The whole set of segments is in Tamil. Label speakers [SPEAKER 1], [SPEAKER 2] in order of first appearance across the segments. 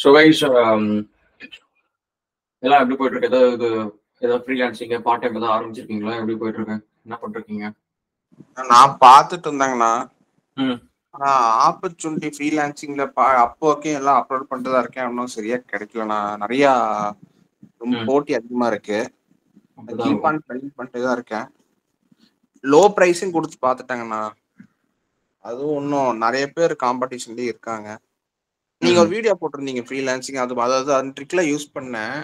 [SPEAKER 1] ஸோ கைஸ் எல்லாம் எப்படி போயிட்டு இருக்கு? ஏதாவது ஃப்ரீலான்சிங்க பார்ட் டைம் ஏதாவது ஆரம்பிச்சிருக்கீங்களா? எப்படி போயிட்டு இருக்கு? என்ன பண்ணிருக்கீங்க?
[SPEAKER 2] நான் பார்த்துட்டு இருந்தாங்கண்ணா.
[SPEAKER 1] ம்
[SPEAKER 2] ஆனா ஆப்பர்ச்சுனிட்டி ஃப்ரீலான்சிங்ல அப்போ ஓகே எல்லாம் அப்லோட் பண்ணிட்டு தான் இருக்கேன். இன்னும் சரியா கிடைக்கலண்ணா. நிறைய ரொம்ப போட்டி அதிகமா இருக்கு. கீப் ஆன் பண்ணிட்டு தான் இருக்கேன். லோ பிரைஸும் கொடுத்து பார்த்துட்டாங்கண்ணா. அதுவும் இன்னும் நிறைய பேர் காம்படிஷன்லயே இருக்காங்க. நீங்க ஒரு வீடியோ போட்டிருந்தீங்க ஃப்ரீலான்சிங், அதாவது அந்த ட்ரிக்லாம் யூஸ் பண்ணேன்.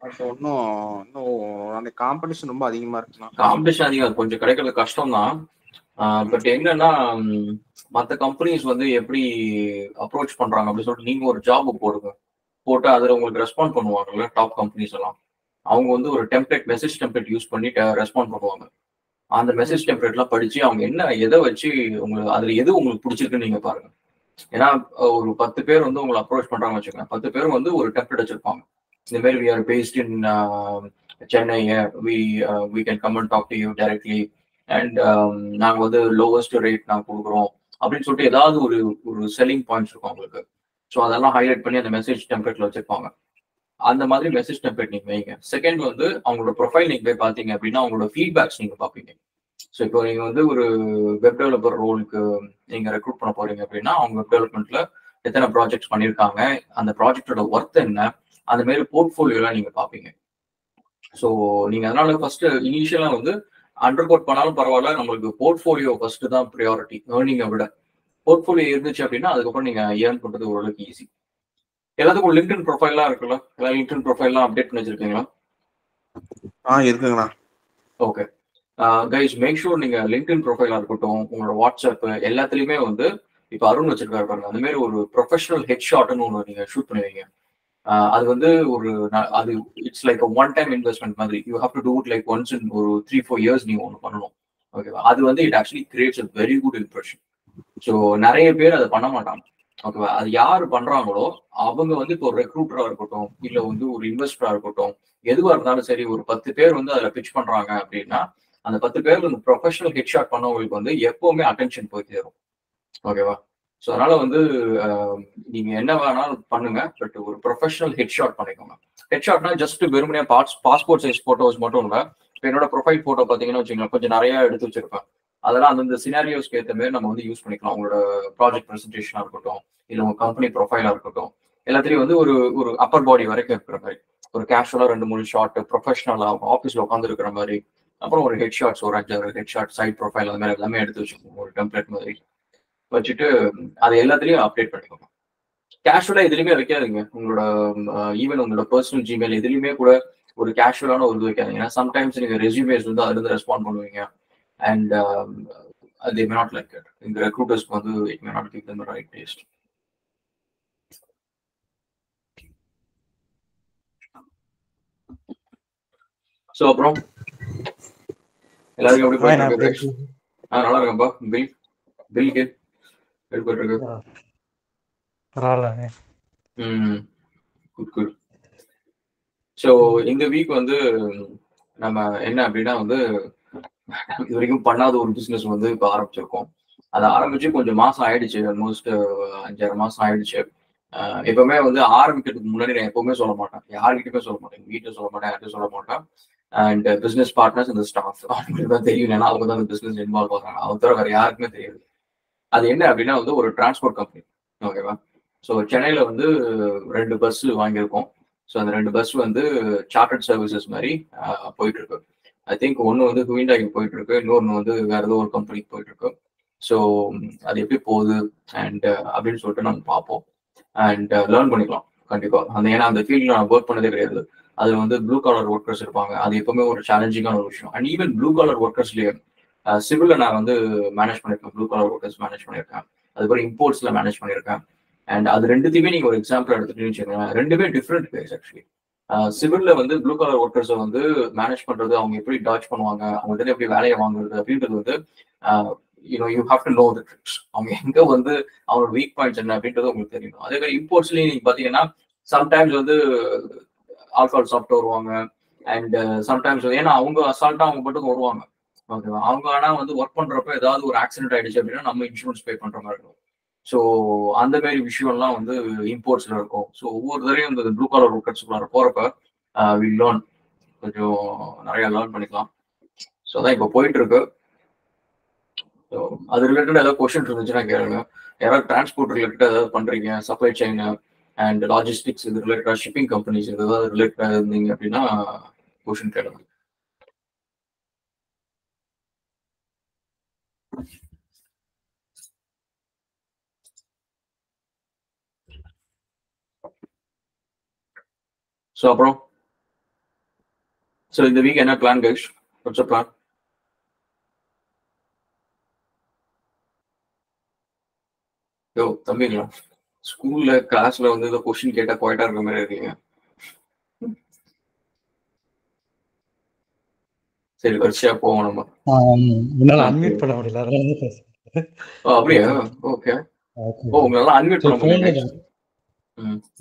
[SPEAKER 2] அப்போ இன்னும் காம்படிஷன் ரொம்ப அதிகமா இருக்குண்ணா.
[SPEAKER 1] காம்படிஷன் அதிகம், கொஞ்சம் கிடைக்கிறது கஷ்டம் தான். பட் என்னன்னா மற்ற கம்பெனிஸ் வந்து எப்படி அப்ரோச் பண்றாங்க அப்படின்னு சொல்லிட்டு நீங்க ஒரு ஜாப் போட்டு அதில் உங்களுக்கு ரெஸ்பாண்ட் பண்ணுவாங்கல்ல டாப் கம்பெனிஸ் எல்லாம். அவங்க வந்து ஒரு டெம்ப்ளேட், மெசேஜ் டெம்ப்ளேட் யூஸ் பண்ணி ரெஸ்பாண்ட் பண்ணுவாங்க. அந்த மெசேஜ் டெம்ப்ளேட்லாம் படிச்சு அவங்க என்ன எதை வச்சு உங்களுக்கு அதுல எது உங்களுக்கு பிடிச்சிருக்குன்னு நீங்க பாருங்க. ஏன்னா ஒரு 10 பேர் வந்து உங்களை அப்ரோச் பண்றாங்கன்னு வச்சுக்கோங்க. 10 பேர் வந்து ஒரு டெம்ப்ளேட் வச்சிருப்பாங்க. இந்த மாதிரி we are based in Chennai, we can come and talk to you directly and நாங்க வந்து lowest rate நாங்க கொடுக்குறோம் அப்படின்னு சொல்லிட்டு ஏதாவது ஒரு செல்லிங் பாயிண்ட்ஸ் இருக்கும் அவங்களுக்கு. ஸோ அதெல்லாம் ஹைலைட் பண்ணி அந்த மெசேஜ் டெம்ப்ளேட்ல வச்சிருப்பாங்க. அந்த மாதிரி மெசேஜ் டெம்ப்ளேட் நீங்க வைங்க. செகண்ட் வந்து அவங்களோட ப்ரொஃபைல் நீங்க போய் பார்த்தீங்க அப்படின்னா அவங்களோட ஃபீட்பேக்ஸ் நீங்க பார்ப்பீங்க. ஸோ இப்போ நீங்க வந்து ஒரு வெப் டெவலப்பர் ரோலுக்கு நீங்க ரெக்ரூட் பண்ண போறீங்க அப்படின்னா அவங்க வெப் டெவலப்மெண்ட்ல எத்தனை ப்ராஜெக்ட்ஸ் பண்ணியிருக்காங்க, அந்த ப்ராஜெக்டோட ஒர்த் என்ன, அந்த மாதிரி போர்ட்ஃபோலியோலாம் நீங்க பார்ப்பீங்க. ஸோ நீங்க அதனால ஃபர்ஸ்ட் இனிஷியலா வந்து அண்டர் கோட் பண்ணாலும் பரவாயில்ல, நம்மளுக்கு போர்ட்ஃபோலியோ ஃபர்ஸ்ட் தான் ப்ரியாரிட்டி. ஏர்னிங்கை விட போர்ட்ஃபோலியோ இருந்துச்சு அப்படின்னா அதுக்கப்புறம் நீங்க ஏர்ன் பண்றது ஓரளவுக்கு ஈஸி. எல்லாத்துக்கும் லிங்க்டின் ப்ரொஃபைல்லாம் இருக்குல்ல? எல்லாம் லிங்க்டின் ப்ரொஃபைல்லாம் அப்டேட் பண்ணி வச்சிருக்கீங்களா?
[SPEAKER 2] இருக்குங்கண்ணா.
[SPEAKER 1] ஓகே கைஸ், மேக் ஷூர் நீங்க லிங்க்டின் ப்ரொஃபைலா இருக்கட்டும், உங்களோட வாட்ஸ்அப் எல்லாத்துலயுமே வந்து இப்போ அருண் வச்சிருக்காரு பாருங்க, அந்த மாதிரி ஒரு ப்ரொஃபஷனல் ஹெட் ஷாட்னு ஒன்று நீங்க ஷூட் பண்ணுவீங்க. அது வந்து அது it's like one time investment மாதிரி. You have to do it like once in ஒரு 3-4 இயர்ஸ் நீங்க ஒன்று பண்ணணும். ஓகேவா? அது வந்து it actually creates a very good impression. So நிறைய பேர் அதை பண்ண மாட்டாங்க. ஓகேவா? அது யாரு பண்றாங்களோ அவங்க வந்து இப்போ ஒரு ரெக்ரூட்டரா இருக்கட்டும், இல்ல வந்து ஒரு இன்வெஸ்டரா இருக்கட்டும், எதுவா இருந்தாலும் சரி, ஒரு 10 பேர் வந்து அதுல பிச் பண்றாங்க அப்படின்னா அந்த 10 பேர் வந்து ப்ரொஃபஷனல் ஹெட் ஷாட் பண்ணவங்களுக்கு வந்து எப்பவுமே அட்டென்ஷன் போய் சேரும். ஓகேவா? ஸோ அதனால வந்து நீங்க என்ன வேணாலும் பண்ணுங்க, பட் ஒரு ப்ரொஃபஷனல் ஹெட் ஷாட் பண்ணிக்கோங்க. ஹெட் ஷாட்னா ஜஸ்ட் வெறுமனே பாஸ்போர்ட் சைஸ் போட்டோஸ் மட்டும் இல்லை. இப்போ என்னோட ப்ரொஃபைல் போட்டோ பார்த்தீங்கன்னா வச்சுக்கோங்க, கொஞ்சம் நிறைய எடுத்து வச்சிருப்பேன். அதெல்லாம் அந்தந்த சினாரியோஸ்க்கு ஏற்ற மாதிரி நம்ம வந்து யூஸ் பண்ணிக்கலாம். உங்களோட ப்ராஜெக்ட் ப்ரெசன்டேஷனா இருக்கட்டும், இல்லை உங்க கம்பெனி ப்ரொஃபைலா இருக்கட்டும், எல்லாத்துலயும் வந்து ஒரு அப்பர் பாடி வரைக்கும் இருக்கிற மாதிரி ஒரு கேஷுவலா 2-3 ஷாட், ப்ரொஃபஷனலா ஆஃபீஸ்ல உட்காந்து இருக்கிற மாதிரி, அப்புறம் ஒரு ஹெட் ஷாட்ஸ், ஒரு 5-6 ஹெட் ஷாட், சைட் ப்ரொஃபைல், அந்த மாதிரி எல்லாமே எடுத்து வச்சுக்கோங்க. ஒரு டெம்ப்ளேட் மாதிரி வச்சுட்டு அதை எல்லாத்துலயும் அப்டேட் பண்ணிக்கோங்க. கேஷுவலா எதுலையுமே வைக்காதீங்க. உங்களோட ஈவன் உங்களோட பர்சனல் ஜிமெயில் எதுலையுமே கூட ஒரு கேஷுவலான ஒரு இது வைக்காதீங்க. ஏன்னா சம்டைம்ஸ் நீங்க ரெஸ்யூமேஸ் வந்து அதுல இருந்து ரெஸ்பாண்ட் பண்ணுவீங்க and they may not like it. இந்த ரெக்ரூட்டர்ஸ்க்கு வந்து it may not give them the right taste. So அப்புறம் எல்லாருக்கும் எப்படி போயிட்டு இருக்கு? நல்லா இருக்கேன்ப்பா. பில் கேட் எப்படி போயிட்டு இருக்கு? குட். ஸோ இந்த வீக் வந்து நம்ம என்ன அப்படின்னா வந்து இது வரைக்கும் பண்ணாத ஒரு பிசினஸ் வந்து இப்போ ஆரம்பிச்சிருக்கோம். அதை ஆரம்பிச்சு கொஞ்சம் மாசம் ஆயிடுச்சு, ஆல்மோஸ்ட் 5-6 மாசம் ஆயிடுச்சு. எப்பவுமே வந்து ஆரம்பிக்கிறதுக்கு முன்னாடி நான் எப்பவுமே சொல்ல மாட்டேன், யாருக்கிட்டுமே சொல்ல மாட்டேன், வீட்டில் சொல்ல மாட்டேன், யார்கிட்டும் சொல்ல மாட்டேன். அண்ட் பிசினஸ் பார்ட்னர்ஸ் இந்த ஸ்டாஃப் அவங்களுக்கு தான் தெரியும். ஏன்னா அவங்க தான் அந்த பிசினஸ் இன்வால்வ் ஆகிறாங்க. அவங்க தவிர வேற யாருக்குமே தெரியாது. அது என்ன அப்படின்னா வந்து ஒரு டிரான்ஸ்போர்ட் கம்பெனி. ஓகேவா? ஸோ சென்னையில வந்து 2 பஸ் வாங்கியிருக்கோம். ஸோ அந்த 2 பஸ் வந்து சார்ட்டர்ட் சர்வீசஸ் மாதிரி போயிட்டு இருக்கு. ஐ திங்க் ஒன்று வந்து ஹுண்டாய்க்கு போயிட்டு இருக்கு, இன்னொன்று வந்து வேற ஏதோ ஒரு கம்பெனிக்கு போயிட்டு இருக்கு. ஸோ அது எப்படி போகுது அண்ட் அப்படின்னு சொல்லிட்டு நம்ம பார்ப்போம் அண்ட் லேர்ன் பண்ணிக்கலாம் கண்டிப்பா. ஏன்னா அந்த ஃபீல்ட்ல நான் ஒர்க் பண்ணதே கிடையாது. அதுல வந்து ப்ளூ காலர் ஒர்க்கர்ஸ் இருப்பாங்க. அது எப்பவுமே ஒரு சேலஞ்சிங்கான ஒரு விஷயம். அண்ட் ஈவன் ப்ளூ காலர் ஒர்க்கர்ஸ்லயே சிவில்ல நான் வந்து மேனேஜ் பண்ணியிருக்கேன், ப்ளூ காலர் ஒர்க்கர்ஸ் மேனேஜ் பண்ணியிருக்கேன். அதுக்கப்புறம் இம்போர்ட்ஸ்ல மேனேஜ் பண்ணியிருக்கேன். அண்ட் அது ரெண்டுத்தையுமே நீங்க ஒரு எக்ஸாம்பிள் எடுத்துட்டு வச்சுக்கோங்க, ரெண்டுமே டிஃப்ரெண்ட் பேஸ் ஆக்சுவலி. சிவில்ல வந்து ப்ளூ கலர் ஒர்க்கர்ஸை வந்து மேனேஜ் பண்றது, அவங்க எப்படி டாச் பண்ணுவாங்க, அவங்கள்ட்ட எப்படி வேலையை வாங்குறது அப்படின்றது வந்து you have to know the tricks. அவங்க எங்க வந்து அவங்களோட வீக் பாயிண்ட்ஸ் என்ன அப்படின்றது உங்களுக்கு தெரியணும். அதே மாதிரி இம்போர்ட்ஸ்லயும் நீங்க பாத்தீங்கன்னா சம்டைம்ஸ் வந்து ஆல்கஹால் சாப்பிட்டு வருவாங்க அண்ட் சம்டைம்ஸ் ஏன்னா அவங்க அசால்ட்டா அவங்க மட்டும் வருவாங்க. ஓகேவா? அவங்க ஆனா வந்து ஒர்க் பண்றப்ப ஏதாவது ஒரு ஆக்சிடென்ட் ஆயிடுச்சு அப்படின்னா நம்ம இன்சூரன்ஸ் பே பண்ற மாதிரி இருக்கும். ஸோ அந்த மாதிரி விஷயம்லாம் வந்து இம்போர்ட்ஸ்ல இருக்கும். ஸோ ஒவ்வொரு தடையும் இந்த ப்ளூ காலர் ஒர்க்கர்ஸ்குள்ளார போறப்ப வி லேர்ன் கொஞ்சம் நிறைய லேர்ன் பண்ணிக்கலாம். ஸோ அதான் இப்போ போயிட்டு இருக்கு. ஸோ அது ரிலேட்டட் ஏதாவது கொஸ்டின் இருந்துச்சுன்னா கேளுங்க. யாராவது டிரான்ஸ்போர்ட் ரிலேட்டட் ஏதாவது பண்றீங்க, சப்ளை செயின் அண்ட் லாஜிஸ்டிக்ஸ் இது ரிலேட்டடா, ஷிப்பிங் கம்பெனிஸ் ஏதாவது ரிலேட்டடா இருந்தீங்க அப்படின்னா கொஸ்டின் கேளுங்க. ஸோ அப்புறம் ஸோ இந்த வீக் என்ன plan guys? What's a plan? Yo தம்பிங்களா, ஸ்கூல்ல கிளாஸ்ல வந்து ஏதோ கொஸ்டின் கேட்டா குவாய்ட்டா இருக்க மாதிரி இருக்கீங்க. சரி வரிசையா போவோம் நம்ம.
[SPEAKER 3] என்னால அன்மியூட் பண்ண முடியல, அதனால பேசுறேன்.
[SPEAKER 1] அப்படியா? ஓகே. ஓ உங்களால அன்மியூட் பண்ண முடியல.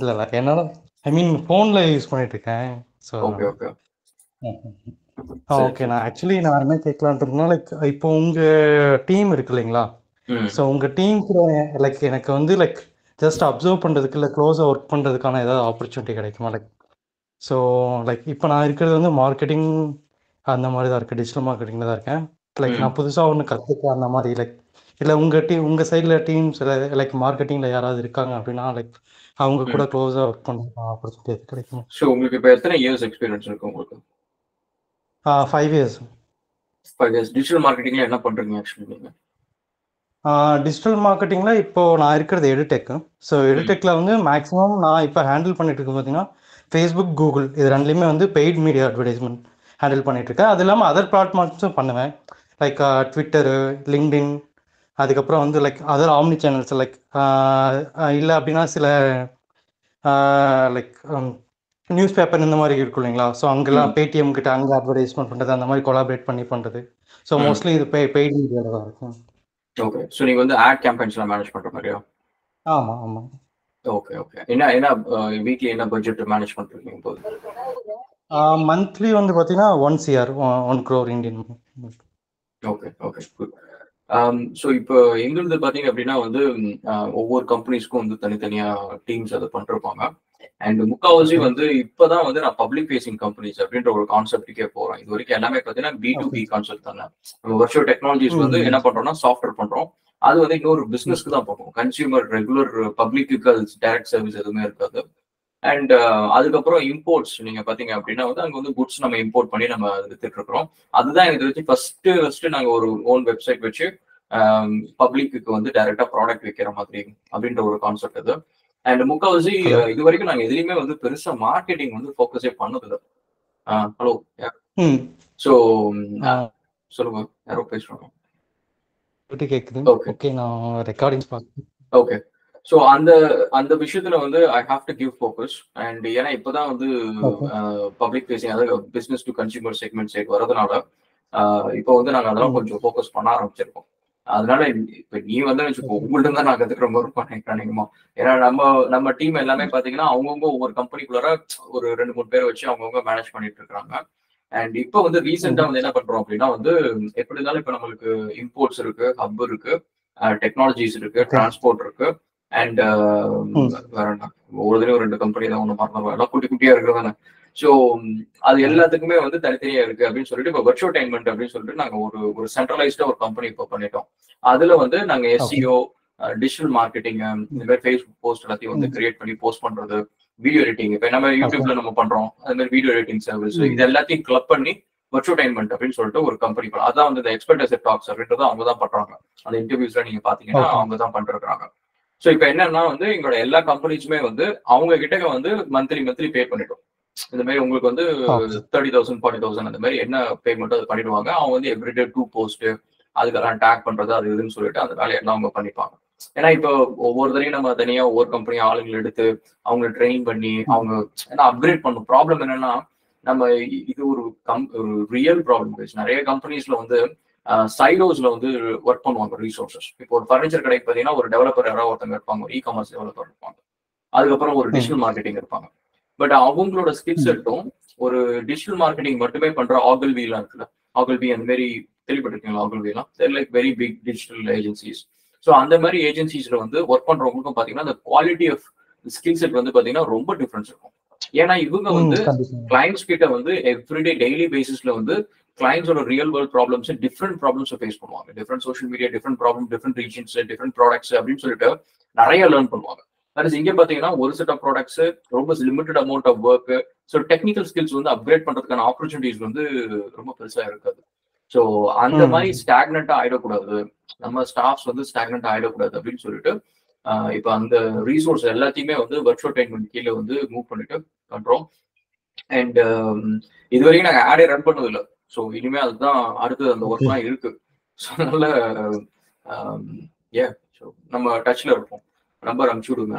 [SPEAKER 3] இல்ல இல்ல என்னால ஐ மீன் போன்ல யூஸ் பண்ணிட்டு இருக்கேன். So
[SPEAKER 1] okay okay
[SPEAKER 3] okay. நான் ஆக்சுவலி நான் என்ன கேட்கலான்ட்டு இருந்தேன்னா, லைக் இப்போ உங்க டீம் இருக்கு இல்லைங்களா? ஸோ உங்க டீம் கூட லைக் எனக்கு வந்து லைக் ஜஸ்ட் அப்சர்வ் பண்றதுக்கு இல்லை க்ளோஸாக ஒர்க் பண்றதுக்கான ஏதாவது ஆப்பர்ச்சுனிட்டி கிடைக்குமா? லைக் ஸோ லைக் இப்போ நான் இருக்கிறது வந்து மார்க்கெட்டிங் அந்த மாதிரி தான் இருக்கு, டிஜிட்டல் மார்க்கெட்டிங்ல தான் இருக்கேன். லைக் நான் புதுசாக ஒன்று கற்றுக்க அந்த மாதிரி லைக் இல்லை உங்கள் சைடில் டீம்ஸ் லைக் மார்க்கெட்டிங்கில் யாராவது இருக்காங்க அப்படின்னா லைக் அவங்க கூட க்ளோஸாக ஒர்க் பண்ண ஆப்பர்ச்சுனிட்டி எது கிடைக்கும்?
[SPEAKER 1] ஸோ உங்களுக்கு இப்போ எத்தனை இயர்ஸ் எக்ஸ்பீரியன்ஸ் இருக்கு உங்களுக்கு?
[SPEAKER 3] 5 இயர்ஸ்.
[SPEAKER 1] 5 இயர்ஸ். டிஜிட்டல் மார்க்கெட்டிங்ல என்ன பண்றீங்க ஆக்சுவலி நீங்க?
[SPEAKER 3] டிஜிட்டல் மார்க்கெட்டிங்ல இப்போ நான் இருக்கிறது எடுடெக். ஸோ எடுடெக்ல வந்து மேக்ஸிமம் நான் இப்போ ஹேண்டில் பண்ணிட்டு இருக்கு பார்த்தீங்கன்னா ஃபேஸ்புக், கூகுள் இது ரெண்டுலேயுமே வந்து பெய்ட் மீடியா அட்வர்டைஸ்மெண்ட் ஹேண்டில் பண்ணிட்டு இருக்கேன். அது இல்லாமல் அதர் பிளாட்ஃபார்ம்ஸும் பண்ணுவேன், லைக் ட்விட்டரு, லிங்க்டின், அதுக்கப்புறம் வந்து like other omni channels like இல்லை அப்படின்னா சில லைக் நியூஸ் பேப்பர் இந்த மாதிரி இருக்கும் இல்லைங்களா? ஸோ அங்கெல்லாம் பேடிஎம் கிட்ட அங்கே அட்வர்டைஸ்மெண்ட் பண்ணுறது, அந்த மாதிரி கொலாபரேட் பண்ணி பண்ணுறது. ஸோ மோஸ்ட்லி இது பெய்ட் மீடியாவில் தான் இருக்கும்.
[SPEAKER 1] ஓகே. ஸோ நீங்க வந்து ஆட் கேம்பெயின்ஸ்லாம் மேனேஜ் பண்ற மாதிரியா?
[SPEAKER 3] ஆமாம் ஆமாம்.
[SPEAKER 1] Okay okay. என்ன வீக்லி என்ன பட்ஜெட் மேனேஜ் பண்றீங்க போது?
[SPEAKER 3] மந்த்லி வந்து பார்த்தீங்கன்னா 1 CR 1 crore Indian.
[SPEAKER 1] Okay okay good. So இப்போ எங்களுது பார்த்தீங்க அப்படின்னா வந்து ஒவ்வொரு கம்பெனிஸ்க்கும் வந்து தனித்தனியா டீம்ஸ் அதை பண்ணிருப்பாங்க. அண்ட் முக்கால்வாசி வந்து இப்பதான் வந்து நான் பப்ளிக் ஃபேசிங் கம்பெனிஸ் அப்படின்ற ஒரு கான்செப்டுக்கே போறேன். இது வரைக்கும் எல்லாமே பார்த்தீங்கன்னா B2B கான்செப்ட் தானே. நம்ம வர்ச்சுவல் டெக்னாலஜிஸ் வந்து என்ன பண்றோம்னா சாஃப்ட்வேர் பண்றோம், அது வந்து இன்னொரு பிசினஸ்க்கு தான் போகும். கன்சியூமர் ரெகுலர் பப்ளிக்கு டைரக்ட் சர்வீஸ் எதுவுமே இருக்காது. அண்ட் அதுக்கப்புறம் இம்போர்ட்ஸ் நீங்க பாத்தீங்க அப்படின்னா வந்து அங்க வந்து குட்ஸ் நம்ம இம்போர்ட் பண்ணி நம்ம வித்துட்டு இருக்கிறோம். அதுதான் எனக்கு வச்சு ஃபர்ஸ்ட் நாங்க ஒரு ஓன் வெப்சைட் வச்சு பப்ளிக்கு வந்து டைரக்டா ப்ராடக்ட் விற்கிற மாதிரி அப்படின்ற ஒரு கான்செப்ட் அது. அண்ட் முக்கால்வாசி இது வரைக்கும் நாங்க எதுலையுமே வந்து பெருசா மார்க்கெட்டிங் வந்து ஃபோக்கஸே பண்ணதில்லை. ஹலோ ஸோ சொல்லுங்க, யாரோ பேசுறாங்க.
[SPEAKER 3] ஓகே நான் ரெக்கார்டிங்ஸ் பார்க்கிறேன்.
[SPEAKER 1] ஓகே. ஸோ அந்த விஷயத்துல வந்து I have to give focus. And ஏன்னா இப்போதான் வந்து பப்ளிக் ஃபேசிங் அதாவது business to consumer segment side வரதுனால இப்போ வந்து நாங்கள் அதெல்லாம் கொஞ்சம் ஃபோக்கஸ் பண்ண ஆரம்பிச்சிருக்கோம். அதனால இப்ப நீ வந்து வச்சுக்கோ, உங்கள்ட்ட தான் நான் கத்துக்கிற மாதிரி பண்ணிக்கிறேன். ஏன்னா நம்ம டீம் எல்லாமே பாத்தீங்கன்னா அவங்கவுங்க ஒவ்வொரு கம்பெனிக்குள்ளார ஒரு 2-3 பேரை வச்சு அவங்கவுங்க மேனேஜ் பண்ணிட்டு இருக்காங்க. அண்ட் இப்போ வந்து ரீசெண்டா வந்து என்ன பண்றோம் அப்படின்னா வந்து எப்படி இருந்தாலும் இப்ப நம்மளுக்கு இம்போர்ட்ஸ் இருக்கு, ஹப் இருக்கு, டெக்னாலஜிஸ் இருக்கு, டிரான்ஸ்போர்ட் இருக்கு, அண்ட் வேற என்ன ஒவ்வொருத்தரையும் 2 கம்பெனி தான் ஒண்ணு மறந்துடும், எல்லாம் குட்டி குட்டியா இருக்கிறதானே. ஸோ அது எல்லாத்துக்குமே வந்து தனித்தனியா இருக்கு அப்படின்னு சொல்லிட்டு இப்போ வர்ச்சுவல்டைன்மெண்ட் அப்படின்னு சொல்லிட்டு நாங்க ஒரு சென்ட்ரலைஸ்டா ஒரு கம்பெனி இப்போ பண்ணிட்டோம். அதுல வந்து நாங்க SEO, டிஜிட்டல் மார்க்கெட்டிங், இந்த மாதிரி ஃபேஸ்புக் போஸ்ட் எல்லாத்தையும் வந்து கிரியேட் பண்ணி போஸ்ட் பண்றது, வீடியோ எடிட்டிங் இப்போ நம்ம யூடியூப்ல நம்ம பண்றோம், அது மாதிரி வீடியோ எடிட்டிங் சர்வீஸ், இது எல்லாத்தையும் கிளப் பண்ணி வர்ச்சுவல்டைன்மெண்ட் அப்படின்னு சொல்லிட்டு ஒரு கம்பெனி பண்ணலாம். அதான் வந்து இந்த எக்ஸ்பர்ட் டாக்ஸ் அப்படின்றத அவங்க தான் பண்றாங்க. அந்த இன்டர்வியூஸ்ல நீங்க பாத்தீங்கன்னா அவங்க தான் பண்ணிருக்காங்க. ஸோ இப்போ என்னன்னா வந்து எங்களோட எல்லா கம்பெனிஸுமே வந்து அவங்க கிட்ட வந்து மந்த்லி பே பண்ணிட்டோம். இந்த மாதிரி உங்களுக்கு வந்து 30,000 40,000 அந்த மாதிரி என்ன பேமெண்ட் அது பண்ணிடுவாங்க. அவங்க வந்து எவ்ரிடே 2 போஸ்ட் அதுக்கெல்லாம் டேக் பண்றது அது இதுன்னு சொல்லிட்டு அந்த வேலையெல்லாம் அவங்க பண்ணிப்பாங்க. ஏன்னா இப்போ ஒவ்வொருத்தரையும் நம்ம தனியா ஒவ்வொரு கம்பெனி ஆளுங்களை எடுத்து அவங்க ட்ரெயின் பண்ணி அவங்க ஏன்னா அப்கிரேட் பண்ணும். ப்ராப்ளம் என்னன்னா நம்ம இது ஒரு ரியல் ப்ராப்ளம். நிறைய கம்பெனிஸ்ல வந்து சைலோஸ்ல வந்து ஒர்க் பண்ணுவாங்க ரிசோர்சஸ். இப்போ ஒரு ஃபர்னிச்சர் கடைக்கு பார்த்தீங்கன்னா ஒரு டெவலப்பர் யாராவது ஒருத்தங்க இருப்பாங்க, ஒரு இ-காமர்ஸ் டெவலப்பர் இருப்பாங்க, அதுக்கப்புறம் ஒரு டிஜிட்டல் மார்க்கெட்டிங் இருப்பாங்க. பட் அவங்களோட ஸ்கில் செட்டும் ஒரு டிஜிட்டல் மார்க்கெட்டிங் மட்டுமே பண்ற ஆகல்விலாம் இருக்குல்ல, ஆகல்வி அந்த மாதிரி கேள்விப்பட்டிருக்கீங்களா? ஆகல்விலாம் like very big digital agencies. So அந்த மாதிரி ஏஜென்சிஸ்ல வந்து ஒர்க் பண்றவங்களுக்கும் பாத்தீங்கன்னா அந்த குவாலிட்டி ஆஃப் ஸ்கில் செட் வந்து பாத்தீங்கன்னா ரொம்ப டிஃபரன்ஸ் இருக்கும். ஏன்னா இவங்க வந்து கிளைண்ட்ஸ் கிட்ட வந்து எவ்ரிடே டெய்லி பேசிஸ்ல வந்து கிளைண்ட்ஸோட ரியல் வேர்ல்ட் ப்ராப்ளம்ஸ் டிஃப்ரெண்ட் ப்ராப்ளம்ஸை ஃபேஸ் பண்ணுவாங்க. Different social media, different problem, different regions, different products அப்படின்னு சொல்லிட்டு நிறைய லேர்ன் பண்ணுவாங்க. அது இங்க பாத்தீங்கன்னா ஒரு செட் ஆஃப் ப்ராடக்ட்ஸ், ரொம்ப limited amount of work. So technical skills வந்து அப்கிரேட் பண்றதுக்கான ஆப்பர்ச்சுனிட்டிஸ் வந்து ரொம்ப பெருசா இருக்காது. ஸோ அந்த மாதிரி ஸ்டாக்னண்டா ஆயிடக்கூடாது, நம்ம ஸ்டாஃப்ஸ் வந்து ஸ்டாக்னண்டா ஆயிடக்கூடாது அப்படின்னு சொல்லிட்டு இப்போ அந்த ரீசோர்ஸ் எல்லாத்தையுமே வந்து வர்ச்சுவல் ட்ரெயின்மெண்ட் கீழே வந்து மூவ் பண்ணிட்டு பண்றோம். அண்ட் இதுவரைக்கும் நாங்கள் ஆடே ரன் பண்ணது இல்லை. ஸோ இனிமே அதுதான் அடுத்து அந்த ஒர்க்லாம் இருக்கு. ஸோ அதனால ஸோ நம்ம டச்ல இருப்போம். நம்பர் அனுப்பிச்சு விடுங்க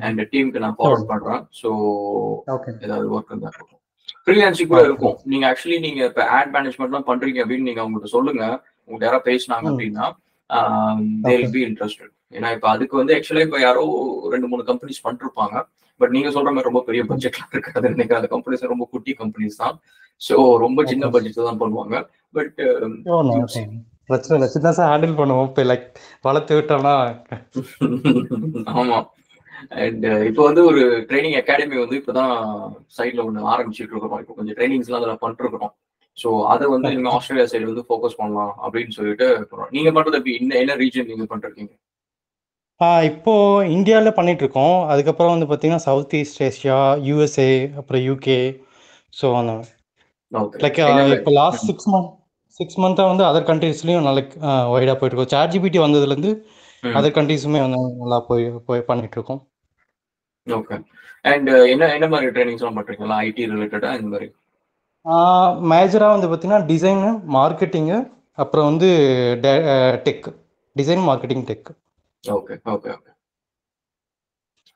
[SPEAKER 1] அண்ட் டீமுக்கு நான் ஃபார்வர்ட் பண்றேன். ஸோ ஏதாவது ஒர்க் இருந்தா ஃப்ரீலான்சிங் கூட இருக்கும். நீங்க ஆக்சுவலி நீங்க இப்போ ஆட் மேனேஜ்மெண்ட்லாம் பண்றீங்க அப்படின்னு நீங்க அவங்கள்ட்ட சொல்லுங்க. உங்களுக்கு யாராவது பேசினாங்க அப்படின்னா they will be interested. ஏன்னா இப்போ அதுக்கு வந்து ஆக்சுவலா இப்போ யாரோ 2-3 கம்பெனிஸ் பண்ணிருப்பாங்க. பட் நீங்க சொல்ற மாதிரி ரொம்ப பெரிய பட்ஜெட்ல இருக்காது. இன்னைக்கு அந்த கம்பெனிஸ் ரொம்ப குட்டி கம்பெனிஸ் தான். ஸோ ரொம்ப சின்ன பட்ஜெட் தான் பண்ணுவாங்க. பட்
[SPEAKER 3] பிரச்சனை இல்லை, சின்னசா ஹேண்டில் பண்ணுவோம். இப்போ லைக் வளர்த்து விட்டோம்னா
[SPEAKER 1] ஆமா. அண்ட் இப்போ வந்து ஒரு ட்ரைனிங் அகாடமி வந்து இப்போதான் சைட்ல ஒன்று ஆரம்பிச்சுட்டு இருக்கிறோம். இப்போ கொஞ்சம் ட்ரைனிங்ஸ்லாம் அதில் பண்ணிருக்கிறோம். ஸோ அதை வந்து இனிமேல் ஆஸ்திரேலியா சைடு வந்து ஃபோக்கஸ் பண்ணலாம் அப்படின்னு சொல்லிட்டு நீங்க பண்றது எப்படி, என்ன ரீஜன் நீங்க பண்றீங்க?
[SPEAKER 3] இப்போ இந்தியாவில் பண்ணிட்டு இருக்கோம். அதுக்கப்புறம் வந்து பார்த்தீங்கன்னா சவுத் ஈஸ்ட் ஏஷியா, யூஎஸ்ஏ, அப்புறம் யூகே. ஸோ அந்த லைக் இப்போ லாஸ்ட் 6 மந்த்தாக வந்து அதர் கண்ட்ரீஸ்லையும் நல்ல வைடாக போயிட்டு இருக்கோம். ChatGPT வந்ததுலேருந்து அதர் கண்ட்ரீஸுமே வந்து நல்லா போய் பண்ணிட்டு இருக்கோம்.
[SPEAKER 1] ஓகே. அண்ட் என்ன மாதிரி ட்ரைனிங்ஸ்லாம் பண்றீங்களா? ஐடி ரிலேட்டடா இந்த மாதிரி?
[SPEAKER 3] மேஜராக வந்து பார்த்தீங்கன்னா டிசைனு, மார்க்கெட்டிங்கு, அப்புறம் வந்து tech, design, marketing, tech.
[SPEAKER 1] Okay okay okay.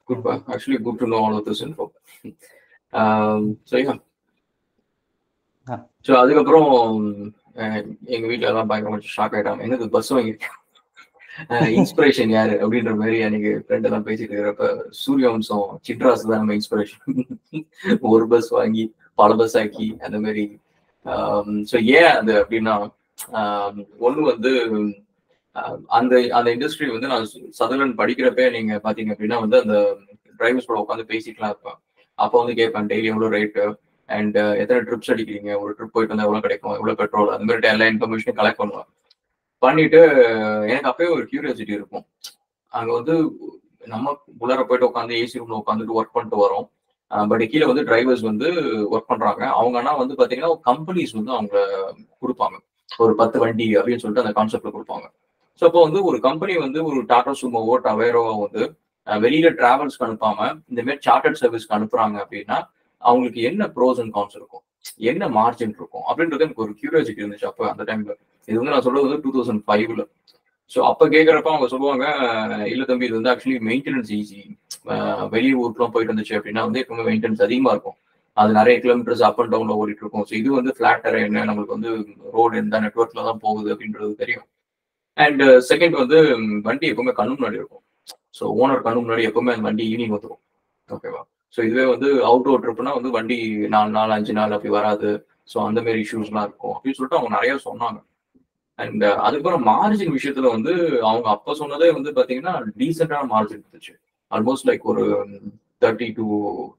[SPEAKER 1] Good. Actually good to know all of this info. சரியா? ஸோ அதுக்கப்புறம் எங்க வீட்டில எல்லாம் பயங்கரமா ஷாக் ஆயிட்டாங்க. எனக்கு பஸ் வாங்கியிருக்கேன், இன்ஸ்பிரேஷன் யாரு அப்படின்ற மாதிரி எனக்கு ஃப்ரெண்ட் எல்லாம் பேசிட்டு இருக்கிறப்ப சூரியவம்சம் சிட்ராஸ் தான் நம்ம இன்ஸ்பிரேஷன். ஒரு பஸ் வாங்கி பல பஸ் ஆக்கி அந்த மாதிரி. ஸோ ஏன் அது அப்படின்னா ஒன்று வந்து அந்த அந்த இண்டஸ்ட்ரி வந்து நான் சதர்லண்ட் படிக்கிறப்ப நீங்க பாத்தீங்க அப்படின்னா வந்து அந்த டிரைவர்ஸ் கூட உட்காந்து பேசிக்கலாம் இருப்பேன். அப்போ வந்து கேட்பேன் டெய்லி எவ்வளோ ரேட்டு அண்ட் எத்தனை ட்ரிப்ஸ் அடிக்கிறீங்க, ஒரு ட்ரிப் போயிட்டு வந்தா எவ்வளோ கிடைக்கும், எவ்வளோ பெட்ரோல், அந்த மாதிரி எல்லா இன்ஃபர்மேஷனும் கலெக்ட் பண்ணுவேன். பண்ணிட்டு எனக்கு அப்பயே ஒரு கியூரியாசிட்டி இருக்கும். அங்க வந்து நம்ம உள்ளார போயிட்டு உட்காந்து ஏசி ரூம்ல உட்காந்துட்டு ஒர்க் பண்ணிட்டு வரோம். பட் கீழே வந்து டிரைவர்ஸ் வந்து ஒர்க் பண்றாங்க. அவங்க ஆனா வந்து பாத்தீங்கன்னா கம்பெனிஸ் வந்து அவங்க கொடுப்பாங்க ஒரு 10 வண்டி அப்படின்னு சொல்லிட்டு அந்த கான்செப்ட்ல கொடுப்பாங்க. ஸோ அப்போ வந்து ஒரு கம்பெனி வந்து ஒரு டாடா சுமோவோ டவேரோவோ வந்து வெளியில டிராவல்ஸ்க்கு அனுப்பாம இந்த மாதிரி சார்ட்டர்ட் சர்வீஸ்க்கு அனுப்புறாங்க அப்படின்னா அவங்களுக்கு என்ன ப்ரோஸ் அண்ட் கான்ஸ் இருக்கும், என்ன மார்ஜின் இருக்கும் அப்படின்றது எனக்கு ஒரு கியூரியாசிட்டி இருந்துச்சு அப்போ அந்த டைம்ல. இது வந்து நான் சொல்றது வந்து 2005ல. ஸோ அப்போ கேட்குறப்ப அவங்க சொல்லுவாங்க, இல்லை தம்பி இது வந்து ஆக்சுவலி மெயின்டெனன்ஸ் ஈஸி. வெளிய ஊருக்குலாம் போயிட்டு வந்துச்சு அப்படின்னா வந்து எப்பவுமே மெயின்டெனன்ஸ் அதிகமாக இருக்கும். அது நிறைய கிலோமீட்டர்ஸ் அப் அண்ட் டவுன்ல ஓடிட்டு இருக்கும். ஸோ இது வந்து ஃபிளாட் என்ன நம்மளுக்கு வந்து ரோடு எந்த நெட்ஒர்க்ல தான் போகுது அப்படின்றது தெரியும். அண்ட் செகண்ட் வந்து வண்டி எப்பவுமே கண்ணு முன்னாடி இருக்கும். ஸோ ஓனர் கண்ணு முன்னாடி எப்பவுமே அந்த வண்டி ஈவினிங் வந்துடும். ஓகேவா? ஸோ இதுவே வந்து அவுட்டோர் ட்ரிப்னா வந்து வண்டி 4 நாள் 5 நாள் அப்படி வராது. ஸோ அந்த மாதிரி இஷ்யூஸ்லாம் இருக்கும் அப்படின்னு சொல்லிட்டு அவங்க நிறைய சொன்னாங்க. அண்ட் அதுக்கப்புறம் மார்ஜின் விஷயத்துல வந்து அவங்க அப்ப சொன்னதே வந்து பாத்தீங்கன்னா டீசென்டான மார்ஜின் இருந்துச்சு. ஆல்மோஸ்ட் லைக் ஒரு 30 to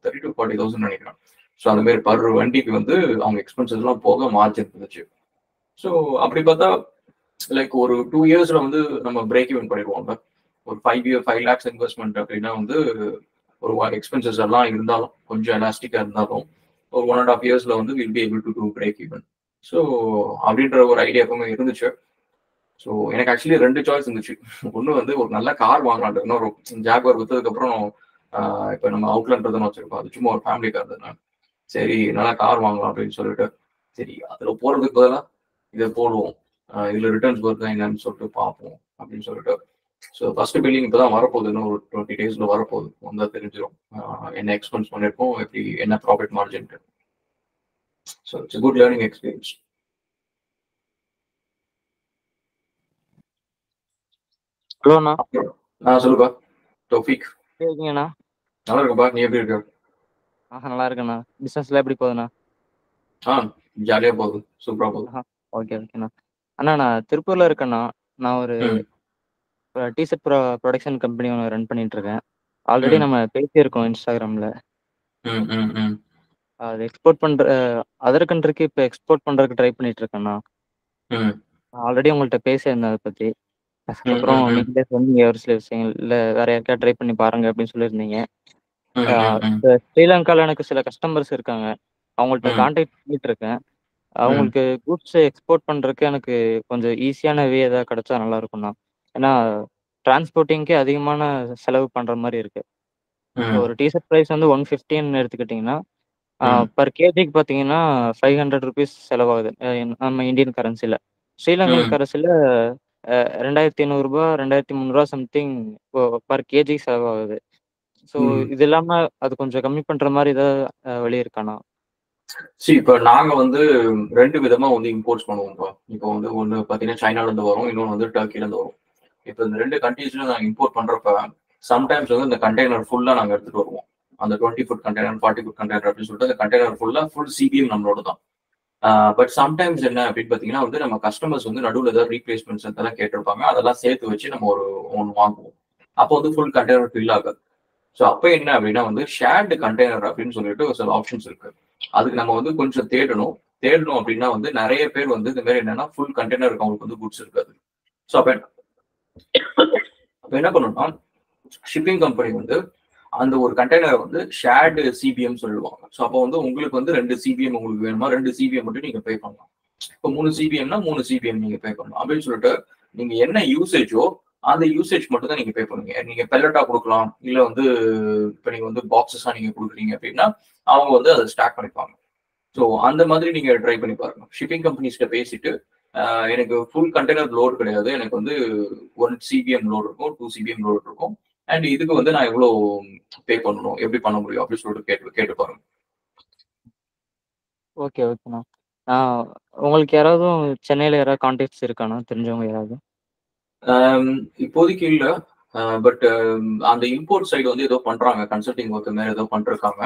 [SPEAKER 1] 40,000 நினைக்கிறேன். ஸோ அந்த மாதிரி பர் வண்டிக்கு வந்து அவங்க எக்ஸ்பென்சஸ் எல்லாம் போக மார்ஜின் இருந்துச்சு. ஸோ அப்படி பார்த்தா லைக் ஒரு 2 இயர்ஸ்ல வந்து நம்ம பிரேக் ஈவன் பண்ணிடுவோம். ஒரு 5 lakhs இன்வெஸ்ட்மெண்ட் அப்படின்னா வந்து ஒரு எக்ஸ்பென்சஸ் எல்லாம் இருந்தாலும் கொஞ்சம் எலாஸ்டிக்கா இருந்தாலும் ஒரு 1.5 yearsல வந்து will be able to do break even. So அப்படின்ற ஒரு ஐடியா எப்பவுமே இருந்துச்சு. ஸோ எனக்கு ஆக்சுவலி 2 சாய்ஸ் இருந்துச்சு. ஒன்று வந்து ஒரு நல்ல கார் வாங்கலான்ட்டு, இன்னொரு ஜாகுவார் விற்றதுக்கப்புறம் இப்போ நம்ம அவுட்லன்றதுன்னு வச்சிருக்கோம், அது சும்மா ஒரு ஃபேமிலி கார் தானே, சரி நல்லா கார் வாங்கலாம் அப்படின்னு சொல்லிட்டு சரி அதில் போகிறதுக்கு பதிலாக இதை போடுவோம், இதில் ரிட்டர்ன்ஸ் வருதா என்னன்னு சொல்லிட்டு பார்ப்போம் அப்படின்னு சொல்லிட்டு. ஸோ ஃபர்ஸ்ட் பில்லிங் இப்போ தான் வரப்போகுது, இன்னும் ஒரு 20 daysல வரப்போகுது. வந்தால் தெரிஞ்சிடும் என்ன எக்ஸ்பென்ஸ் பண்ணியிருக்கோம், எப்படி என்ன ப்ராஃபிட் மார்ஜின்ட்டு. So it's good learning experience.
[SPEAKER 4] ஹலோண்ணா.
[SPEAKER 1] சொல்லுப்பா தௌஃபிக்.
[SPEAKER 4] இருக்கீங்கண்ணா?
[SPEAKER 1] நல்லா இருக்குப்பா, நீ எப்படி இருக்க?
[SPEAKER 4] நல்லா இருக்கேண்ணா. பிஸ்னஸ்லாம் எப்படி போகுதுண்ணா?
[SPEAKER 1] ஜாலியாக போகுது, சூப்பராக போகுது.
[SPEAKER 4] ஓகே ஓகேண்ணா. அண்ணா நான் திருப்பூர்ல இருக்கேண்ணா. நான் ஒரு டிஷர்ட் ப்ரொடக்ஷன் கம்பெனி ஒன்று ரன் பண்ணிட்டு இருக்கேன். ஆல்ரெடி நம்ம பேசியிருக்கோம் இன்ஸ்டாகிராமில். அது எக்ஸ்போர்ட் பண்ணுற அதர் கண்ட்ரிக்கு இப்போ எக்ஸ்போர்ட் பண்ணுறதுக்கு ட்ரை பண்ணிட்டு இருக்கேண்ணா. ஆல்ரெடி உங்கள்கிட்ட பேசியிருந்தேன் அதை பற்றி. அதுக்கப்புறம் நீங்களே சொன்னீங்க ஒரு சில விஷயங்கள், இல்லை வேற யாருக்கா ட்ரை பண்ணி பாருங்க அப்படின்னு சொல்லியிருந்தீங்க. ஸ்ரீலங்காவில் எனக்கு சில கஸ்டமர்ஸ் இருக்காங்க, அவங்கள்ட்ட கான்டாக்ட் பண்ணிட்டு இருக்கேன். அவங்களுக்கு கூட்ஸ் எக்ஸ்போர்ட் பண்ணுறதுக்கு எனக்கு கொஞ்சம் ஈஸியான வே ஏதாவது கிடைச்சா நல்லா இருக்கும்ண்ணா. ஏன்னா டிரான்ஸ்போர்ட்டிங்க்கே அதிகமான செலவு பண்ணுற மாதிரி இருக்கு. ஒரு டிஷர்ட் ப்ரைஸ் வந்து 150 எடுத்துக்கிட்டிங்கன்னா பர் கேஜிக்கு பார்த்தீங்கன்னா 500 ருபீஸ் செலவாகுது நம்ம Indian currency. Sri Lankan currency 2500 2300 something per KG செலவாகுது. ஸோ இது இல்லாமல் அது கொஞ்சம் கம்மி பண்ணுற மாதிரி ஏதாவது வழி இருக்காண்ணா?
[SPEAKER 1] சரி, இப்போ நாங்கள் வந்து 2 விதமாக வந்து இம்போர்ட்ஸ் பண்ணுவோம்ப்பா. இப்போ வந்து ஒன்று பார்த்தீங்கன்னா சைனாலேருந்து வரும், இன்னொன்று வந்து டர்க்கிலேருந்து வரும். இப்போ இந்த 2 கண்ட்ரீஸ்ல நாங்கள் இம்போர்ட் பண்ணுறப்ப சம்டைம்ஸ் வந்து இந்த கண்டெய்னர் ஃபுல்லாக நாங்கள் எடுத்துகிட்டு வருவோம். அந்த 20 ஃபுட் கண்டெய்னர் 40 ஃபுட் கண்டெய்னர் அப்படின்னு சொல்லிட்டு அந்த கண்டெய்னர் ஃபுல் சிபிஎம் நம்மளோட தான். பட் சம்டைம்ஸ் என்ன அப்படின்னு பார்த்தீங்கன்னா வந்து நம்ம கஸ்டமர்ஸ் வந்து நடுவில் ஏதாவது ரீப்ளேஸ்மெண்ட்ஸ் அதெல்லாம் கேட்டிருப்பாங்க, அதெல்லாம் சேர்த்து வச்சு நம்ம ஒன்று வாங்குவோம். அப்போ வந்து ஃபுல் கண்டெய்னர் ஃபில் ஆகாது. ஸோ அப்போ என்ன அப்படின்னா வந்து ஷேர்டு கண்டெய்னர் அப்படின்னு சொல்லிட்டு சில ஆப்ஷன்ஸ் இருக்கு. அதுக்கு நம்ம வந்து கொஞ்சம் தேடணும் அப்படின்னா வந்து நிறைய பேர் வந்து இந்த மாதிரி என்னன்னா ஃபுல் கண்டெய்னர் அவங்களுக்கு வந்து குட்ஸ் இருக்காது. ஸோ அப்போ என்ன பண்ணணும்னா ஷிப்பிங் கம்பெனி வந்து அந்த ஒரு கண்டெய்னர் வந்து ஷேர்டு சிபிஎம் சொல்லுவாங்க. ஸோ அப்போ வந்து உங்களுக்கு வந்து 2 சிபிஎம் உங்களுக்கு வேணுமா, 2 சிபிஎம் மட்டும் நீங்க பே பண்ணலாம். இப்போ 3 சிபிஎம்னா 3 சிபிஎம் நீங்க பே பண்ணலாம் அப்படின்னு சொல்லிட்டு நீங்க என்ன யூசேஜோ அந்த யூசேஜ் மட்டும் தான் நீங்க பே பண்ணுவீங்க. நீங்க பெல்லட்டா கொடுக்கலாம், இல்ல வந்து இப்போ நீங்க வந்து பாக்ஸஸா நீங்க கொடுக்குறீங்க அப்படின்னா அவங்க வந்து அதை ஸ்டாக் பண்ணிப்பாங்க. ஸோ அந்த மாதிரி நீங்க ட்ரை பண்ணி பாருங்க. ஷிப்பிங் கம்பெனிஸ்கிட்ட பேசிட்டு எனக்கு ஃபுல் கண்டெய்னர் லோடு கிடையாது, எனக்கு வந்து 1 சிபிஎம் லோடு இருக்கும், 2 சிபிஎம் லோடு இருக்கும், அண்ட் இதுக்கு வந்து நான் எவ்வளோ பே பண்ணணும், எப்படி பண்ண முடியும் அப்படின்னு சொல்லிட்டு கேட்டு பாருங்க.
[SPEAKER 4] ஓகே ஓகேண்ணா. உங்களுக்கு யாராவது சென்னையில் யாராவது கான்டாக்ட்ஸ் இருக்காண்ணா, தெரிஞ்சவங்க யாராவது?
[SPEAKER 1] இப்போதைக்கு இல்லை, பட் அந்த இம்போர்ட் சைடு வந்து ஏதோ பண்றாங்க, கன்சல்டிங் ஒர்க் மாதிரி ஏதோ பண்ணிருக்காங்க.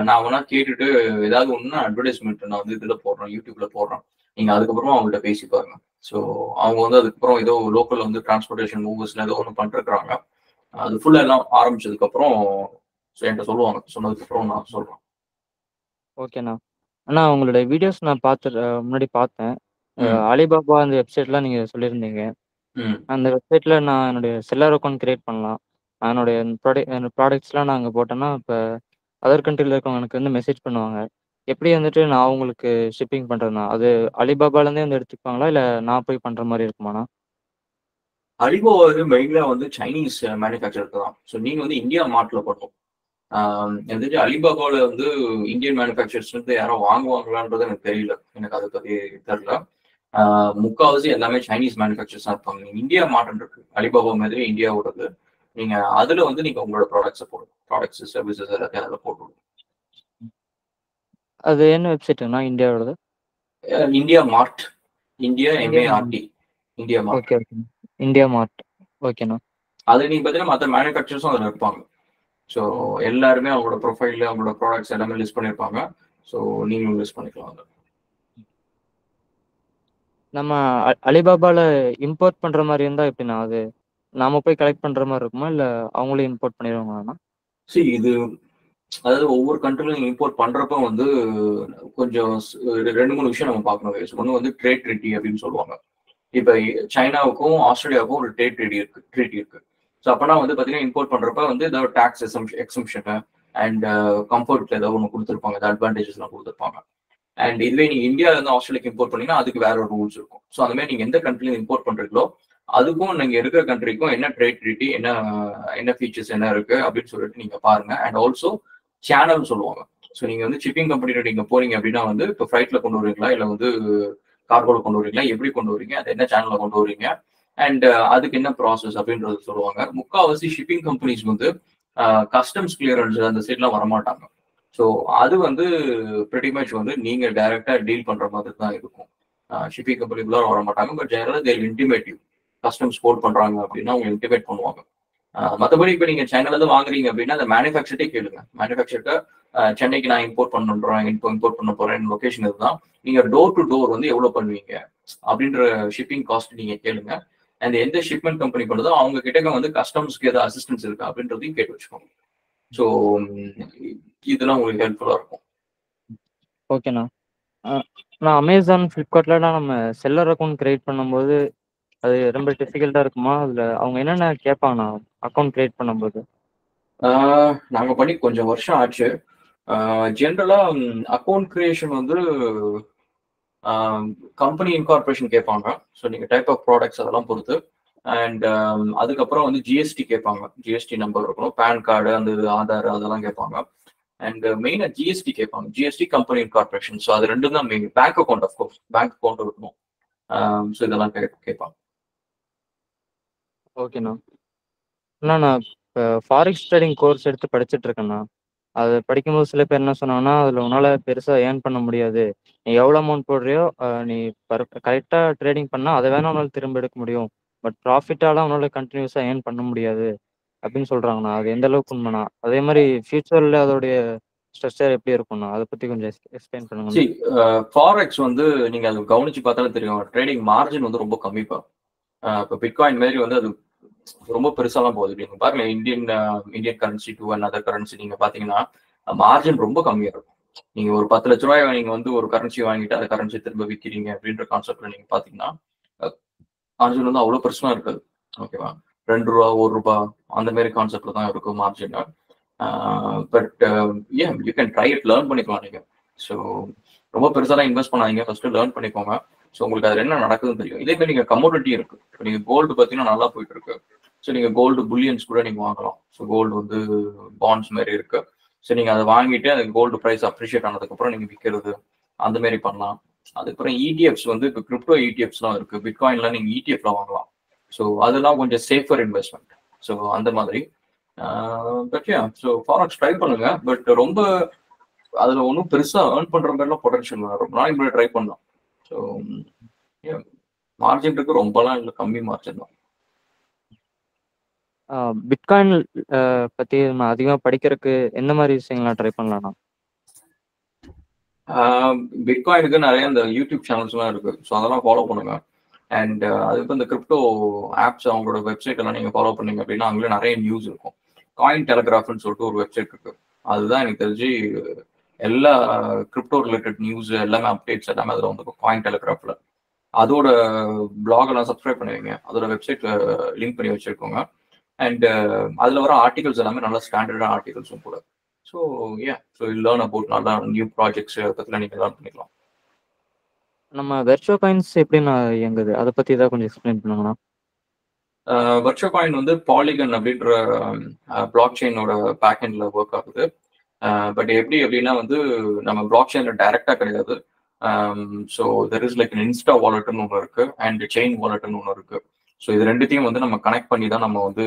[SPEAKER 1] நான் வேணா கேட்டுட்டு ஏதாவது ஒன்று அட்வர்டைஸ்மெண்ட் நான் வந்து இதில் போடுறேன், யூடியூப்ல போடுறேன், நீங்க அதுக்கப்புறமா அவங்கள்ட்ட பேசி பாருங்க. ஸோ அவங்க வந்து அதுக்கப்புறம் ஏதோ லோக்கல் வந்து டிரான்ஸ்போர்டேஷன் மூவர்ஸ்ல ஏதோ ஒன்று பண்ணிருக்காங்க. அது ஃபுல்லா எல்லாம் ஆரம்பிச்சதுக்கு அப்புறம் என்கிட்ட சொல்லுவாங்க, சொன்னதுக்கு அப்புறம் நான் சொல்றேன்.
[SPEAKER 4] ஓகேண்ணா. அண்ணா உங்களோட வீடியோஸ் நான் முன்னாடி பார்த்தேன். அலிபாபா அந்த வெப்சைட்லாம் நீங்க சொல்லியிருந்தீங்க. அந்த வெப்சைட்ல நான் என்னுடைய செல்லர் அக்கௌண்ட் கிரியேட் பண்ணலாம். என்னுடைய ப்ராடக்ட்ஸ்லாம் நான் அங்கே போட்டேன்னா இப்போ அதர் கண்ட்ரியில் இருக்கவங்க எனக்கு வந்து மெசேஜ் பண்ணுவாங்க. எப்படி வந்துட்டு நான் அவங்களுக்கு ஷிப்பிங் பண்ணுறேன்னா அது அலிபாபாலேருந்தே வந்து எடுத்துப்பாங்களா, இல்லை நான் போய் பண்ணுற மாதிரி இருக்குமாண்ணா?
[SPEAKER 1] அலிபாபா வந்து மெயினா வந்து சைனீஸ் மேனுஃபேக்சர் தான். ஸோ நீங்க வந்து இந்தியா மார்ட்ல பண்ணும். எனக்கு அலிபாபாவில் வந்து இந்தியன் மேனுஃபேக்சர்ஸ் வந்து யாரும் வாங்குவாங்களான்றது எனக்கு தெரியல, எனக்கு அதை பத்தி தெரியல. முக்கால்வாசி எல்லாமே சைனீஸ் மேனுஃபேக்சர்ஸ் தான் இருப்பாங்க. நீங்க இந்தியா மார்ட் இருக்கு, அலிபாபா மாதிரி இந்தியாவோடது. நீங்க அதுல வந்து நீங்க உங்களோட ப்ராடக்ட்ஸ் சர்வீசஸ் எல்லாத்தையும் அதில் போட்டு.
[SPEAKER 4] அது என்ன வெப்சைட்டுண்ணா இந்தியாவோடது?
[SPEAKER 1] இந்தியா மார்ட், இந்தியா MART, இந்தியா மார்ட்.
[SPEAKER 4] ஓகே ஓகே, இந்தியா மார்ட். ஓகேண்ணா.
[SPEAKER 1] அது நீங்க பார்த்தீங்கன்னா மற்ற மேனுஃபேக்சர்ஸும் அதில் இருப்பாங்க. ஸோ எல்லாருமே அவங்களோட ப்ரொஃபைல்ல அவங்களோட ப்ராடக்ட்ஸ் எல்லாமே லிஸ்ட் பண்ணியிருப்பாங்க. ஸோ நீங்களும் லிஸ்ட் பண்ணிக்கலாம். அதை
[SPEAKER 4] நம்ம அலிபாபால இம்போர்ட் பண்ற மாதிரி இருந்தா எப்படின்னா அது நாம போய் கலெக்ட் பண்ற மாதிரி இருக்குமா, இல்ல அவங்களே இம்போர்ட் பண்ணிடுவாங்களாண்ணா?
[SPEAKER 1] சரி, இது அதாவது ஒவ்வொரு கண்ட்ரிலும் இம்போர்ட் பண்றப்ப வந்து கொஞ்சம் 2-3 விஷயம் நம்ம பார்க்கணும். ஒன்று வந்து ட்ரேட் ட்ரீட்டி அப்படின்னு சொல்லுவாங்க. இப்போ சைனாவுக்கும் ஆஸ்திரேலியாவுக்கும் ஒரு ட்ரேட் ட்ரீட்டி இருக்கு. ஸோ அப்பனா வந்து பார்த்தீங்கன்னா இம்போர்ட் பண்றப்ப வந்து ஏதாவது டாக்ஸ் எக்ஸம்ஷனு அண்ட் கம்ஃபர்ட்ல ஏதாவது ஒன்று கொடுத்துருப்பாங்க, ஏதாவது அட்வான்டேஜஸ்லாம் கொடுத்துருப்பாங்க. அண்ட் இதுவே நீங்க இந்தியாவில இருந்து ஆஸ்திரேலியாக்கு இம்போர்ட் பண்ணீங்கன்னா அதுக்கு வேற ஒரு ரூல்ஸ் இருக்கும். ஸோ அந்த மாதிரி நீங்க எந்த கண்ட்ரில இம்போர்ட் பண்றீங்களோ அதுக்கும் நீங்க இருக்கிற கண்ட்ரிக்கும் என்ன ட்ரேட் ட்ரீட்டி, என்ன ஃபீச்சர்ஸ் என்ன இருக்கு அப்படின்னு சொல்லிட்டு நீங்க பாருங்க. அண்ட் ஆல்சோ சேனல் சொல்லுவாங்க. ஸோ நீங்க வந்து ஷிப்பிங் கம்பெனியோட நீங்க போறீங்க அப்படின்னா வந்து இப்போ ஃபிளைட்ல கொண்டு வரீங்களா, இல்லை வந்து கார்கோல கொண்டு வரீங்களா, எப்படி கொண்டு வரீங்க, அது என்ன சேனல்ல கொண்டு வரீங்க, அண்ட் அதுக்கு என்ன ப்ராசஸ் அப்படின்றது சொல்லுவாங்க. முக்கால்வாசி ஷிப்பிங் கம்பெனிஸ் வந்து கஸ்டம்ஸ் கிளியரன்ஸ் அந்த சைட்லாம் வரமாட்டாங்க. ஸோ அது வந்து பிரிட்டி மச் வந்து நீங்க டைரக்டா டீல் பண்ற மாதிரி தான் இருக்கும். ஷிப்பிங் கம்பெனிக்குள்ள வர மாட்டாங்க. பட் ஜெனரலா there intimate you. Customs quote பண்றாங்க அப்படின்னா அவங்க இன்டிமேட் பண்ணுவாங்க. மற்றபடி இப்போ நீங்க சைனால இருந்து வாங்குறீங்க அப்படின்னா அந்த மேனுஃபேக்சர்ட்டே கேளுங்க. மேனுஃபேக்சர்ட்ட சென்னைக்கு நான் இம்போர்ட் பண்ண போறேன் லொகேஷன் இதுதான், நீங்க டோர் டு டோர் வந்து எவ்வளவு பண்ணுவீங்க அப்படின்ற ஷிப்பிங் காஸ்ட் நீங்க கேளுங்க. அண்ட் எந்த ஷிப்மெண்ட் கம்பெனி பண்ணுதோ அவங்க கிட்ட வந்து கஸ்டமர்ஸ்க்கு ஏதாவது அசிஸ்டன்ஸ் இருக்கா அப்படின்றதையும் கேட்டு வச்சுக்கோங்க. ஸோ இதெல்லாம் உங்களுக்கு ஹெல்ப்ஃபுல்லாக இருக்கும்.
[SPEAKER 4] ஓகேண்ணா. நான் அமேசான், ஃப்ளிப்கார்ட்லாம் நம்ம செல்லர் அக்கௌண்ட் கிரியேட் பண்ணும்போது அது ரொம்ப டிஃபிகல்ட்டாக இருக்குமா? அதில் அவங்க என்னென்ன கேட்பாங்கண்ணா அக்கௌண்ட் கிரியேட் பண்ணும்போது?
[SPEAKER 1] நாங்கள் பண்ணி கொஞ்சம் வருஷம் ஆச்சு. ஜென்ரலாக அக்கௌண்ட் கிரியேஷன் வந்து கம்பெனி இன்கார்பரேஷன் கேட்பாங்க. ஸோ நீங்கள் டைப் ஆஃப் ப்ராடக்ட்ஸ் அதெல்லாம் பொறுத்து. அண்ட் அதுக்கப்புறம் வந்து ஜிஎஸ்டி கேட்பாங்க. ஜிஎஸ்டி நம்பர் இருக்கணும், பேன் கார்டு, அந்த ஆதார் அதெல்லாம் கேட்பாங்க. அண்ட் மெயினாக ஜிஎஸ்டி கேட்பாங்க. GST company incorporation. ஸோ அது ரெண்டும் தான் main. Bank account of course, bank account இருக்கணும். ஸோ இதெல்லாம் கேட்பாங்க.
[SPEAKER 4] ஓகேண்ணா. அண்ணா நான் இப்போ ஃபாரெக்ஸ் ட்ரேடிங் கோர்ஸ் எடுத்து படிச்சுட்டு இருக்கேண்ணா. அது படிக்கும்போது சில பேர் என்ன சொன்னாங்கன்னா, அதில் உன்னால் பெருசாக ஏர்ன் பண்ண முடியாது. நீ எவ்வளோ அமௌண்ட் போடுறியோ நீ கரெக்டாக ட்ரேடிங் பண்ணால் அதை வேணால் உன்னால் திரும்ப எடுக்க முடியும். பட் ப்ராஃபிட்டாலாம் உன்னால் கண்டினியூஸாக ஏர்ன் பண்ண முடியாது அப்படின்னு சொல்கிறாங்கண்ணா. அது எந்த அளவுக்கு உண்மைண்ணா? அதே மாதிரி ஃபியூச்சரில் அதோடைய ஸ்ட்ரக்சர் எப்படி இருக்கும்ண்ணா? அதை பற்றி கொஞ்சம் எக்ஸ்பிளைன் பண்ணுங்க.
[SPEAKER 1] ஃபாரெக்ஸ் வந்து நீங்கள் அது கவனிச்சு பார்த்தாலும் தெரியும், ட்ரேடிங் மார்ஜின் வந்து ரொம்ப கம்மிப்பா. இப்போ பிட்காயின் மாதிரி வந்து அது ரொம்ப பெருசாலாம் போகுது. நீங்க பாருங்க, Indian currency to other currency நீங்க பாத்தீங்கன்னா மார்ஜின் ரொம்ப கம்மியா இருக்கும். நீங்க ஒரு 10 லட்ச ரூபாய் நீங்க வந்து ஒரு கரன்சி வாங்கிட்டு அந்த கரன்சி திரும்ப விற்கிறீங்க அப்படின்ற கான்செப்ட்ல நீங்க பாத்தீங்கன்னா மார்ஜின் வந்து அவ்வளவு பெருசா இருக்காது. ஓகேவா, 2 ரூபா 1 ரூபா அந்த மாதிரி கான்செப்ட்ல தான் இருக்கும் margin. But you can try it, learn பண்ணிக்கலாம் நீங்க. ஸோ ரொம்ப பெருசாலாம் இன்வெஸ்ட் பண்ணாதீங்க, ஃபர்ஸ்ட் லேர்ன் பண்ணிக்கோங்க. ஸோ உங்களுக்கு அதில் என்ன நடக்குதுன்னு தெரியும். இதே மாதிரி நீங்கள் கமோடிட்டி இருக்கு. இப்போ நீங்கள் கோல்டு பார்த்தீங்கன்னா நல்லா போயிட்டு இருக்கு. ஸோ நீங்கள் கோல்டு புல்லியன்ஸ் கூட நீங்கள் வாங்கலாம். ஸோ கோல்டு வந்து பாண்ட்ஸ் மாதிரி இருக்கு. ஸோ நீங்கள் அதை வாங்கிட்டு அந்த கோல்டு ப்ரைஸ் அப்ரிஷியேட் ஆனதுக்கப்புறம் நீங்கள் விற்கிறது அந்த மாதிரி பண்ணலாம். அதுக்கப்புறம் இடிஎஃப்ஸ் வந்து இப்போ கிரிப்டோ இடிஎஃப்ஸ்லாம் இருக்கு. பிட்காயின்லாம் நீங்கள் இடிஎஃப்ல வாங்கலாம். ஸோ அதெல்லாம் கொஞ்சம் சேஃபர் இன்வெஸ்ட்மெண்ட். ஸோ அந்த மாதிரி பட் ஸோ ஃபாரெக்ஸ் ட்ரை பண்ணுங்க. பட் ரொம்ப அதில் ஒன்றும் பெருசாக ஏர்ன் பண்ணுற மாதிரிலாம் பொட்டன்ஷியல் ரொம்ப நாளைக்கு முன்னாடி ட்ரை பண்ணலாம். ஸோ மார்ஜின் இருக்கு, ரொம்பலாம் இல்லை, கம்மி மார்ஜின் தான்.
[SPEAKER 4] பிட்காயின் பற்றி நம்ம அதிகமாக படிக்கிறதுக்கு எந்த மாதிரி விஷயங்கள்லாம் ட்ரை பண்ணலாம்ண்ணா?
[SPEAKER 1] பிட்காயினுக்கு நிறைய இந்த யூடியூப் சேனல்ஸ்லாம் இருக்கு. ஸோ அதெல்லாம் ஃபாலோ பண்ணுங்க. அண்ட் அதுக்கு இந்த கிரிப்டோ ஆப்ஸ் அவங்களோட வெப்சைட் எல்லாம் நீங்கள் ஃபாலோ பண்ணீங்க அப்படின்னா அங்கே நிறைய நியூஸ் இருக்கும். காயின் டெலிகிராஃப்னு சொல்லிட்டு ஒரு வெப்சைட் இருக்கு. அதுதான் எனக்கு தெரிஞ்சு எல்லா கிரிப்டோ ரிலேட்டட் நியூஸ் எல்லாமே அப்டேட்ஸ் எல்லாமே அதில் வந்து காயின் டெலிகிராஃப்ல. அதோட பிளாக் எல்லாம் சப்ஸ்கிரைப் பண்ணுவீங்க. அதோட வெப்சைட்ல லிங்க் பண்ணி வச்சிருக்கோங்க. அண்ட் அதில் வர ஆர்டிகல்ஸ் எல்லாமே நல்ல ஸ்டாண்டர்டான ஆர்டிகல்ஸும் கூட. ஸோ ஸோ லேர்ன் அபவுட் நல்லா நியூ ப்ராஜெக்ட்ஸ் பற்றிலாம் நீங்கள் லேர்ன் பண்ணிக்கலாம்.
[SPEAKER 4] நம்ம வெர்ச்சுவ காயின்ஸ் எப்படிண்ணா இயங்குது? அதை பற்றி ஏதாவது கொஞ்சம் எக்ஸ்பிளைன் பண்ணுங்கண்ணா.
[SPEAKER 1] வெர்ச்சுவ காயின் வந்து பாலிகன் அப்படின்ற பிளாக் செயினோட பேக்எண்ட்ல ஒர்க் ஆகுது. பட் எப்படி அப்படின்னா வந்து நம்ம பிளாக் செயின்ல டைரக்டா கிடையாது. So there is like Insta வாலெட்னு ஒன்று இருக்கு அண்ட் செயின் வாலெட்னு ஒன்று இருக்கு. ஸோ இது ரெண்டுத்தையும் வந்து நம்ம கனெக்ட் பண்ணி தான் நம்ம வந்து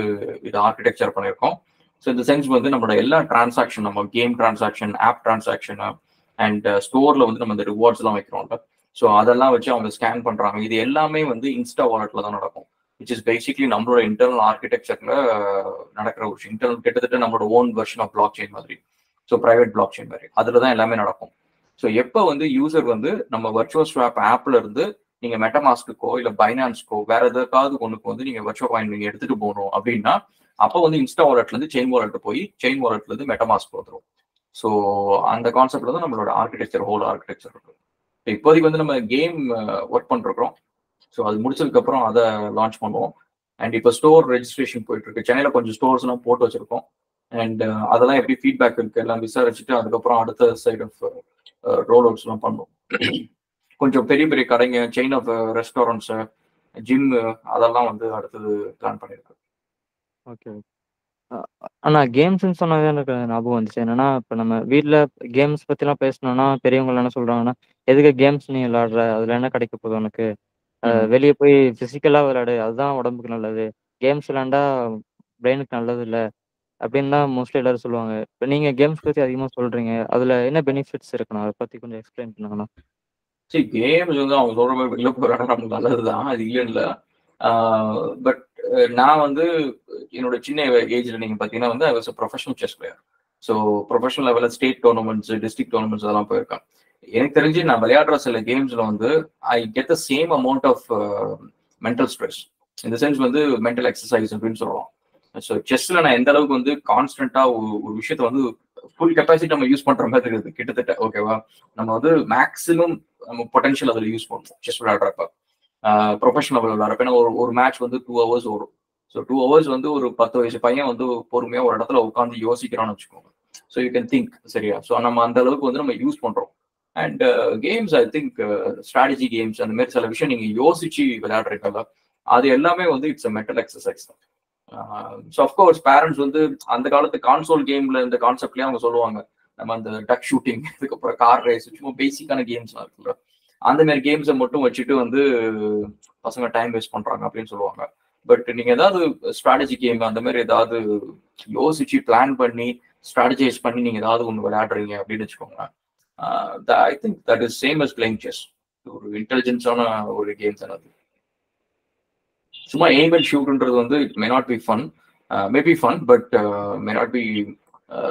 [SPEAKER 1] இது ஆர்கிடெக்சர் பண்ணியிருக்கோம். ஸோ இந்த சென்ஸ் வந்து நம்மளோட எல்லா டிரான்சாக்ஷன், நம்ம game transaction, app transaction and ஸ்டோர்ல வந்து நம்ம இந்த ரிவார்ட்ஸ் எல்லாம் வைக்கிறோம்ல, ஸோ அதெல்லாம் வச்சு அவங்க ஸ்கேன் பண்றாங்க. இது எல்லாமே வந்து இன்ஸ்டா வாலெட்ல தான் நடக்கும். விச் இஸ் பேசிக்லி நம்மளோட இன்டர்னல் ஆர்கிடெக்சர்ல நடக்கிற ஒரு விஷயம். இன்டர்னல் கிட்டத்தட்ட நம்மளோட own version of blockchain மாதிரி, ஸோ பிரைவேட் பிளாக் செயின் மாதிரி அதுல தான் எல்லாமே நடக்கும். ஸோ எப்போ வந்து யூசர் வந்து நம்ம வர்ச்சுவல் ஸ்வாப் ஆப்ல இருந்து நீங்க மெட்டமாஸ்க்கோ இல்ல பைனான்ஸ்க்கோ வேற எதுக்காவது ஒண்ணுக்கு வந்து நீங்க வர்ச்சுவல் காயின் நீங்க எடுத்துட்டு போகணும் அப்படின்னா அப்போ வந்து இன்ஸ்டா வாலெட்ல இருந்து செயின் வாலெட் போய் செயின் வாலெட்ல இருந்து மெட்டமாஸ்க் வந்துடும். ஸோ அந்த கான்செப்ட்ல தான் நம்மளோட ஆர்கிடெக்சர், ஹோல் ஆர்கிடெக்சர் இருக்கு. இப்போதைக்கு வந்து நம்ம கேம் ஒர்க் பண்ணிருக்கிறோம். ஸோ அது முடிச்சதுக்கு அப்புறம் அதை லான்ச் பண்ணுவோம். அண்ட் இப்போ ஸ்டோர் ரெஜிஸ்ட்ரேஷன் போயிட்டு இருக்கு. சென்னையில கொஞ்சம் ஸ்டோர்ஸ் எல்லாம் போட்டு வச்சிருக்கோம். அண்ட் அதெல்லாம் எப்படி ஃபீட்பேக் இருக்கு எல்லாம் விசாரிச்சுட்டு அதுக்கப்புறம் அடுத்த சைட் ஆஃப் ரோல் அவுட்ஸ் எல்லாம் பண்ணுவோம். கொஞ்சம் பெரிய பெரிய கடைங்க, செயின் ஆஃப் ரெஸ்டாரண்ட்ஸ், ஜிம் அதெல்லாம் வந்து அடுத்தது பிளான் பண்ணிருக்கு.
[SPEAKER 4] ஓகே. அண்ணா கேம்ஸ்ன்னு சொன்னதே எனக்கு ஞாபகம் வந்துச்சு. என்னன்னா இப்போ நம்ம வீட்டில் கேம்ஸ் பற்றிலாம் பேசணும்னா பெரியவங்க என்ன சொல்கிறாங்கன்னா, எதுக்கு கேம்ஸ் நீ விளாடுற, அதில் என்ன கிடைக்க போகுது உனக்கு, வெளியே போய் ஃபிசிக்கலாக விளையாடு, அதுதான் உடம்புக்கு நல்லது, கேம்ஸ் விளாண்டா பிரெயினுக்கு நல்லது இல்லை அப்படின்னு தான் மோஸ்ட்லி எல்லாரும் சொல்லுவாங்க. இப்போ நீங்கள் கேம்ஸ் பற்றி அதிகமாக சொல்கிறீங்க, அதில் என்ன பெனிஃபிட்ஸ் இருக்குண்ணா? அதை பற்றி கொஞ்சம் எக்ஸ்பிளைன் பண்ணுங்கண்ணா.
[SPEAKER 1] சரி, கேம்ஸ் வந்து அவங்க சொல்ற மாதிரி வெளில போறாங்க, நமக்கு நல்லதுதான், அது இல்லைன்னு. பட் நான் வந்து என்னோட சின்ன ஏஜ்ல நீங்க பாத்தீங்கன்னா வந்து I was professional chess player. So professional லெவல்ல ஸ்டேட் டோர்னமெண்ட்ஸ், டிஸ்ட்ரிக்ட் டோர்னமெண்ட்ஸ் அதெல்லாம் போயிருக்கேன். எனக்கு தெரிஞ்சு நான் விளையாடுற சில கேம்ஸ்ல வந்து I get the same amount of mental stress. இந்த சென்ஸ் வந்து மென்டல் எக்ஸசைஸ் அப்படின்னு சொல்லலாம். ஸோ செஸ்ல நான் எந்த அளவுக்கு வந்து கான்ஸ்டன்டா ஒரு விஷயத்த வந்து ஃபுல் கெப்பாசிட்டி நம்ம யூஸ் பண்ற மாதிரி இருக்குது கிட்டத்தட்ட. ஓகேவா, நம்ம வந்து மேக்ஸிமம் நம்ம பொட்டன்ஷியல் அதில் யூஸ் பண்ணுவோம் செஸ் விளையாடுறப்ப. ப்ரொஃபஷனல் விளையாடுறப்ப ஏன்னா ஒரு மேட்ச் வந்து 2 hours ஓடும். ஸோ 2 hours வந்து ஒரு 10 வயசு பையன் வந்து பொறுமையா ஒரு இடத்துல உட்காந்து யோசிக்கிறான்னு வச்சுக்கோங்க. ஸோ யூ கேன் திங்க், சரியா? ஸோ நம்ம அந்த அளவுக்கு வந்து நம்ம யூஸ் பண்றோம். And games I think strategy games அந்த மாதிரி சில விஷயம் நீங்க யோசிச்சு விளையாடுறீங்கல்ல, அது எல்லாமே வந்து இட்ஸ் அ மென்டல் எக்ஸசைஸ் தான். ஸோ அஃப்கோர்ஸ் பேரண்ட்ஸ் வந்து அந்த காலத்து கான்சோல் கேம்ல இந்த கான்செப்ட்லயே அவங்க சொல்லுவாங்க, நம்ம அந்த டக் ஷூட்டிங், அதுக்கப்புறம் கார் ரேஸ், சும்மா பேசிக்கான கேம்ஸ்லாம் இருக்குல்ல, அந்த மாதிரி கேம்ஸை மட்டும் வச்சுட்டு வந்து பசங்க டைம் வேஸ்ட் பண்றாங்க அப்படின்னு சொல்லுவாங்க. பட் நீங்க ஏதாவது ஸ்ட்ராட்டஜி கேம் அந்த மாதிரி ஏதாவது யோசிச்சு பிளான் பண்ணி ஸ்ட்ராட்டஜைஸ் பண்ணி நீங்க ஏதாவது ஒன்று விளையாடுறீங்க அப்படின்னு வச்சுக்கோங்க, I think that is same as playing chess. ஒரு இன்டெலிஜென்ஸான ஒரு கேம்ஸ் அது. சும்மா எய்ம் அண்ட் ஷூட்ன்றது வந்து it may not be fun, maybe fun, but may not be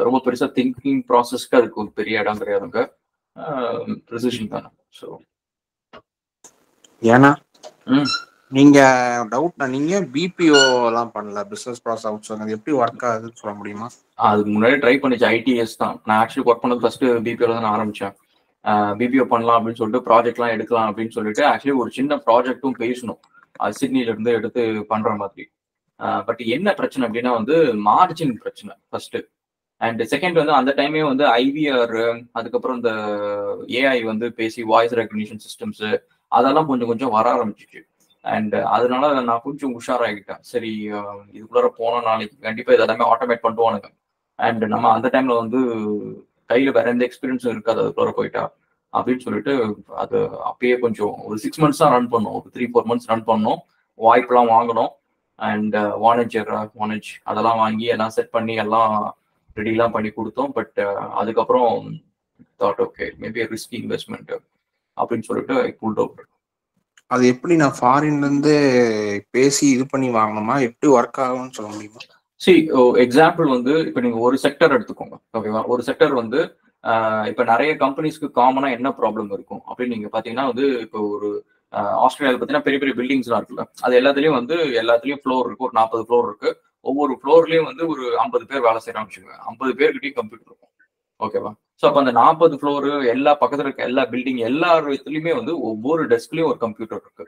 [SPEAKER 1] ரொம்ப பெருசா திங்கிங் ப்ராசஸ்க்கு அதுக்கு ஒரு பெரிய இடம் கிடையாதுங்க. ப்ரிசிஷன் தானே. ஸோ
[SPEAKER 2] ஏன்னா நீங்க டவுட், நீங்க பிபிஓ எல்லாம் பண்ணல, பிசினஸ் ப்ராசஸ் அவுட் சோர்சிங், அது எப்படி ஒர்க் ஆகுதுன்னு சொல்ல முடியுமா?
[SPEAKER 1] அதுக்கு முன்னாடி ட்ரை பண்ணிச்சு ஐடிஎஸ் தான். நான் ஆக்சுவலி ஒர்க் பண்ணது ஃபர்ஸ்ட் பிபிஓல தான் ஆரம்பிச்சேன். பிபிஓ பண்ணலாம் அப்படின்னு சொல்லிட்டு ப்ராஜெக்ட்லாம் எடுக்கலாம் அப்படின்னு சொல்லிட்டு ஆக்சுவலி ஒரு சின்ன ப்ராஜெக்ட்டும் பேசணும், அது சிட்னில இருந்து எடுத்து பண்ற மாதிரி. பட் என்ன பிரச்சனை அப்படின்னா வந்து மார்ஜின் பிரச்சனை ஃபர்ஸ்ட். அண்ட் செகண்ட் வந்து அந்த டைமே வந்து ஐவிஆர், அதுக்கப்புறம் இந்த ஏஐ வந்து பேசி வாய்ஸ் ரெகக்னிஷன் சிஸ்டம்ஸ் அதெல்லாம் கொஞ்சம் கொஞ்சம் வர ஆரம்பிச்சிச்சு. அண்ட் அதனால நான் கொஞ்சம் உஷாராகிட்டேன். சரி, இதுக்குள்ளார போன நாளைக்கு கண்டிப்பா இதெல்லாமே ஆட்டோமேட் பண்ணுவானுங்க. அண்ட் நம்ம அந்த டைம்ல வந்து கையில வேற எந்த எக்ஸ்பீரியன்ஸும் இருக்காது அதுக்குள்ளார போயிட்டா அப்படின்னு சொல்லிட்டு அது அப்பயே கொஞ்சம் ஒரு 6 months தான் ரன் பண்ணோம், ஒரு 3-4 months ரன் பண்ணோம். வாய்ப்பெல்லாம் வாங்கணும் அண்ட் வானேஜ் அதெல்லாம் வாங்கி எல்லாம் செட் பண்ணி எல்லாம் ரெடிலாம் பண்ணி கொடுத்தோம். பட் அதுக்கப்புறம் thought okay maybe risky investment அப்படின்னு சொல்லிட்டு ஐ புல்ட் அவுட்.
[SPEAKER 2] அது எப்படி நான் ஃபாரின்ல இருந்து பேசி இது பண்ணி வாங்கணுமா, எப்படி ஒர்க் ஆகும்னு சொல்ல முடியுமா?
[SPEAKER 1] எக்ஸாம்பிள் வந்து இப்போ நீங்க ஒரு செக்டர் எடுத்துக்கோங்க, ஓகேவா? ஒரு செக்டர் வந்து இப்போ நிறைய கம்பெனிஸ்க்கு காமனா என்ன ப்ராப்ளம் இருக்கும் அப்படின்னு நீங்க பாத்தீங்கன்னா வந்து இப்போ ஒரு ஆஸ்திரேலியாவில் பார்த்தீங்கன்னா பெரிய பெரிய பில்டிங்ஸ்லாம் இருக்குல்ல, அது எல்லாத்துலயும் ஃப்ளோர் இருக்கு, ஒரு 40 ஃப்ளோர் இருக்கு. ஒவ்வொரு ஃப்ளோர்லயும் வந்து ஒரு 50 பேர் வேலை செய்யறாங்க வச்சுக்கோங்க, 50 பேர்கிட்டயும் கம்ப்யூட்டர் இருக்கும், ஓகேவா? ஸோ அப்போ அந்த 40 ஃப்ளோரு எல்லா பக்கத்துல இருக்க எல்லா பில்டிங் எல்லா இடத்துலயுமே வந்து ஒவ்வொரு டெஸ்க்லயும் ஒரு கம்ப்யூட்டர் இருக்கு.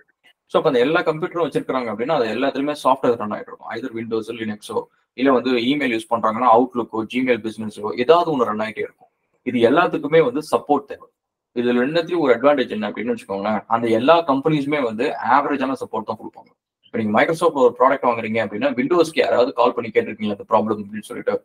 [SPEAKER 1] ஸோ அப்போ அந்த எல்லா கம்ப்யூட்டரும் வச்சிருக்காங்க அப்படின்னா அது எல்லாத்துலயுமே சாஃப்ட்வேர் ரன் ஆகிட்டு இருக்கும், ஐதர் விண்டோஸ் லினக்ஸோ இல்லை வந்து இமெயில் யூஸ் பண்றாங்கன்னா அவுட்லுக்கோ ஜிமெயில் பிசினஸோ ஏதாவது ஒன்று ரன் ஆகிட்டே இருக்கும். இது எல்லாத்துக்குமே வந்து சப்போர்ட் தேவை. இதுல ரெண்டுத்தையும் ஒரு அட்வான்டேஜ் என்ன அப்படின்னு வச்சுக்கோங்களேன், அந்த எல்லா கம்பெனிஸுமே வந்து ஆவரேஜான சப்போர்ட் தான் கொடுப்பாங்க. இப்போ நீங்க மைக்ரோசாஃப்ட் ஒரு ப்ராடக்ட் வாங்குறீங்க அப்படின்னா விண்டோஸ்க்கு யாராவது கால் பண்ணி கேட்டிருக்கீங்க அந்த ப்ராப்ளம் அப்படின்னு சொல்லிட்டு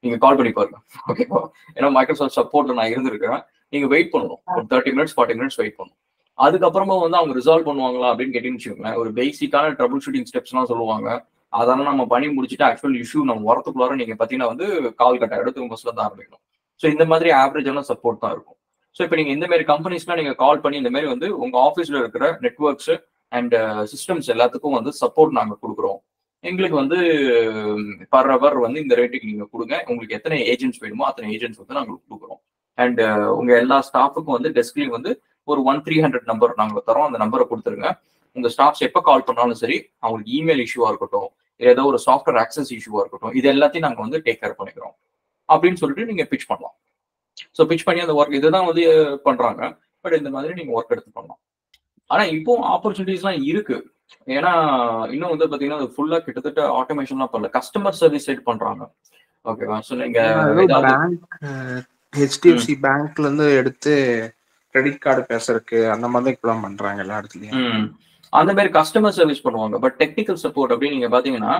[SPEAKER 1] நீங்க கால் பண்ணி பாருங்க, ஓகேவா? ஏன்னா மைக்ரோசாஃப்ட் சப்போர்ட்ல நான் இருந்திருக்கேன். நீங்க வெயிட் பண்ணணும், ஒரு 30 minutes 40 minutes வெயிட் பண்ணணும். அதுக்கப்புறமா வந்து அவங்க ரிசால்வ் பண்ணுவாங்களா அப்படின்னு கேட்டீங்கன்னு ஒரு பேசிக்கான ட்ரபிள் ஷூட்டிங் ஸ்டெப்ஸ் எல்லாம் சொல்லுவாங்க. அதெல்லாம் நம்ம பண்ணி முடிச்சுட்டு ஆக்சுவல் இஷ்யூ நம்ம வரத்துக்குள்ளார நீங்க பாத்தீங்கன்னா வந்து கால் கட்ட எடுத்து பஸ்ல தான் ஆரம்பிக்கணும். ஸோ இந்த மாதிரி ஆவரேஜான சப்போர்ட் தான் இருக்கும். ஸோ இப்போ நீங்க இந்த மாதிரி கம்பெனிஸ்லாம் நீங்க கால் பண்ணி இந்த மாதிரி வந்து உங்க ஆஃபீஸ்ல இருக்கிற நெட்ஒர்க்ஸ் அண்ட் சிஸ்டம்ஸ் எல்லாத்துக்கும் வந்து சப்போர்ட் நாங்க கொடுக்குறோம், எங்களுக்கு வந்து பர் ஹவர் வந்து இந்த ரேட்டுக்கு நீங்க கொடுங்க, உங்களுக்கு எத்தனை ஏஜென்ட்ஸ் வேணுமோ அத்தனை ஏஜென்ட்ஸ் வந்து நாங்களுக்கு கொடுக்குறோம். அண்ட் உங்க எல்லா ஸ்டாஃபுக்கும் வந்து டெஸ்க்லயும் வந்து ஒரு 1300 நம்பர் நாங்கள் தரோம், அந்த நம்பரை கொடுத்துருங்க. உங்க ஸ்டாஃப்ஸ் எப்போ கால் பண்ணாலும் சரி, அவங்களுக்கு இமெயில் இஷ்யூவா இருக்கட்டும், ஏதோ ஒரு சாஃப்ட்வேர் ஆக்சஸ் இஷ்யூவா இருக்கட்டும், இது எல்லாத்தையும் நாங்கள் வந்து டேக் கேர் பண்ணிக்கிறோம் அப்படின்னு சொல்லிட்டு நீங்க பிச் பண்ணலாம். ஸோ பிச் பண்ணி அந்த ஒர்க் இதுதான் வந்து பண்றாங்க. பட் இந்த மாதிரி நீங்க ஒர்க் எடுத்து பண்ணலாம். ஆனா இப்போ ஆப்பர்ச்சுனிட்டிஸ்லாம் இருக்கு. ஏன்னா இன்னும் வந்து பாத்தீங்கன்னா ஃபுல்லா கிட்டத்தட்ட ஆட்டோமேஷன்லாம் பண்ணல, கஸ்டமர் சர்வீஸ் சைட் பண்றாங்க, ஓகேவா? ஸோ நீங்க
[SPEAKER 2] ஹெச்டிஎஃப்சி பேங்க்ல இருந்து எடுத்து கிரெடிட் கார்டு பேசுறதுக்கு அந்த மாதிரி இப்பெல்லாம் பண்றாங்க எல்லா இடத்துலயும்.
[SPEAKER 1] அந்த மாதிரி கஸ்டமர் சர்வீஸ் பண்ணுவாங்க. பட் டெக்னிக்கல் சப்போர்ட் அப்படின்னு நீங்க பாத்தீங்கன்னா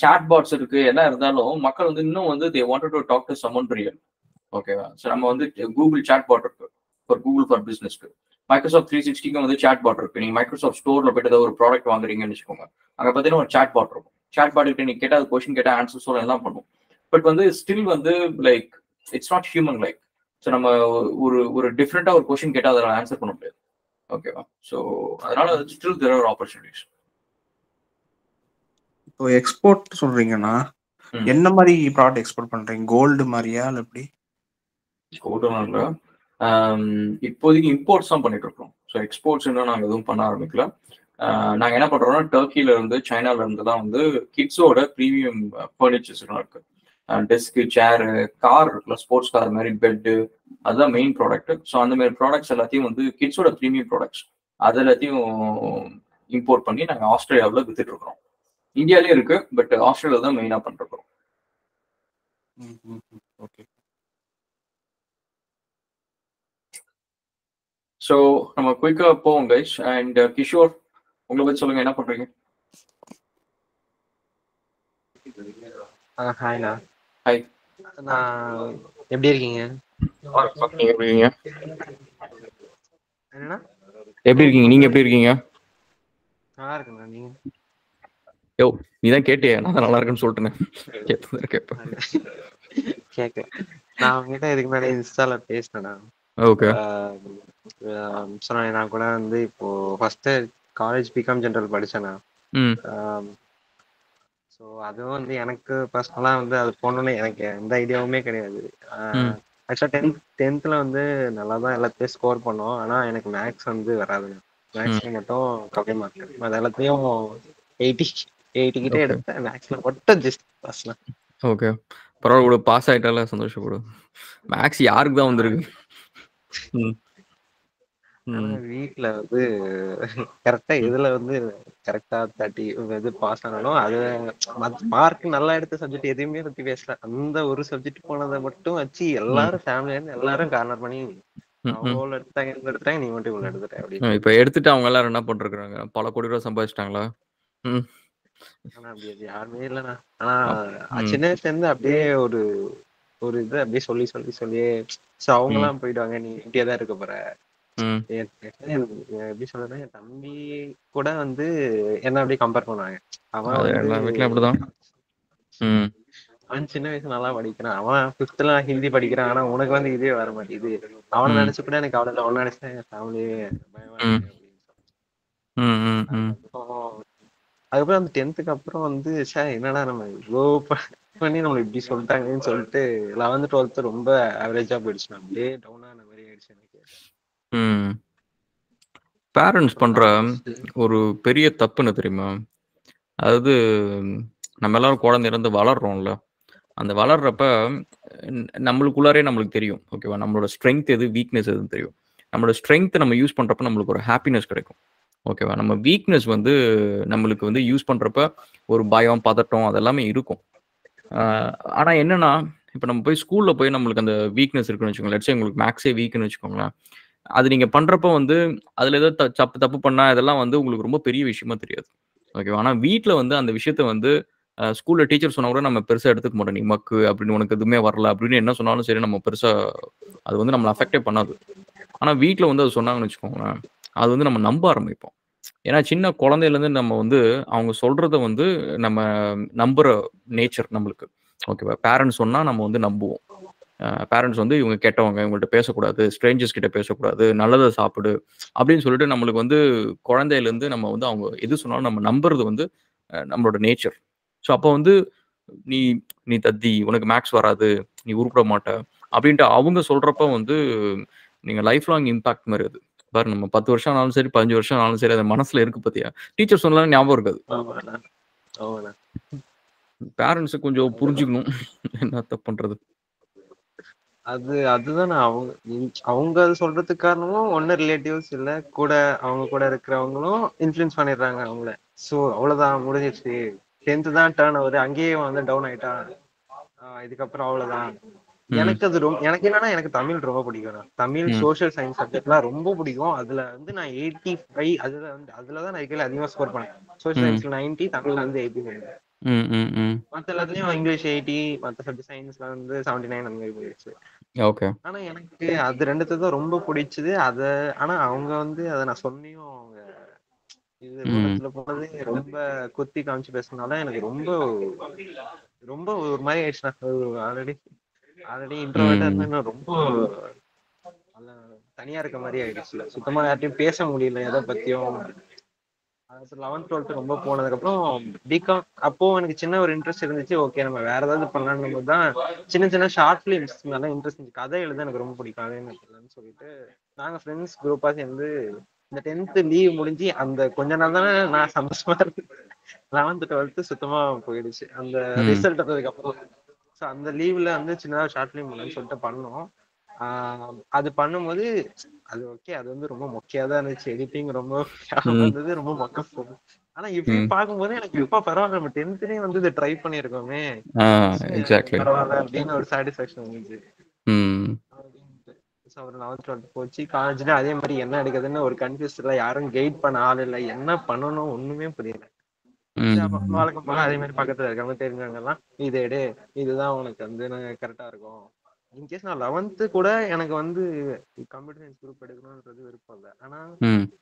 [SPEAKER 1] சாட் பாட்ஸ் இருக்கு எல்லாம் இருந்தாலும் மக்கள் வந்து இன்னும் வந்து they wanted to talk to someone real, ஓகேவா? ஸோ நம்ம வந்து கூகுள் சாட் பாட் இருக்கு ஃபார் கூகுள் ஃபார் பிசினஸ்க்கு, மைக்ரோசாஃப்ட் 360 வந்து சாட் பாட் இருக்கு. நீங்க மைக்ரோசாஃப்ட் ஸ்டோர்ல போயிட்டு ஏதாவது ஒரு ப்ராடக்ட் வாங்குறீங்கன்னு வச்சுக்கோங்க, அங்க பாத்தீங்கன்னா ஒரு சாட் பாட் இருக்கும். சாட் பாட் கிட்ட நீங்க கேட்டா அது கொஸ்டின் கேட்டா ஆன்சர் சொல்ல எல்லாம் பண்ணும். பட் வந்து ஸ்டில் வந்து like it's not human like. So நம்ம ஒரு டிஃப்ரெண்டா ஒரு கொஸ்டின் கேட்டா அதை ஆன்சர் பண்ண முடியாது, ஓகேவா? ஸோ அதனால ஸ்டில் தேர் ஆர் ஆப்பர்ச்சுனிட்டிஸ்.
[SPEAKER 2] இப்போ எக்ஸ்போர்ட் சொல்றீங்கன்னா என்ன மாதிரி ப்ராடக்ட் எக்ஸ்போர்ட் பண்றீங்க? கோல்டு மாதிரியா இல்லை எப்படி?
[SPEAKER 1] கோல்டுலாம் இல்லை, இப்போதைக்கு இம்போர்ட்ஸ் தான் பண்ணிட்டு இருக்கோம். ஸோ எக்ஸ்போர்ட்ஸ் இன்னும் நாங்கள் எதுவும் பண்ண ஆரம்பிக்கல. நாங்கள் என்ன பண்ணுறோம்னா டர்க்கில இருந்து சைனால இருந்து தான் வந்து கிட்ஸோட ப்ரீமியம் ஃபர்னிச்சர்ஸ்லாம் இருக்கு. டெஸ்க்கு, சேரு, கார் இருக்குல்ல, ஸ்போர்ட்ஸ் கார் மாதிரி பெட்டு, அதுதான் மெயின் ப்ராடக்ட். ஸோ அந்த மாதிரி ப்ராடக்ட்ஸ் எல்லாத்தையும் வந்து கிட்ஸோட ப்ரீமியம் ப்ராடக்ட்ஸ் அது எல்லாத்தையும் இம்போர்ட் பண்ணி நாங்கள் ஆஸ்திரேலியாவில் வித்துட்டு இருக்கிறோம். இந்தியாலேயும் இருக்கு, பட் ஆஸ்திரேலியா தான் மெயினாக பண்ணிருக்கோம்.
[SPEAKER 2] ஓகே.
[SPEAKER 1] ஸோ நம்ம குயிக்கா போவோம் கைஸ். அண்ட் கிஷோர், உங்களை பற்றி சொல்லுங்க, என்ன பண்றீங்க?
[SPEAKER 5] ஹாய்ண்ணா.
[SPEAKER 1] ஹாய்.
[SPEAKER 5] நான் எப்படி இருக்கீங்க?
[SPEAKER 1] நீங்க எப்படி இருக்கீங்க?
[SPEAKER 5] என்னண்ணா?
[SPEAKER 1] எப்படி இருக்கீங்க? நீங்க எப்படி இருக்கீங்க?
[SPEAKER 5] நல்லா இருக்குண்ணா. நீங்க?
[SPEAKER 1] யோ, நீதான் கேட்டியா? நான் நல்லா இருக்குன்னு சொல்லிட்டேன்.
[SPEAKER 5] கேட்கல. நான் உங்ககிட்ட இதுக்கு முன்னாடி இன்ஸ்டால பேசினேண்ணா.
[SPEAKER 1] ஓகே.
[SPEAKER 5] நான் கூட வந்து இப்போ ஃபர்ஸ்ட் காலேஜ் பிகாம் ஜெனரல் படிச்சேண்ணா. ஸோ அதுவும் வந்து எனக்கு பர்சனலாக வந்து அது போகணுன்னு எனக்கு எந்த ஐடியாவுமே கிடையாது. ஆக்சுவலாக டென்த்தில் வந்து நல்லா தான் எல்லாத்தையும் ஸ்கோர் பண்ணோம். ஆனால் எனக்கு மேக்ஸ் வந்து வராதுங்க. மேக்ஸில் மட்டும் கம்மி மார்க். அது எல்லாத்தையும் 80 கிட்டே எடுத்தேன். மேக்ஸில் மட்டும் ஜஸ்ட் பாஸ்ண்ணா.
[SPEAKER 1] ஓகே, பரவாயில்ல, பாஸ் ஆகிட்டால சந்தோஷப்படு. மேக்ஸ் யாருக்கு தான் வந்திருக்கு.
[SPEAKER 5] வீட்டில் வந்து கரெக்டா இதுல வந்து கரெக்டா 30 இது பாஸ் ஆனாலும் அது மார்க் நல்லா எடுத்த சப்ஜெக்ட் எதுவுமே பத்தி பேசல. அந்த ஒரு சப்ஜெக்ட் போனதை மட்டும் வச்சு எல்லாரும் ஃபேமிலியில எல்லாரும் கார்னர் பண்ணி அவங்க உள்ள எடுத்தாங்க, இவங்க எடுத்தாங்க, நீ மட்டும் இவ்வளவு எடுத்துட்டேன் அப்படின்னு.
[SPEAKER 1] இப்ப எடுத்துட்டு அவங்க எல்லாரும் என்ன பண்றாங்க? பல கோடி ரூபாய் சம்பாதிச்சிட்டாங்களா?
[SPEAKER 5] ஆனா அப்படி அது யாருமே இல்லைண்ணா. ஆனா சின்ன வயசுல இருந்து அப்படியே ஒரு ஒரு இது அப்படியே சொல்லி சொல்லி சொல்லியே அவங்க எல்லாம் போயிடுவாங்க, நீ இப்படியே தான் இருக்க போற. எப்படி சொல்றேன்னா, என் தம்பி கூட வந்து என்ன அப்படியே கம்பேர் பண்ணுவாங்க. அவன் அவன் சின்ன வயசு நல்லா படிக்கிறான். அவன் 5th ஹிந்தி படிக்கிறான். ஆனா உனக்கு வந்து இதே வர மாட்டேங்குது. அவனை நினைச்சு கூட எனக்கு அவ்வளவு அவன் நினைச்சேன் என் ஃபேமிலியே பயமா இருக்கு அப்படின்னு. அதுக்கப்புறம் அந்த 10th அப்புறம் வந்து என்னடா நம்ம இவ்வளோ பண்ணி நம்ம இப்படி சொல்லிட்டாங்கன்னு சொல்லிட்டு 11th 12th ரொம்ப ஆவரேஜா போயிடுச்சு. அப்படியே டவுன் ஆன மாதிரி ஆயிடுச்சு எனக்கு.
[SPEAKER 1] பேரண்ட்ஸ் பண்ற ஒரு பெரிய தப்புன்னு தெரியுமா? அதாவது நம்ம எல்லாரும் குழந்தை இருந்து வளர்றோம்ல, அந்த வளர்றப்ப நம்மளுக்குள்ளாரே நம்மளுக்கு தெரியும், ஓகேவா? நம்மளோட ஸ்ட்ரென்த் எது, வீக்னஸ் எதுன்னு தெரியும். நம்மளோட ஸ்ட்ரென்த் நம்ம யூஸ் பண்றப்ப நம்மளுக்கு ஒரு ஹாப்பினஸ் கிடைக்கும், ஓகேவா? நம்ம வீக்னஸ் வந்து நம்மளுக்கு வந்து யூஸ் பண்றப்ப ஒரு பயம், பதட்டம் அதெல்லாமே இருக்கும். ஆனா என்னன்னா, இப்போ நம்ம போய் ஸ்கூல்ல போய் நம்மளுக்கு அந்த வீக்னஸ் இருக்குன்னு வச்சுக்கோங்களேன். லெட்ஸ் சே உங்களுக்கு மேக்ஸே வீக்னு வச்சுக்கோங்களேன். அது நீங்க பண்றப்ப வந்து அதுல ஏதோ தப்பு பண்ணா இதெல்லாம் வந்து உங்களுக்கு ரொம்ப பெரிய விஷயமா தெரியாது, ஓகேவா? ஆனா வீட்ல வந்து அந்த விஷயத்த வந்து ஸ்கூல்ல டீச்சர் சொன்னா கூட நம்ம பெருசா எடுத்துக்க மாட்டோம். நீ மக்கு அப்படின்னு, உனக்கு எதுவுமே வரல அப்படின்னு என்ன சொன்னாலும் சரி, நம்ம பெருசா அது வந்து நம்மளை அஃபெக்டே பண்ணாது. ஆனா வீட்ல வந்து அது சொன்னாங்கன்னு வச்சுக்கோங்களேன், அது வந்து நம்ம நம்ப ஆரம்பிப்போம். ஏன்னா சின்ன குழந்தையிலேருந்து நம்ம வந்து அவங்க சொல்றத வந்து நம்ம நம்புற நேச்சர் நம்மளுக்கு, ஓகேவா? பேரண்ட்ஸ் சொன்னா நம்ம வந்து நம்புவோம். பேரண்ட்ஸ் வந்து இவங்க கெட்டவங்க, இவங்கள்ட்ட பேசக்கூடாது, ஸ்ட்ரேஞ்சர்ஸ் கிட்ட பேசக்கூடாது, நல்லதை சாப்பிடு அப்படின்னு சொல்லிட்டு நம்மளுக்கு வந்து குழந்தையிலேருந்து நம்ம வந்து அவங்க எது சொன்னாலும் நம்ம நம்புறது வந்து நம்மளோட நேச்சர். ஸோ அப்போ வந்து நீ நீ தத்தி, உனக்கு மேக்ஸ் வராது, நீ உருப்பிட மாட்ட அப்படின்ட்டு அவங்க சொல்றப்ப வந்து நீங்க லைஃப் லாங் இம்பாக்ட் மாதிரி அது பாரு. நம்ம 10 வருஷம் ஆனாலும் சரி, 15 வருஷம் ஆனாலும் சரி, அது மனசுல இருக்கு பத்தியா? டீச்சர் சொன்னாலும் ஞாபகம் இருக்காது. பேரண்ட்ஸ் கொஞ்சம் புரிஞ்சுக்கணும் என்ன தப்பு பண்றது.
[SPEAKER 5] அதுதான் அவங்க சொல்றதுக்கு காரணமும் ஒன்னு ரிலேட்டிவ்ஸ் இல்ல, கூட அவங்க கூட இருக்கிறவங்களும் இன்ஃப்ளூயன்ஸ் பண்ணிடுறாங்க அவங்கள. சோ அவ்வளவுதான், முடிஞ்சிருச்சு. 10th தான் டர்ன் ஆகுது, அங்கேயே வந்து டவுன் ஆயிட்டான், இதுக்கப்புறம் அவ்வளவுதான். எனக்கு அது எனக்கு என்னன்னா, எனக்கு தமிழ் ரொம்ப பிடிக்கும். தமிழ் சோசியல் சயின்ஸ் சப்ஜெக்ட்லாம் ரொம்ப பிடிக்கும். அதுல வந்து நான் 85 அதுலதான் நான் இருக்கிற அதிகமா ஸ்கோர் பண்ணேன். சோசியல் சயின்ஸ்ல 90, தமிழ்ல வந்து 89. மத்த எல்லாத்துலயும் இங்கிலீஷ் 80, மத்த சப்ஜெக்ட் சயின்ஸ்ல வந்து 79 அந்த மாதிரி போயிடுச்சு.
[SPEAKER 1] ஓகே.
[SPEAKER 5] ஆனா எனக்கு அது ரெண்டுத்தான் ரொம்ப பிடிச்சது. ஆனா அவங்க வந்து அதை நான் சொன்னியும் அவங்க இது தூரத்துல போனது ரொம்ப குத்தி காமிச்சு பேசுனால எனக்கு ரொம்ப ரொம்ப ஒரு மாதிரி ஆயிடுச்சு. ஆல்ரெடி இன்ட்ரோவர்ட்டா இருந்தா ரொம்ப தனியா இருக்க மாதிரி ஆயிடுச்சு. சுத்தமா யார்ட்டையும் பேச முடியல எதை பத்தியும். 11th 12th ரொம்ப போனதுக்கு அப்புறம் பிகாம் அப்போ எனக்கு சின்ன ஒரு இன்ட்ரெஸ்ட் இருந்துச்சு. ஓகே நம்ம வேற ஏதாவது பண்ணலாம்னு போது தான் சின்ன சின்ன ஷார்ட் பிலிம்ஸ் நல்லா இன்ட்ரெஸ்ட் இருந்துச்சு. கதை எழுத எனக்கு ரொம்ப பிடிக்கும், அதே மாதிரி சொல்லிட்டு நாங்க ஃப்ரெண்ட்ஸ் குரூப்பா சேர்ந்து இந்த 10th லீவ் முடிஞ்சு அந்த கொஞ்ச நாள் தானே நான் சந்தோஷமா இருந்தேன். 11th 12th சுத்தமா போயிடுச்சு அந்த ரிசல்ட் வந்ததுக்கு அப்புறம். ஸோ அந்த லீவ்ல வந்து சின்னதா ஷார்ட் ஃபிலிம் பண்ணணும்னு சொல்லிட்டு பண்ணோம். அது பண்ணும்போது அது ஓகே, அது வந்து ரொம்ப மொக்கையா தான் இருந்துச்சு. எடிட்டிங் ரொம்ப இருந்தது, ரொம்ப மொக்க போகுது. ஆனா இப்படி பார்க்கும்போது எனக்கு இப்ப பரவாயில்ல, நம்ம 10th வந்து இதை ட்ரை பண்ணிருக்கோமே, பரவாயில்ல அப்படின்னு ஒரு சாட்டிஸ்பாக்சன் வந்துச்சு. ஒரு 11th 12th போச்சு. காலேஜ்ல அதே மாதிரி என்ன எடுக்குதுன்னு ஒரு கன்ஃபியூஸ் இல்ல, யாரும் கைட் பண்ண ஆள் இல்லை, என்ன பண்ணணும் ஒண்ணுமே புரியல. வழக்கம் போல அதே மாதிரி பக்கத்துல இருக்கவங்க தெரிஞ்சவங்க எல்லாம் இது எடு, இதுதான் உனக்கு வந்து கரெக்டா இருக்கும். இன்கேஸ் நான் 11th கூட எனக்கு வந்து கம்ப்யூட்டர் சயின்ஸ் குரூப் எடுக்கணும்ன்றது விருப்பம் இல்லை. ஆனா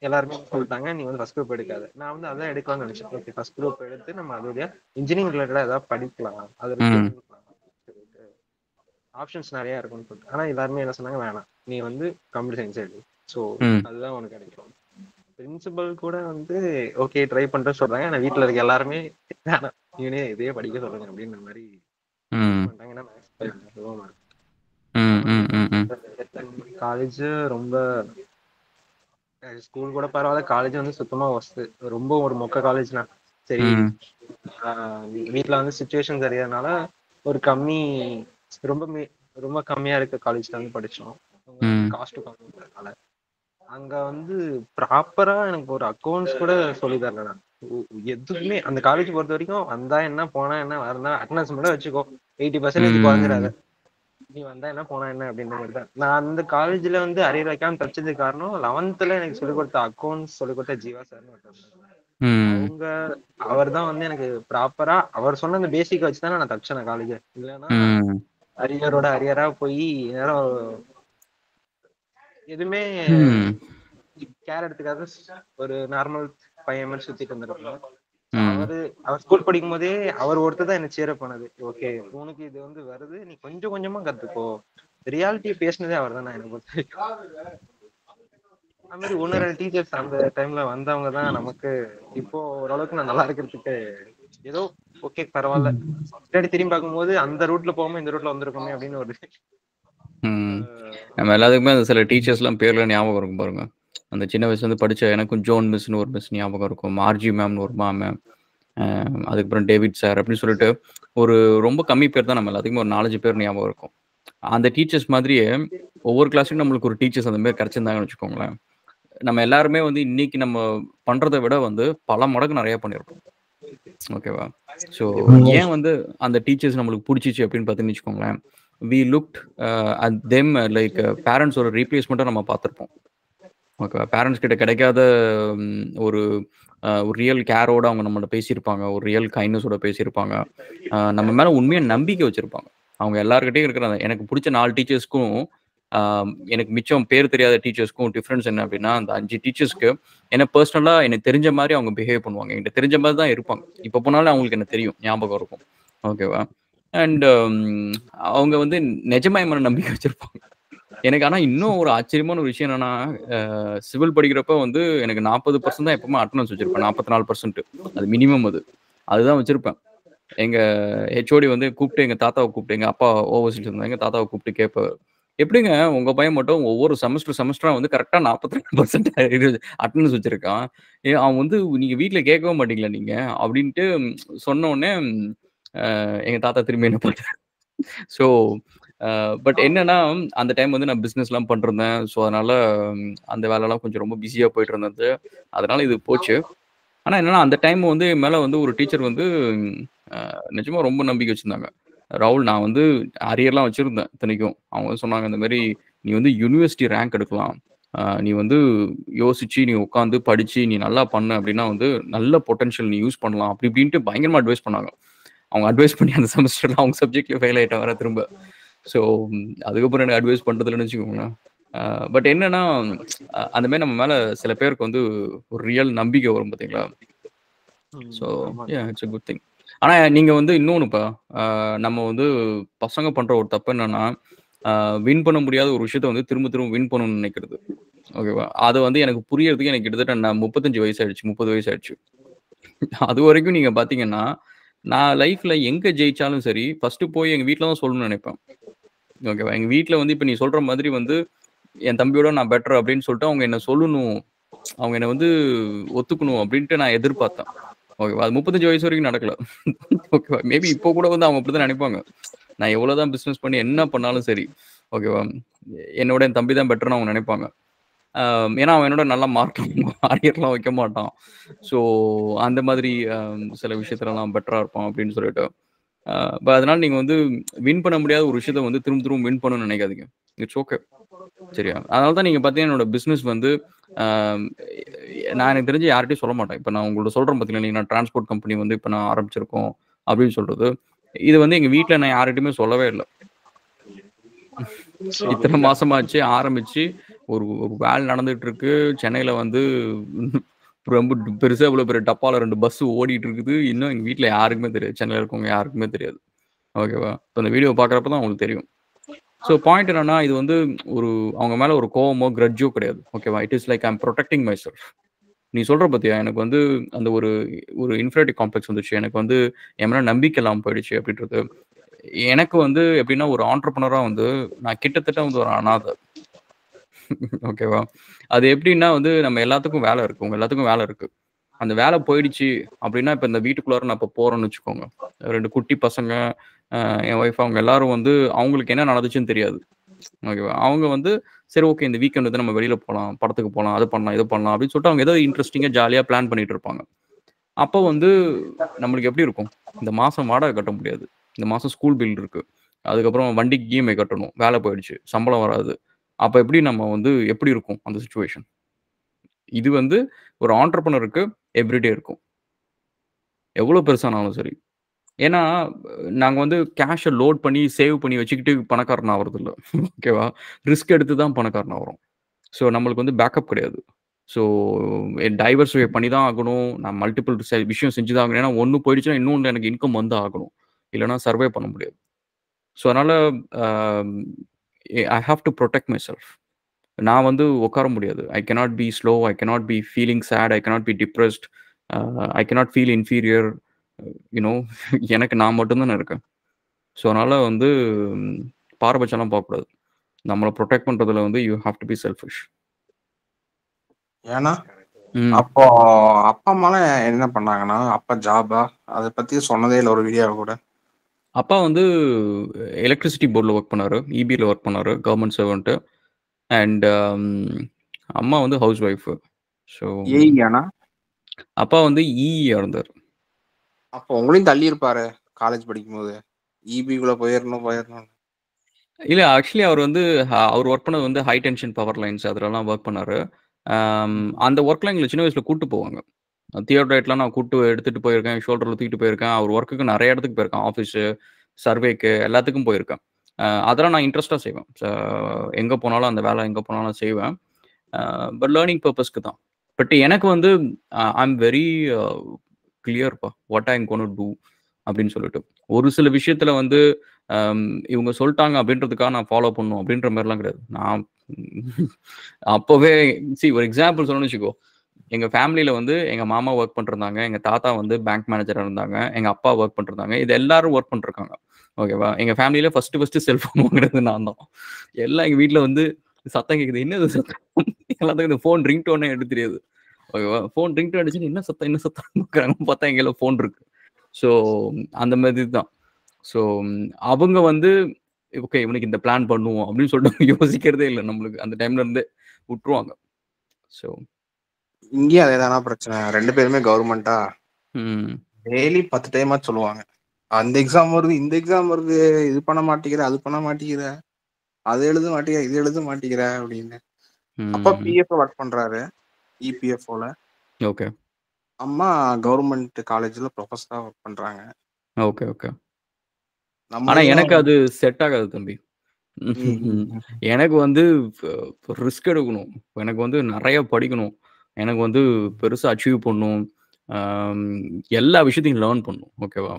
[SPEAKER 5] எல்லாருமே சொல்லிட்டாங்க நீ வந்து ஃபர்ஸ்ட் குரூப் எடுக்காது. நான் வந்து அதான் எடுக்கலாம்னு நினைச்சேன். ஓகே ஃபர்ஸ்ட் குரூப் எடுத்து நம்ம அதோடைய இன்ஜினியரிங் ரிலேட்டடா ஏதாவது படிக்கலாம், அதில் ஆப்ஷன்ஸ் நிறைய இருக்கும்னு சொல்லிட்டு. ஆனா எல்லாருமே என்ன சொன்னாங்க, வேணாம் நீ வந்து கம்ப்யூட்டர் சயின்ஸ் எடு, ஸோ அதுதான் உனக்கு கிடைக்கும். பிரின்சிபல் கூட வந்து ஓகே ட்ரை பண்றேன்னு சொல்றாங்க. ஆனா வீட்டுல இருக்க எல்லாருமே வேணாம் இவனே இதே படிக்க சொல்லுங்க அப்படின்ற மாதிரி பண்ணிட்டாங்க. காலேஜ் ரொம்ப ஸ்கூல் கூட பரவாயில்ல, காலேஜ் வந்து சுத்தமா ஒஸ்ட், ரொம்ப ஒரு மொக்க காலேஜ்னா. சரி வீட்டுல வந்து சிச்சுவேஷன் தெரியறதுனால ஒரு ரொம்ப கம்மியா இருக்க காலேஜ்ல வந்து படிச்சோம். காஸ்ட் கம்மியால அங்க வந்து ப்ராப்பரா எனக்கு ஒரு அக்கௌண்ட்ஸ் கூட சொல்லி தரல. எதுவுமே அந்த காலேஜ் பொறுத்த வரைக்கும் வந்தா என்ன போனா என்ன, வரனா அட்டனன்ஸ் மட்டும் வச்சுக்கோ, 80% குறைஞ்சிடாத, நீ வந்தா என்ன போனா என்ன அப்படின்ற மாதிரி தான். நான் அந்த காலேஜ்ல வந்து அரியர் வைக்காம தப்பிச்சதுக்கு காரணம் 11th எனக்கு சொல்லிக் கொடுத்த அக்கௌண்ட்ஸ் சொல்லிக் கொடுத்த ஜீவா சார். அவர் தான் வந்து எனக்கு ப்ராப்பரா அவர் சொன்ன அந்த பேசிக் வச்சுதான் நான் தப்பிச்சேன் காலேஜ். இல்லைன்னா அரியரா போய் நேரம் எதுவுமே கேர் எடுத்துக்காத ஒரு நார்மல் பையன் மாதிரி சுத்திட்டு இருந்திருப்பேன். அவர் ஸ்கூல் படிக்கும் போதே அவர் ஒருத்தர் தான் என்ன சேர பண்ணது. ஓகே உனக்கு இது வந்து வருது, நீ கொஞ்சம் கொஞ்சமா கத்துக்கோ, ரியாலிட்டியை பேசினதே அவர் தான். எனக்கு அது மாதிரி ஒன்னு டீச்சர்ஸ் அந்த டைம்ல வந்தவங்க தான் நமக்கு இப்போ ஓரளவுக்கு நான் நல்லா இருக்கிறதுக்கு ஏதோ ஓகே பரவாயில்ல. பின்னாடி திரும்பி பார்க்கும்போது அந்த ரூட்ல போகாம இந்த ரூட்ல வந்திருக்கோமே அப்படின்னு ஒரு
[SPEAKER 6] நம்ம எல்லாத்துக்குமே அந்த சில டீச்சர்ஸ்லாம் பேர்ல ஞாபகம் இருக்கும் பாருங்க. அந்த சின்ன வயசுல இருந்து படிச்ச எனக்கும் ஜோன் மிஸ்னு ஒரு மிஸ் ஞாபகம் இருக்கும், மார்ஜி மேம்னு ஒரு மேம், அதுக்கப்புறம் டேவிட் சார் அப்படின்னு சொல்லிட்டு ஒரு ரொம்ப கம்மி பேர் தான் நம்ம எல்லாத்துக்குமே ஒரு 4-5 பேர் ஞாபகம் இருக்கும். அந்த டீச்சர்ஸ் மாதிரியே ஒவ்வொரு கிளாஸ்லையும் நம்மளுக்கு ஒரு டீச்சர்ஸ் அந்த மாதிரி கிடைச்சிருந்தாங்கன்னு வச்சுக்கோங்களேன். நம்ம எல்லாருமே வந்து இன்னைக்கு நம்ம பண்றதை விட வந்து பல மடங்கு நிறைய பண்ணியிருப்போம். ஓகேவா? ஸோ ஏன் வந்து அந்த டீச்சர்ஸ் நம்மளுக்கு பிடிச்சிச்சு அப்படின்னு பார்த்தீங்கன்னு வச்சுக்கோங்களேன், we looked at them like பேரண்ட்ஸோட ரீப்ளேஸ்மெண்ட்டாக நம்ம பார்த்துருப்போம். ஓகேவா? பேரண்ட்ஸ் கிட்ட கிடைக்காத ஒரு ரியல் கேரோட அவங்க நம்மளோட பேசியிருப்பாங்க, ஒரு ரியல் கைண்ட்னஸோட பேசியிருப்பாங்க, நம்ம மேலே உண்மையாக நம்பிக்கை வச்சுருப்பாங்க. அவங்க எல்லாருக்கிட்டையும் இருக்கிற எனக்கு பிடிச்ச 4 டீச்சர்ஸ்க்கும் எனக்கு மிச்சம் பேர் தெரியாத டீச்சர்ஸ்க்கும் டிஃப்ரென்ஸ் என்ன அப்படின்னா, அந்த 5 டீச்சர்ஸ்க்கு என்ன பர்சனலாக எனக்கு தெரிஞ்ச மாதிரி அவங்க பிஹேவ் பண்ணுவாங்க, என்கிட்ட தெரிஞ்ச மாதிரி தான் இருப்பாங்க. இப்போ போனாலும் அவங்களுக்கு என்ன தெரியும், ஞாபகம் இருக்கும். ஓகேவா? அண்ட் அவங்க வந்து நிஜமா என் மேலே நம்பிக்கை வச்சுருப்பாங்க எனக்கு. ஆனால் இன்னும் ஒரு ஆச்சரியமான ஒரு விஷயம் என்னன்னா, சிவில் படிக்கிறப்ப வந்து எனக்கு 40% தான் எப்பவுமே அட்டனன்ஸ் வச்சிருப்பேன். 44% அது மினிமம். அதுதான் வச்சிருப்பேன். எங்க ஹெச்ஓடி வந்து கூப்பிட்டு எங்க தாத்தாவை கூப்பிட்டு, எங்க அப்பா ஓவர்சீஸ் இருந்தாங்க, எங்க தாத்தாவை கூப்பிட்டு கேட்பாரு, எப்படிங்க உங்க பையன் மட்டும் ஒவ்வொரு செமஸ்டரா வந்து கரெக்டா 42% அட்டனன்ஸ் வச்சிருக்கான், அவன் வந்து நீங்க வீட்டுல கேட்கவே மாட்டீங்களா நீங்க அப்படின்ட்டு சொன்ன உடனே எங்க தாத்தா திரும்பி என்ன பார்த்தாரு. ஸோ பட் என்னன்னா அந்த டைம் வந்து நான் பிஸ்னஸ்லாம் பண்ணிருந்தேன். ஸோ அதனால அந்த வேலைலாம் கொஞ்சம் ரொம்ப பிஸியாக போயிட்டு இருந்தது, அதனால இது போச்சு. ஆனால் என்னன்னா அந்த டைம் வந்து மேலே வந்து ஒரு டீச்சர் வந்து நிஜமா ரொம்ப நம்பிக்கை வச்சிருந்தாங்க. ராகுல், நான் வந்து அரியர்லாம் வச்சிருந்தேன் இத்தனைக்கும். அவங்க சொன்னாங்க இந்த மாதிரி நீ வந்து யூனிவர்சிட்டி ரேங்க் எடுக்கலாம், நீ வந்து யோசிச்சு நீ உட்காந்து படிச்சு நீ நல்லா பண்ண அப்படின்னா வந்து நல்ல பொட்டன்ஷியல் நீ யூஸ் பண்ணலாம் அப்படி இப்படின்ட்டு பயங்கரமா அட்வைஸ் பண்ணாங்க. அவங்க அட்வைஸ் பண்ணி அந்த செமஸ்டர்ல அவங்க சப்ஜெக்ட்ல ஃபெயில் ஆயிட்டேன் வர திரும்ப. ஸோ அதுக்கப்புறம் எனக்கு அட்வைஸ் பண்றதுலன்னு வச்சுக்கோங்களேன். பட் என்னன்னா அந்த மாதிரி நம்ம மேல சில பேருக்கு வந்து ஒரு ரியல் நம்பிக்கை வரும் பார்த்தீங்களா. So it's a good thing. ஆனா நீங்க வந்து இன்னொன்னுப்பா, நம்ம வந்து பசங்க பண்ற ஒரு தப்பு என்னன்னா, வின் பண்ண முடியாத ஒரு விஷயத்த வந்து திரும்ப திரும்ப வின் பண்ணணும்னு நினைக்கிறது. ஓகேவா? அது வந்து எனக்கு புரியறதுக்கு எனக்கு கிட்டத்தட்ட 35 வயசு ஆயிடுச்சு, 30 வயசு ஆயிடுச்சு. அது வரைக்கும் நீங்க பாத்தீங்கன்னா நான் லைஃப்ல எங்க ஜெயிச்சாலும் சரி ஃபர்ஸ்ட் போய் எங்க வீட்டுல தான் சொல்லணும்னு நினைப்பேன். ஓகேவா? எங்க வீட்டுல வந்து இப்ப நீ சொல்ற மாதிரி வந்து என் தம்பியோட நான் பெட்டர் அப்படின்னு சொல்லிட்டு அவங்க என்ன சொல்லணும், அவங்க என்னை வந்து ஒத்துக்கணும் அப்படின்ட்டு நான் எதிர்பார்த்தேன். ஓகேவா? அது 35 வயசு வரைக்கும் நடக்கல. ஓகேவா? மேபி இப்போ கூட வந்து அவங்க அப்படிதான் நினைப்பாங்க. நான் எவ்வளவுதான் பிசினஸ் பண்ணி என்ன பண்ணாலும் சரி, ஓகேவா? என்னோட என் தம்பி தான் பெட்டர்னு அவங்க நினைப்பாங்க. ஏன்னா அவன் என்னோட நல்லா மார்க் அரியர்லாம் வைக்க மாட்டான். ஸோ அந்த மாதிரி சில விஷயத்துலலாம் பெட்டரா இருப்பான் அப்படின்னு சொல்லிட்டு. அதனால நீங்க வந்து வின் பண்ண முடியாத ஒரு விஷயத்த வந்து திரும்ப திரும்ப வின் பண்ணணும்னு நினைக்காதீங்க. It's okay. சரியா? அதனால தான் நீங்க பார்த்தீங்கன்னா என்னோட பிசினஸ் வந்து நான் எனக்கு தெரிஞ்சு யார்கிட்டயும் சொல்ல மாட்டேன். இப்ப நான் உங்கள்ட்ட சொல்றேன் பார்த்தீங்களா, நீங்க நான் டிரான்ஸ்போர்ட் கம்பெனி வந்து இப்ப நான் ஆரம்பிச்சிருக்கோம் அப்படின்னு சொல்றது. இது வந்து எங்க வீட்ல நான் யார்கிட்டயுமே சொல்லவே இல்ல. இத்தனை மாசமாச்சு ஆரம்பிச்சு ஒரு ஒரு வேலை நடந்துட்டு இருக்கு. சென்னையில வந்து ரொம்ப பெருசா இவ்வளவு பெரிய டப்பால 2 பஸ் ஓடிட்டு இருக்குது. இன்னும் எங்க வீட்ல யாருக்குமே தெரியாது. சென்னையில இருக்கவங்க யாருக்குமே தெரியாது. ஓகேவா? இப்ப இந்த வீடியோ பார்க்குறப்ப தான் உங்களுக்கு தெரியும். ஸோ பாயிண்ட் என்னன்னா, இது வந்து ஒரு அவங்க மேல ஒரு கோவமோ, கிரட்ஜோ கிடையாது. ஓகேவா? It is like I am protecting myself. நீ சொல்ற பார்த்தியா, எனக்கு வந்து அந்த ஒரு ஒரு இன்ஃபீரியாரிட்டி காம்ப்ளெக்ஸ் வந்துச்சு. எனக்கு வந்து என் மேல நம்பிக்கை இல்லாம போயிடுச்சு அப்படின்றது. எனக்கு வந்து எப்படின்னா, ஒரு ஆண்டர்பிரினரா வந்து நான் கிட்டத்தட்ட வந்து ஒரு அனாதை. ஓகேவா? அது எப்படின்னா வந்து நம்ம எல்லாத்துக்கும் வேலை இருக்கு. உங்க எல்லாத்துக்கும் வேலை இருக்கு. அந்த வேலை போயிடுச்சு அப்படின்னா, இப்ப இந்த வீட்டுக்குள்ளார நான் இப்ப போறேன்னு வச்சுக்கோங்க. 2 குட்டி பசங்க, என் ஒய்ஃப் அவங்க எல்லாரும் வந்து அவங்களுக்கு என்ன நடந்துச்சுன்னு தெரியாது. ஓகேவா? அவங்க வந்து சரி ஓகே இந்த வீக்கெண்ட் வந்து நம்ம வெளியில போலாம், படத்துக்கு போலாம், அது பண்ணலாம், இது பண்ணலாம் அப்படின்னு சொல்லிட்டு அவங்க ஏதோ இன்ட்ரெஸ்டிங்கா ஜாலியா பிளான் பண்ணிட்டு இருப்பாங்க. அப்போ வந்து நம்மளுக்கு எப்படி இருக்கும்? இந்த மாசம் வாடகை கட்ட முடியாது. இந்த மாசம் ஸ்கூல் பில் இருக்கு. அதுக்கப்புறம் வண்டிக்கு இஎம்ஐ கட்டணும். வேலை போயிடுச்சு. சம்பளம் வராது. அப்ப எப்படி நம்ம வந்து எப்படி இருக்கும் அந்த சிச்சுவேஷன்? இது வந்து ஒரு ஆண்டர்பிரினருக்கு எவ்ரிடே இருக்கும். எவ்வளோ பெருசானாலும் சரி. ஏன்னா, நாங்க வந்து கேஷ லோட் பண்ணி, சேவ் பண்ணி வச்சுக்கிட்டு பணக்காரன் ஆவறதில்ல. ஓகேவா? ரிஸ்க் எடுத்து தான் பணக்காரன் ஆகுறோம். ஸோ நம்மளுக்கு வந்து பேக்கப் கிடையாது. ஸோ டைவர்சிஃபை பண்ணி தான் ஆகணும். நான் மல்டிபிள் விஷயம் செஞ்சு தான் ஆகணும். ஏன்னா, ஒண்ணு போயிடுச்சுன்னா, இன்னொன்னு எனக்கு இன்கம் வந்து ஆகணும். இல்லன்னா சர்வே பண்ண முடியாது. ஸோ அதனால uh I have to protect myself. நான் வந்து உட்கார முடியாது. I cannot be slow. I cannot be feeling sad. I cannot be depressed. I cannot feel inferior. You know எனக்கு நான் மட்டும் தானே இருக்கேன். ஸோ அதனால வந்து பாரபட்சம்லாம் பார்க்கக்கூடாது. நம்மள புரொடெக்ட் பண்றதுல வந்து you have to be selfish.
[SPEAKER 2] ஏன்னா
[SPEAKER 6] ம்.
[SPEAKER 2] அப்போ அப்பா அம்மாலாம் என்ன பண்ணாங்கன்னா, அப்பா ஜாபா? அத பத்தி சொன்னதே இல்ல ஒரு வீடியோல கூட.
[SPEAKER 6] அப்பா வந்து எலக்ட்ரிசிட்டி போர்ட்ல ஒர்க் பண்ணாரு. இபில ஒர்க் பண்ணாரு. Government servant. அண்ட் அம்மா வந்து ஹவுஸ் ஒய்ஃப். ஸோ
[SPEAKER 2] ஏஇயானா?
[SPEAKER 6] அப்பா வந்து இஇயா இருந்தாரு.
[SPEAKER 2] அப்போ உங்களையும் தள்ளி இருப்பாரு காலேஜ் படிக்கும்போது. இபிக்குள்ள போயிரணும்.
[SPEAKER 6] இல்ல ஆக்சுவலி அவர் வந்து அவர் ஒர்க் பண்ணது வந்து ஹை டென்ஷன் பவர் லைன்ஸ் அதுலலாம் ஒர்க் பண்ணாரு. அந்த ஒர்க்லாம் எங்கள சின்ன வயசுல கூட்டு போவாங்க. தியோடரேட்லாம் நான் கூட்டு எடுத்துட்டு போயிருக்கேன். ஷோல்டர்ல தூக்கிட்டு போயிருக்கேன். அவர் ஒர்க்குக்கு நெறைய இடத்துக்கு போயிருக்கேன். ஆஃபீஸு, சர்வேக்கு எல்லாத்துக்கும் போயிருக்கேன். அதெல்லாம் நான் இன்ட்ரெஸ்ட்டா செய்வேன். எங்க போனாலும் அந்த வேலை எங்க போனாலும் செய்வேன். பட் லேர்னிங் பர்ப்பஸ்க்கு தான். பட் எனக்கு வந்து ஐ அம் வெரி கிளியர்ப்பா. What I am gonna do அப்படின்னு சொல்லிட்டு. ஒரு சில விஷயத்துல வந்து இவங்க சொல்ட்டாங்க அப்படின்றதுக்காக நான் ஃபாலோ பண்ணணும் அப்படின்ற மாரிலாம் கிடையாது. நான் அப்பவே ஒரு எக்ஸாம்பிள் சொல்லணும்னு வச்சுக்கோ. எங்க ஃபேமிலில வந்து எங்க மாமா ஒர்க் பண்ணிருந்தாங்க. எங்க தாத்தா வந்து பேங்க் மேனேஜரா இருந்தாங்க. எங்க அப்பா ஒர்க் பண்ணிருந்தாங்க. இது எல்லாரும் ஒர்க் பண்ணிருக்காங்க. ஓகேவா? எங்க ஃபேமிலில ஃபர்ஸ்ட் செல்ஃபோன் வாங்குனது நான் தான். எல்லாம் எங்க வீட்ல வந்து சத்தம் கேட்குது. என்னது சத்தம்? எல்லாத்துக்கும் இந்த ஃபோன் ரிங்டோனே எடுக்க தெரியாது. ஓகேவா? ஃபோன் ரிங்டோன் அடிச்சுட்டு என்ன சத்தம்? என்ன சத்தம்ன்னு பார்க்குறாங்க. பார்த்தா எங்க கையில ஃபோன் இருக்கு. ஸோ அந்த மாதிரி தான். ஸோ அவங்க வந்து ஓகே இவனுக்கு இந்த பிளான் பண்ணுவோம் அப்படின்னு சொல்லிட்டு யோசிக்கிறதே இல்ல நம்மளுக்கு. அந்த டைம்ல இருந்தே விட்டுருவாங்க. ஸோ
[SPEAKER 2] இங்கேயும் அதேதானா பிரச்சனை? 2 பேருமே கவர்மெண்ட்டா?
[SPEAKER 6] ம்.
[SPEAKER 2] டெய்லி 10 டைமாவது சொல்லுவாங்க. அந்த எக்ஸாம் வருது, இந்த எக்ஸாம் வருது, இது பண்ண மாட்டேங்கிற, அது பண்ண மாட்டேங்கிற, அது எழுத மாட்டேங்கிற, இது எழுத மாட்டேங்கிற அப்படின்னு. அப்பா
[SPEAKER 6] ம்.
[SPEAKER 2] பிஎஃப் ஒர்க் பண்றாரு, இபிஎஃப்ஓல.
[SPEAKER 6] ஓகே.
[SPEAKER 2] அம்மா கவர்மெண்ட் காலேஜ்ல ப்ரொஃபஸரா ஒர்க் பண்றாங்க.
[SPEAKER 6] Okay, okay.
[SPEAKER 2] நம்ம
[SPEAKER 6] ஆனா
[SPEAKER 2] இதுல
[SPEAKER 6] எனக்கு அது செட் ஆகாது தம்பி. எனக்கு வந்து ரிஸ்க் எடுக்கணும். எனக்கு வந்து நெறைய படிக்கணும். எனக்கு வந்து பெருசா அச்சீவ் பண்ணணும். எல்லா விஷயத்தையும் லேர்ன் பண்ணணும். ஓகேவா?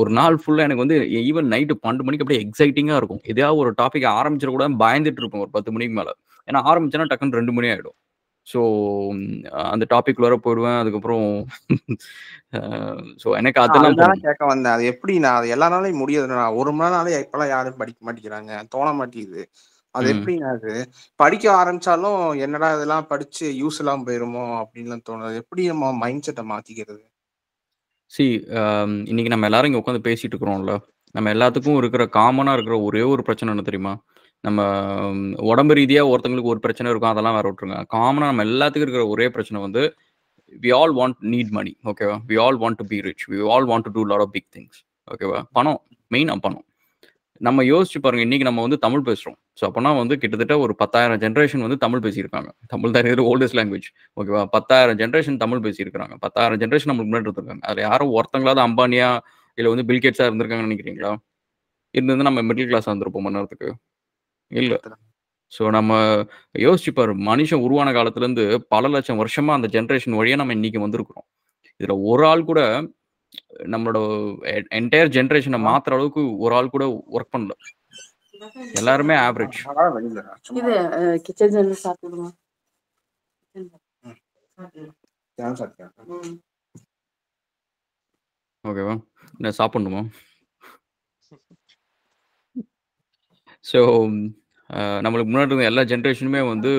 [SPEAKER 6] ஒரு நாள் ஃபுல்லா எனக்கு வந்து ஈவன் நைட் 12 மணிக்கு அப்படியே எக்ஸைட்டிங்கா இருக்கும். எதையாவது ஒரு டாபிக் ஆரம்பிச்சிடக்கூடாதுன்னு பயந்துட்டு இருப்பேன் ஒரு 10 மணிக்கு மேல. ஏன்னா ஆரம்பிச்சேன்னா டக்குன்னு 2 மணி ஆயிடும். ஸோ அந்த டாபிக் வர போயிடுவேன். அதுக்கப்புறம் ஸோ எனக்கு அதெல்லாம்
[SPEAKER 2] அதுதானே
[SPEAKER 6] பண்ணணும்.
[SPEAKER 2] கேட்க வந்தேன். அது எப்படி? நான் அது எல்லா நாளையும் முடியாது. நான் ஒரு மணி நாளே இப்பெல்லாம் யாரும் படிக்க மாட்டேங்கிறாங்க. தோண மாட்டேங்குது. அது எப்படிங்க அது படிக்க ஆரம்பிச்சாலும் என்னடா இதெல்லாம் படிச்சு யூஸ் எல்லாம் போயிருமோ அப்படின்னு தோணுது. எப்படி நம்ம மைண்ட் செட்டை மாத்திக்கிறது?
[SPEAKER 6] சி இன்னைக்கு நம்ம எல்லாரும் இங்கே உட்காந்து பேசிட்டு இருக்கிறோம்ல, நம்ம எல்லாத்துக்கும் இருக்கிற காமனாக இருக்கிற ஒரே ஒரு பிரச்சனை என்ன தெரியுமா? நம்ம உடம்பு ரீதியாக ஒருத்தங்களுக்கு ஒரு பிரச்சனை இருக்கும், அதெல்லாம் வேற விட்டுருங்க. காமனாக நம்ம எல்லாத்துக்கும் இருக்கிற ஒரே பிரச்சனை வந்து we all need money. ஓகேவா? we all want to be rich. we all want to do a lot of big things. ஓகேவா? பணம், மெயினாக பணம். நம்ம யோசிச்சு பாருங்க, இன்னைக்கு நம்ம வந்து தமிழ் பேசுறோம். ஸோ அப்போனா வந்து கிட்டத்தட்ட ஒரு 10,000 ஜென்ரேஷன் வந்து தமிழ் பேசியிருக்காங்க. தமிழ் தான் இருக்கிற ஓல்டஸ்ட் லாங்குவேஜ். ஓகேவா? 10,000 ஜென்ரேஷன் தமிழ் பேசியிருக்காங்க. 10,000 ஜென்ரேஷன் நம்மளுக்கு முன்னாடி இருந்திருக்காங்க. அதில் யாரும் ஒருத்தங்களாவது அம்பானியா இல்லை வந்து பில்கேட்ஸாக இருந்திருக்காங்கன்னு நினைக்கிறீங்களா? இருந்து நம்ம மிடில் கிளாஸ் வந்திருப்போம் மணி நேரத்துக்கு இல்லை. ஸோ நம்ம யோசிச்சு பாரு, மனுஷன் உருவான காலத்துலேருந்து பல லட்சம் வருஷமா அந்த ஜென்ரேஷன் வழியாக நம்ம இன்னைக்கு வந்திருக்கிறோம். இதில் ஒரு ஆள் கூட நம்மளோட என்டையர் ஜென்ரேஷனை மாத்துற அளவுக்கு ஒரு ஆள் கூட ஒர்க் பண்ணல. எல்லாருமே ஆவரேஜ்.
[SPEAKER 7] இது கிச்சன் ஜன்னல் சாப்பிடுமா?
[SPEAKER 6] ஓகேவா? என்ன சாப்பிடணுமா? ஸோ நம்மளுக்கு முன்னாடி இருந்த எல்லா ஜென்ரேஷனுமே வந்து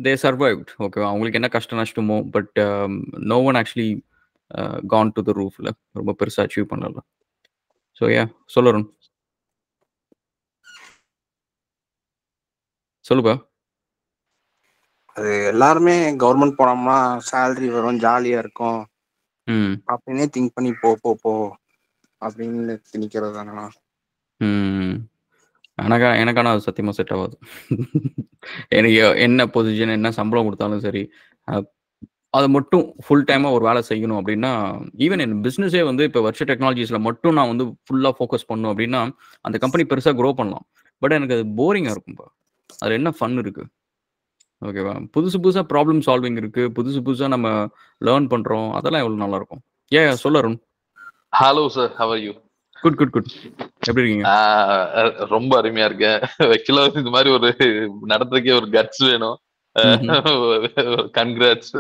[SPEAKER 6] தே சர்வைவ்ட். ஓகேவா? அவங்களுக்கு என்ன கஷ்டம் நஷ்டமோ, but no one actually can to the ரூஃப்ல ரொம்ப பெருசாக அச்சீவ் பண்ணல. ஸோ சொல்லணும் சொல்லுப்பா.
[SPEAKER 2] அது எல்லாருமே கவர்மெண்ட் போனோம்னா சேலரி வரும், ஜாலியா இருக்கும் அப்படின்னே திங்க் பண்ணி போ போ போ அப்படின்னு திணிக்கிறது தானே.
[SPEAKER 6] எனக்கான அது சத்தியமாக செட் ஆகாது. எனக்கு என்ன பொசிஷன் என்ன சம்பளம் கொடுத்தாலும் சரி, அதை மட்டும் ஃபுல் டைமாக ஒரு வேலை செய்யணும் அப்படின்னா, ஈவன் என் பிஸ்னஸே வந்து இப்போ வருஷ டெக்னாலஜிஸில் மட்டும் நான் வந்து ஃபுல்லாக ஃபோக்கஸ் பண்ணணும் அப்படின்னா அந்த கம்பெனி பெருசாக க்ரோ பண்ணலாம். பட் எனக்கு அது போரிங்காக இருக்கும்பா. அதில் என்ன ஃபன் இருக்குது? ஓகேவா? புதுசு புதுசாக ப்ராப்ளம் சால்விங் இருக்குது, புதுசு புதுசாக நம்ம லேர்ன் பண்ணுறோம், அதெல்லாம் எவ்வளோ நல்லாயிருக்கும். சொல்ல Arun.
[SPEAKER 8] Hello sir, how are you?
[SPEAKER 6] Good good good. எப்படி இருக்கீங்க?
[SPEAKER 8] ரொம்ப அருமையா இருக்கேன். ஆக்சுவலா இந்த மாதிரி ஒரு நடத்துறதுக்கே ஒரு கட்ஸ் வேணும். கன்கிராட்ஸ்.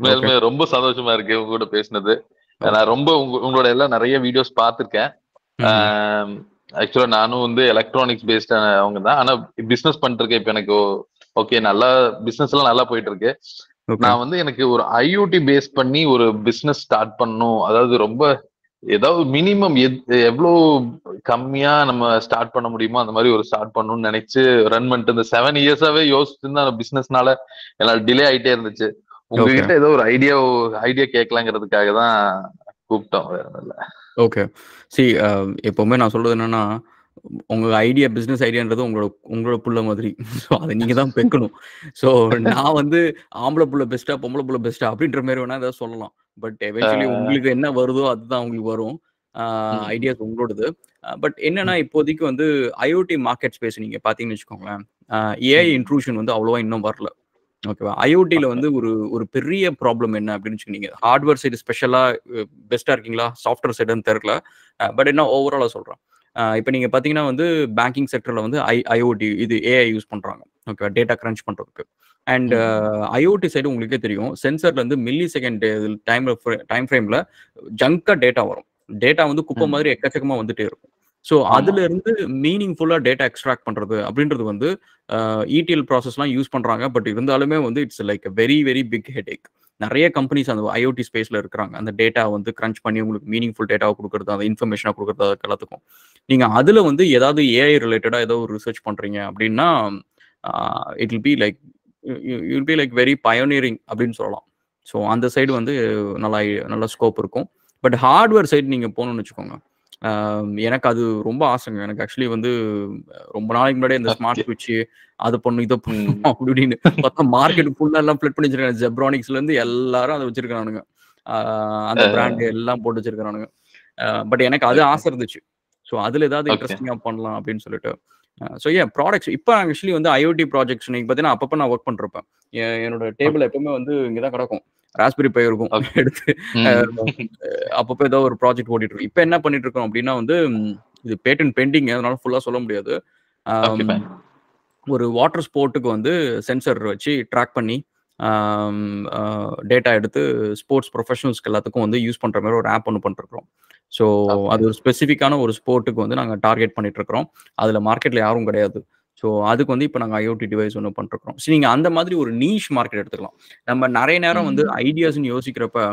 [SPEAKER 8] மேலுமே ரொம்ப சந்தோஷமா இருக்கு உங்க கூட பேசினது. நான் ரொம்ப உங்களோட எல்லாம் நிறைய வீடியோஸ் பார்த்திருக்கேன். ஆக்சுவலா நானும் வந்து எலக்ட்ரானிக்ஸ் பேஸ்ட் அவங்க தான். ஆனா பிசினஸ் பண்ணிருக்கேன் இப்ப. எனக்கு ஓகே, நல்லா பிசினஸ் எல்லாம் நல்லா போயிட்டு இருக்கு. நான் வந்து எனக்கு ஒரு ஐஓடி பேஸ் பண்ணி ஒரு பிசினஸ் ஸ்டார்ட் பண்ணணும். அதாவது ரொம்ப ஏதாவது மினிமம் எவ்வளவு கம்மியா நம்ம ஸ்டார்ட் பண்ண முடியுமோ அந்த மாதிரி ஒரு ஸ்டார்ட் பண்ணணும்னு நினைச்சு ரன் பண்ணிட்டு இந்த 7 இயர்ஸாவே யோசிச்சு இருந்தா பிசினஸ்னால என்னால டிலே ஆயிட்டே இருந்துச்சு. உங்ககிட்ட ஏதோ ஒரு ஐடியா கேட்கலாங்கிறதுக்காக தான் கூப்பிட்டோம், வேற இல்ல.
[SPEAKER 6] ஓகே. எப்பவுமே நான் சொல்றது என்னன்னா, உங்க ஐடியா பிசினஸ் ஐடியான்றது உங்களோட புள்ள மாதிரி. ஸோ அதை நீங்க தான் பெக்கணும். ஸோ நான் வந்து ஆம்பளை புள்ள பெஸ்டா பொம்பளை புள்ள பெஸ்டா அப்படின்ற மாதிரி வேணா ஏதாவது சொல்லலாம். பட் எவென்ச்சுவலி உங்களுக்கு என்ன வருதோ அதுதான் உங்களுக்கு வரும். ஐடியாஸ் உங்களோடது. பட் என்னன்னா, இப்போதைக்கு வந்து ஐஓடி மார்க்கெட் ஸ்பேஸ் நீங்க பாத்தீங்கன்னு வச்சுக்கோங்களேன், ஏஐ இன்ட்ரூஷன் வந்து அவ்வளவா இன்னும் வரல. ஓகேவா? ஐஓடியில் வந்து ஒரு பெரிய ப்ராப்ளம் என்ன அப்படின்னு வச்சுக்கோங்க. ஹார்ட்வேர் சைடு ஸ்பெஷலாக பெஸ்ட்டாக இருக்கீங்களா, சாஃப்ட்வேர் சைடுன்னு தெரியல. பட் என்ன ஓவராலாக சொல்கிறேன். இப்போ நீங்கள் பார்த்தீங்கன்னா வந்து பேங்கிங் செக்டரில் வந்து ஐஓடி இது ஏஐ யூஸ் பண்ணுறாங்க. ஓகேவா? டேட்டா கிரன்ச் பண்ணுறதுக்கு. அண்ட் ஐஓடி சைடு உங்களுக்கே தெரியும், சென்சர்லேருந்து மில்லி செகண்ட் டைம் ஃப்ரேமில் ஜங்காக டேட்டா வரும். டேட்டா வந்து குப்பை மாதிரி எக்கச்சக்கமாக வந்துட்டே இருக்கும். ஸோ அதுல இருந்து மீனிங்ஃபுல்லாக டேட்டா எக்ஸ்ட்ராக்ட் பண்ணுறது அப்படின்றது வந்து இடிஎல் ப்ராசஸ்லாம் யூஸ் பண்ணுறாங்க. பட் இருந்தாலுமே வந்து it's like very very big headache. நிறைய கம்பெனிஸ் அந்த ஐஓடி ஸ்பேஸில் இருக்கிறாங்க. அந்த டேட்டா வந்து கிரன்ச் பண்ணி உங்களுக்கு மீனிங்ஃபுல் டேட்டாவை கொடுக்குறது, அந்த இன்ஃபர்மேஷனாக கொடுக்குறது, அதுக்கு எல்லாத்துக்கும் நீங்கள் அதில் வந்து ஏதாவது ஏஐ ரிலேட்டடாக ஏதோ ஒரு ரிசர்ச் பண்ணுறீங்க அப்படின்னா it will be like very pioneering அப்படின்னு சொல்லலாம். ஸோ அந்த சைடு வந்து நல்ல ஸ்கோப் இருக்கும். பட் ஹார்ட்வேர் சைடு நீங்கள் போகணுன்னு வச்சுக்கோங்க, எனக்கு அது ரொம்ப ஆசைங்க. எனக்கு ஆக்சுவலி வந்து ரொம்ப நாளைக்கு முன்னாடி இந்த ஸ்மார்ட் ஸ்விட்ச் அது பண்ணும் இதை பண்ணும் அப்படின்னு பார்த்தா மார்க்கெட் ஃபுல்லாக எல்லாம் ஃபிளட் பண்ணி வச்சிருக்காங்க. ஜெப்ரானிக்ஸ்லேருந்து எல்லாரும் அதை வச்சிருக்கானுங்க. அந்த பிராண்டு எல்லாம் போட்டு வச்சிருக்கானுங்க. பட் எனக்கு அது ஆசை இருந்துச்சு. ஸோ அதில் ஏதாவது இன்ட்ரெஸ்டிங்காக பண்ணலாம் அப்படின்னு சொல்லிட்டு. ஸோ ப்ராடக்ட்ஸ் இப்போ ஆக்சுவலி வந்து ஐஓடி ப்ராஜெக்ட்ஸ் நீங்கள் பார்த்தீங்கன்னா அப்பப்போ நான் ஒர்க் பண்ணிருப்பேன். என்னோட டேபிள் எப்பவுமே வந்து இங்கே தான் கிடக்கும். ராஸ்பெரி பை இருக்கும், எடுத்து அப்பப்போ ஏதோ ஒரு ப்ராஜெக்ட் ஓடிட்டு இருக்கும். இப்போ என்ன பண்ணிட்டு இருக்கோம் அப்படின்னா வந்து இது பேட்டன்ட் பெண்டிங், அதனால ஃபுல்லாக சொல்ல முடியாது. ஒரு வாட்டர் ஸ்போர்ட்டுக்கு வந்து சென்சர் வச்சு ட்ராக் பண்ணி டேட்டா எடுத்து ஸ்போர்ட்ஸ் ப்ரொஃபஷனல்ஸ்க்கு எல்லாத்துக்கும் வந்து யூஸ் பண்ணுற மாதிரி ஒரு ஆப் ஒன்று பண்ணிருக்கிறோம். ஸோ அது ஒரு ஸ்பெசிஃபிக்கான ஒரு ஸ்போர்ட்டுக்கு வந்து நாங்கள் டார்கெட் பண்ணிட்டு இருக்கிறோம். அதில் மார்க்கெட்டில் யாரும் கிடையாது. ஸோ அதுக்கு வந்து இப்போ நாங்கள் ஐஓடி டிவைஸ் ஒன்று பண்ணிருக்கிறோம். ஸோ நீங்கள் அந்த மாதிரி ஒரு நீஷ் மார்க்கெட் எடுத்துக்கலாம். நம்ம நிறைய நேரம் வந்து ஐடியாஸ்ன்னு யோசிக்கிறப்ப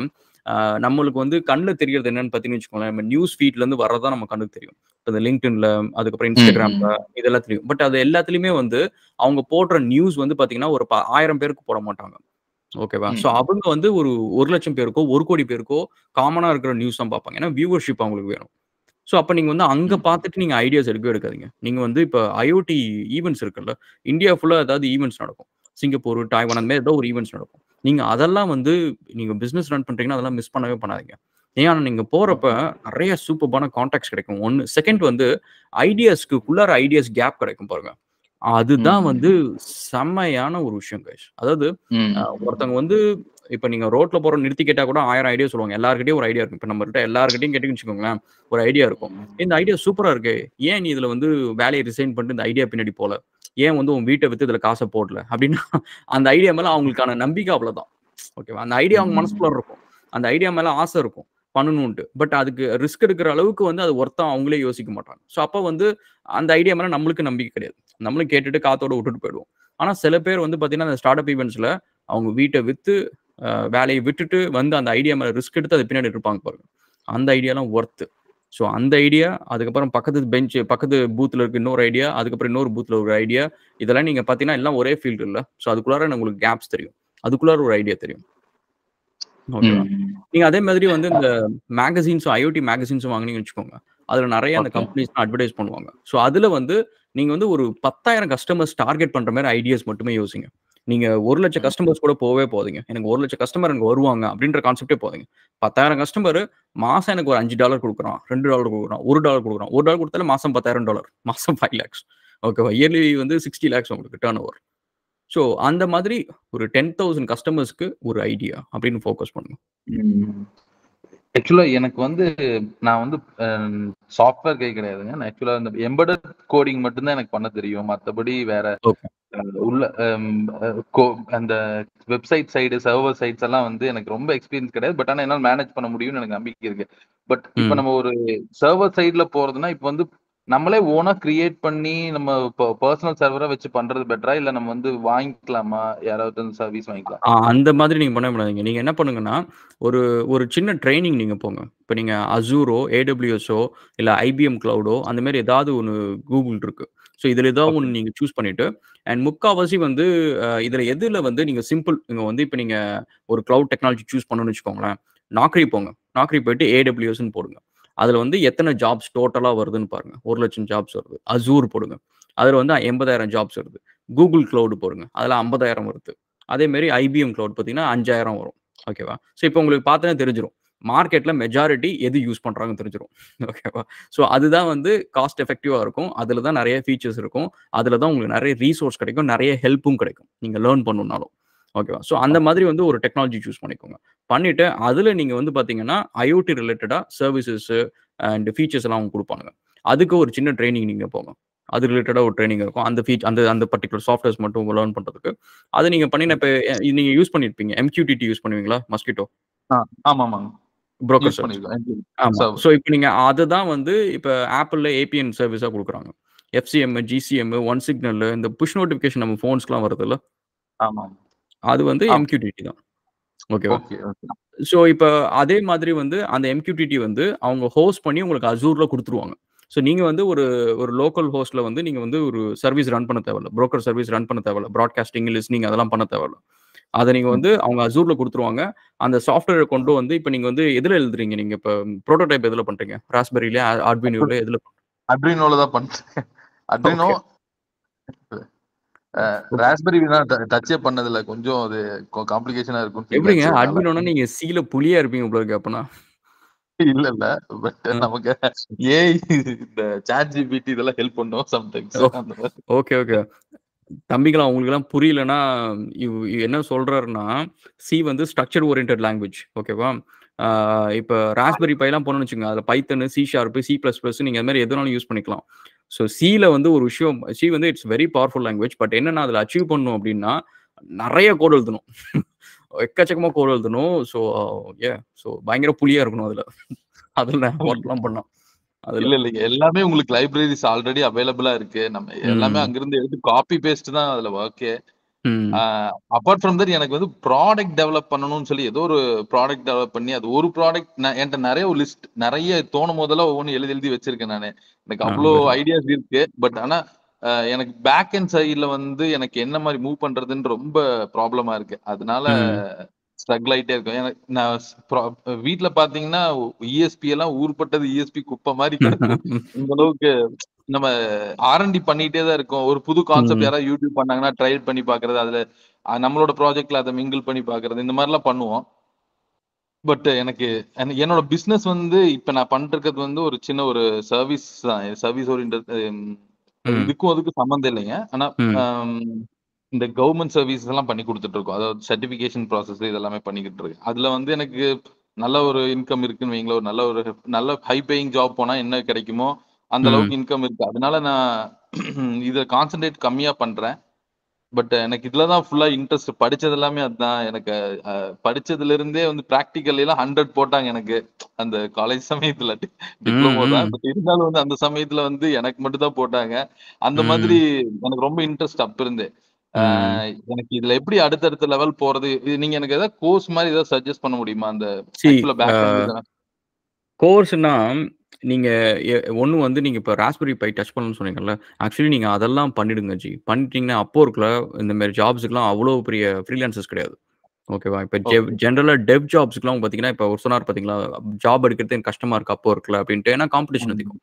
[SPEAKER 6] நம்மளுக்கு வந்து கண்ணில் தெரியறது என்னன்னு பார்த்தீங்கன்னு வச்சுக்கோங்களேன், நம்ம நியூஸ் ஃபீட்லேருந்து வர்றதா நம்ம கண்ணுக்கு தெரியும். இந்த லிங்க்டின்ல, அதுக்கப்புறம் இன்ஸ்டாகிராம்ல இதெல்லாம் தெரியும். பட் அது எல்லாத்துலேயுமே வந்து அவங்க போடுற நியூஸ் வந்து பார்த்தீங்கன்னா ஒரு 1000 பேருக்கு போட மாட்டாங்க. ஓகேவா? ஸோ அவங்க வந்து ஒரு 1,00,000 பேருக்கோ 1 கோடி பேருக்கோ காமனா இருக்கிற நியூஸ் தான் பார்ப்பாங்க. ஏன்னா வியூவர்ஷிப் அவங்களுக்கு வேணும். ஸோ அப்போ நீங்க வந்து அங்க பார்த்துட்டு நீங்க ஐடியாஸ் எடுக்கவே எடுக்காதீங்க. நீங்க வந்து இப்போ ஐஓடி ஈவெண்ட்ஸ் இருக்குல்ல, இந்தியா ஃபுல்லா ஏதாவது ஈவெண்ட்ஸ் நடக்கும். சிங்கப்பூர், டாய்வான் அந்த மாதிரி ஏதோ ஒரு ஈவெண்ட்ஸ் நடக்கும். நீங்க அதெல்லாம் வந்து நீங்க பிசினஸ் ரன் பண்றீங்கன்னா அதெல்லாம் மிஸ் பண்ணவே பண்ணாதீங்க. ஏன்னா நீங்க போறப்ப நிறைய சூப்பர்பான கான்டாக்ட்ஸ் கிடைக்கும். ஒன்னு. செகண்ட் வந்து ஐடியாஸ்க்குள்ளார ஐடியாஸ் கேப் கிடைக்கும் பாருங்க. அதுதான் வந்து செம்மையான ஒரு விஷயம் கைஸ். அதாவது ஒருத்தவங்க வந்து இப்ப நீங்க ரோட்ல போற நிறுத்தி கேட்டா கூட 1000 ஐடியா சொல்லுவாங்க. எல்லார்கிட்டயும் ஒரு ஐடியா இருக்கும். இப்ப நம்ம கிட்ட எல்லார்கிட்டயும் கேட்டீங்கன்னு வச்சுக்கோங்களேன், ஒரு ஐடியா இருக்கும். இந்த ஐடியா சூப்பரா இருக்கு. ஏன் நீ இதுல வந்து வேலையை ரிசைன் பண்ணிட்டு இந்த ஐடியா பின்னாடி போல? ஏன் வந்து உன் வீட்டை வித்து இதுல காசை போடல? அப்படின்னா அந்த ஐடியா மேல அவங்களுக்கான நம்பிக்கை அவ்வளவுதான். ஓகேவா? அந்த ஐடியா அவங்க மனசுக்குள்ள இருக்கும். அந்த ஐடியா மேல ஆசை இருக்கும் பண்ணணும்ட்டு. பட் அதுக்கு ரிஸ்க் எடுக்கிற அளவுக்கு வந்து அது ஒருத்தம் அவங்களே யோசிக்க மாட்டாங்க. ஸோ அப்போ வந்து அந்த ஐடியா மேல நம்மளுக்கு நம்பிக்கை கிடையாது. நம்மளும் கேட்டுட்டு காத்தோட விட்டுட்டு போயிடுவோம். ஆனா சில பேர் வந்து பாத்தீங்கன்னா அந்த ஸ்டார்ட் அப் ஈவெண்ட்ஸ்ல அவங்க வீட்டை வித்து வேலையை விட்டுட்டு வந்து அந்த ஐடியா மேல ரிஸ்க் எடுத்து அது பின்னாடி இருப்பாங்க பாருங்க. அந்த ஐடியாலாம் ஒர்த்து. ஸோ அந்த ஐடியா, அதுக்கப்புறம் பக்கத்து பூத்தில் இருக்க இன்னொரு ஐடியா, அதுக்கப்புறம் இன்னொரு பூத்தில் ஒரு ஐடியா, இதெல்லாம் நீங்க பார்த்தீங்கன்னா எல்லாம் ஒரே ஃபீல்டு இல்லை. ஸோ அதுக்குள்ளார உங்களுக்கு கேப்ஸ் தெரியும். அதுக்குள்ளார ஒரு ஐடியா தெரியும். ஓகேவா? நீங்க அதே மாதிரி வந்து இந்த மேகசின்ஸும் ஐஓடி மேகசின்ஸும் வாங்கினீங்கன்னு வச்சுக்கோங்க. அதுல நிறைய அந்த கம்பெனிஸ் அட்வர்டைஸ் பண்ணுவாங்க. ஸோ அதுல வந்து நீங்க வந்து ஒரு 10,000 கஸ்டமர்ஸ் டார்கெட் பண்ற மாதிரி ஐடியாஸ் மட்டுமே யோசிங்க. நீங்க 1,00,000 கஸ்டமர்ஸ் கூட போவே போதீங்க. எனக்கு 1,00,000 கஸ்டமர் எனக்கு வருவாங்க அப்படின்ற கான்செப்டே போதீங்க. 10,000 கஸ்டமர் மாசம் எனக்கு ஒரு $5 கொடுக்குறான், $2 கொடுக்குறான், $1 கொடுக்குறான். $1 கொடுத்தாலும் மாசம் $10,000, மாசம் 5 lakhs. ஓகேவா? இயர்லி வந்து 60 lakhs உங்களுக்கு டர்ன் ஓவர். ஸோ அந்த மாதிரி ஒரு 10,000 கஸ்டமர்ஸ்க்கு ஒரு ஐடியா அப்படின்னு ஃபோக்கஸ் பண்ணுங்க.
[SPEAKER 8] ஆக்சுவலா எனக்கு வந்து நான் வந்து சாஃப்ட்வேர் கை கிடையாதுங்க. நான் ஆக்சுவலா இந்த எம்பெடட் கோடிங் மட்டும்தான் எனக்கு பண்ண தெரியும். மற்றபடி வேற உள்ள அந்த வெப்சைட் சைடு சர்வர் சைட்ஸ் எல்லாம் வந்து எனக்கு ரொம்ப எக்ஸ்பீரியன்ஸ் கிடையாது. பட் ஆனா என்னால் மேனேஜ் பண்ண முடியும்னு எனக்கு நம்பிக்கை இருக்கு. பட் இப்ப நம்ம ஒரு சர்வர் சைட்ல போறதுன்னா இப்ப வந்து நம்மளே ஓனா கிரியேட் பண்ணி நம்ம பர்சனல் சர்வரா வச்சு பண்றது பெட்டரா, இல்ல நம்ம வந்து வாங்கிக்கலாமா? யாராவது சர்வீஸ் வாங்கிக்கலாம்?
[SPEAKER 6] அந்த மாதிரி நீங்க பண்ண முடியாதுங்க. நீங்க என்ன பண்ணுங்கன்னா ஒரு சின்ன ட்ரைனிங் நீங்க போங்க. இப்ப நீங்க அசூரோ, ஏடபிள்யூஎஸோ இல்ல ஐபிஎம் கிளவுடோ அந்த மாதிரி ஏதாவது ஒன்று கூகுள் இருக்கு. ஸோ இதுல ஏதாவது ஒன்று நீங்க சூஸ் பண்ணிட்டு அண்ட் முக்காவாசி வந்து இதுல எதுல வந்து நீங்க சிம்பிள் நீங்க வந்து இப்ப நீங்க ஒரு கிளவுட் டெக்னாலஜி சூஸ் பண்ணணும்னு வச்சுக்கோங்களேன், நாக்ரி போங்க. நாக்ரி போயிட்டு ஏடபிள்யூஎஸ்ன்னு போடுங்க. அதுல வந்து எத்தனை ஜாப்ஸ் டோட்டலா வருதுன்னு பாருங்க. 1,00,000 ஜாப்ஸ் வருது. அசூர் போடுங்க. அதுல வந்து 80,000 ஜாப்ஸ் வருது. கூகுள் கிளவுட் போடுங்க. அதுல 50,000 வருது. அதே மாதிரி ஐபிஎம் கிளவுட் பார்த்தீங்கன்னா 5,000 வரும். ஓகேவா? ஸோ இப்போ உங்களுக்கு பார்த்தோன்னே தெரிஞ்சிடும். மார்க்கெட்ல மெஜாரிட்டி எது யூஸ் பண்றாங்கன்னு தெரிஞ்சிடும். ஓகேவா? ஸோ அதுதான் வந்து காஸ்ட் எஃபெக்டிவா இருக்கும். அதுல தான் நிறைய ஃபீச்சர்ஸ் இருக்கும். அதுல தான் உங்களுக்கு நிறைய ரீசோர்ஸ் கிடைக்கும், நிறைய ஹெல்ப்பும் கிடைக்கும் நீங்க லேர்ன் பண்ணணும்னாலும். ஓகேவா? ஸோ அந்த மாதிரி வந்து ஒரு டெக்னாலஜி சூஸ் பண்ணிக்கோங்க. பண்ணிட்டு அதுல நீங்க வந்து பாத்தீங்கன்னா ஐஓடி ரிலேட்டடா சர்வீசஸ் அண்ட் ஃபீச்சர்ஸ் எல்லாம் அவங்க கொடுப்பாங்க. அதுக்கு ஒரு சின்ன ட்ரைனிங் நீங்க போங்க. அது ரிலேட்டடா ஒரு ட்ரைனிங் இருக்கும். அந்த பர்டிகுலர் சாஃப்ட்வேர்ஸ் மட்டும் லேர்ன் பண்றதுக்கு அதை நீங்க பண்ணின இப்ப நீங்க யூஸ் பண்ணிருப்பீங்க. எம்கியூடிடி யூஸ் பண்ணுவீங்களா? Mosquito broker service. ஆமா. ஸோ இப்போ நீங்க அதுதான் வந்து இப்போ ஆப்பிள்ல ஏபிஎன் சர்வீஸா கொடுக்குறாங்க. எஃப்சிஎம், ஜிசிஎம், ஒன் சிக்னல், இந்த புஷ் நோட்டிஃபிகேஷன் நம்ம ஃபோன்ஸ்க்குலாம் வருது இல்ல, அது வந்து எம்கியூடிடி தான். ஓகேவா? ஸோ இப்போ அதே மாதிரி வந்து அந்த எம்கியூடிடி வந்து அவங்க ஹோஸ்ட் பண்ணி உங்களுக்கு அசூர்ல கொடுத்துருவாங்க. ஸோ நீங்க வந்து ஒரு லோக்கல் ஹோஸ்ட்ல வந்து நீங்க வந்து ஒரு சர்வீஸ் ரன் பண்ண தேவையில்ல. புரோக்கர் சர்வீஸ் ரன் பண்ண தேவையில்ல. ப்ராட்காஸ்டிங், லிஸ்னிங் அதெல்லாம் பண்ண தேவையில்ல. அதை நீங்க வந்து அவங்க அசூர்ல கொடுத்துருவாங்க. அந்த சாஃப்ட்வேரை கொண்டு வந்து இப்போ நீங்க வந்து எதுல எழுதுறீங்க? நீங்க இப்போ ப்ரோட்டோடைப் எதுல பண்றீங்க? ராஸ்பெரியில, ஆர்டினோல எதுல?
[SPEAKER 8] அட்ரினோல தான் பண்றேன். அட்ரினோ ராஸ்பெரி டச்சே பண்ணதில்ல. கொஞ்சம் அது காம்ப்ளிகேஷனா இருக்கும்.
[SPEAKER 6] எப்படிங்க அட்மினோனா நீங்க சீல புலியா இருப்பீங்க போல இருக்கு அப்பனா?
[SPEAKER 8] இல்ல பட் நமக்கு ஏஐ இந்த சாட் ஜிபிடி இதெல்லாம் ஹெல்ப் பண்ணும் சம்டைம்ஸ்.
[SPEAKER 6] ஓகே தம்பிகளா, உங்களுக்கு எல்லாம் புரியலன்னா என்ன சொல்றாருன்னா, சி வந்து ஸ்ட்ரக்சர்ட் ஓரியன்டட் லாங்குவேஜ். ஓகேவா? இப்போ ராஸ்பெரி பைலாம் போனோம்னு வச்சுங்க, அதில் Python, C sharp, C plus plus நீங்க அது மாதிரி எதுனாலும் யூஸ் பண்ணிக்கலாம். ஸோ சியில் வந்து ஒரு விஷயம், சி வந்து it's very powerful language. But என்னன்னா அதில் அச்சீவ் பண்ணணும் அப்படின்னா நிறைய கோட் எழுதணும். எக்கச்சக்கமா கோட் எழுதணும். ஸோ பயங்கர புலியா இருக்கணும் அதில் ஒர்க்லாம் பண்ணோம். அதுல
[SPEAKER 8] இல்ல இல்லைங்க, எல்லாமே உங்களுக்கு லைப்ரரிஸ் ஆல்ரெடி அவைலபிளா இருக்கு. நம்ம எல்லாமே அங்கிருந்து எடுத்து காப்பி பேஸ்ட் தான் அதுல ஒர்க்கே. அப்பார்ட் ஃப்ரம் தட் எனக்கு வந்து ப்ராடக்ட் டெவலப் பண்ணணும்னு சொல்லி ஏதோ ஒரு ப்ராடக்ட் டெவலப் பண்ணி அது ஒரு ப்ராடக்ட் என்கிட்ட நிறைய ஒரு லிஸ்ட் நிறைய தோணும் போதெல்லாம் ஒவ்வொன்று எழுதி வச்சிருக்கேன் நானு. எனக்கு அவ்வளோ ஐடியாஸ் இருக்கு. பட் ஆனா எனக்கு பேக் அண்ட் சைட்ல வந்து எனக்கு என்ன மாதிரி மூவ் பண்றதுன்னு ரொம்ப ப்ராப்ளமா இருக்கு. அதனால ஸ்ட்ரகிள் ஆயிட்டே இருக்கும். எனக்கு நான் வீட்டுல பாத்தீங்கன்னா இஎஸ்பி எல்லாம் ஊர்பட்டது இஎஸ்பி குப்பை மாதிரி கிடக்கும். இந்த அளவுக்கு நம்ம ஆர்என்டி பண்ணிட்டே தான் இருக்கோம். ஒரு புது கான்செப்ட் யாராவது யூடியூப் பண்ணாங்கன்னா ட்ரை பண்ணி பாக்குறது, அதுல நம்மளோட ப்ராஜெக்ட்ல அதை மிங்கிள் பண்ணி பாக்குறது, இந்த மாதிரி எல்லாம் பண்ணுவோம். பட் எனக்கு என்னோட பிசினஸ் வந்து இப்ப நான் பண்றது வந்து ஒரு சின்ன ஒரு சர்வீஸ் தான். Service orient. இதுக்கும் அதுக்கும் சம்மந்தம் இல்லைங்க. ஆனா இந்த கவர்மெண்ட் சர்வீஸ் எல்லாம் பண்ணி கொடுத்துட்டு இருக்கோம். அதாவது சர்டிபிகேஷன் ப்ராசஸ் இதெல்லாமே பண்ணிக்கிட்டு இருக்கு. அதுல வந்து எனக்கு நல்ல ஒரு இன்கம் இருக்குன்னு வைங்களேன். ஒரு நல்ல ஹை பேயிங் ஜாப் போனா என்ன கிடைக்குமோ அந்த அளவுக்கு இன்கம் இருக்கு. அதனால நான் இதை கான்சென்ட்ரேட் கம்மியா பண்றேன். பட் எனக்கு இதுலதான் ஃபுல்லா இன்ட்ரெஸ்ட். படிச்சது எல்லாமே அதுதான். எனக்கு படிச்சதுல இருந்தே வந்து பிராக்டிக்கல் எல்லாம் 100 போட்டாங்க எனக்கு அந்த காலேஜ் சமயத்துல. டிப்ளமோ தான், பட் இருந்தாலும் வந்து அந்த சமயத்துல வந்து எனக்கு மட்டும் தான் போட்டாங்க. அந்த மாதிரி எனக்கு ரொம்ப இன்ட்ரெஸ்ட் அப்ப இருந்தே. எனக்கு இதுல எப்படி அடுத்தடுத்த லெவல் போறது, நீங்க எனக்கு ஏதாவது கோர்ஸ் மாதிரி ஏதாவது சஜஸ்ட் பண்ண முடியுமா? அந்த
[SPEAKER 6] கோர்ஸ்னா நீங்க ஒன்று வந்து நீங்க இப்போ ராஸ்பெரி பை டச் பண்ணணும்னு சொன்னீங்கல்ல, ஆக்சுவலி நீங்க அதெல்லாம் பண்ணிடுங்க ஜி. பண்ணிட்டீங்கன்னா அப்போர்க்ல இந்த மாதிரி ஜாப்ஸுக்குலாம் அவ்வளோ பெரிய ஃப்ரீலான்சர்ஸ் கிடையாது. ஓகேவா? இப்போ ஜென்ரலா டெவ் ஜாப்ஸ்க்குலாம் பார்த்தீங்கன்னா, இப்போ ஒரு சொன்னார் பார்த்தீங்களா, ஜாப் எடுக்கிறது எனக்கு கஷ்டமா இருக்கு அப்போர்க்ல அப்படின்ட்டு. ஏன்னா காம்படிஷன் அதிகம்.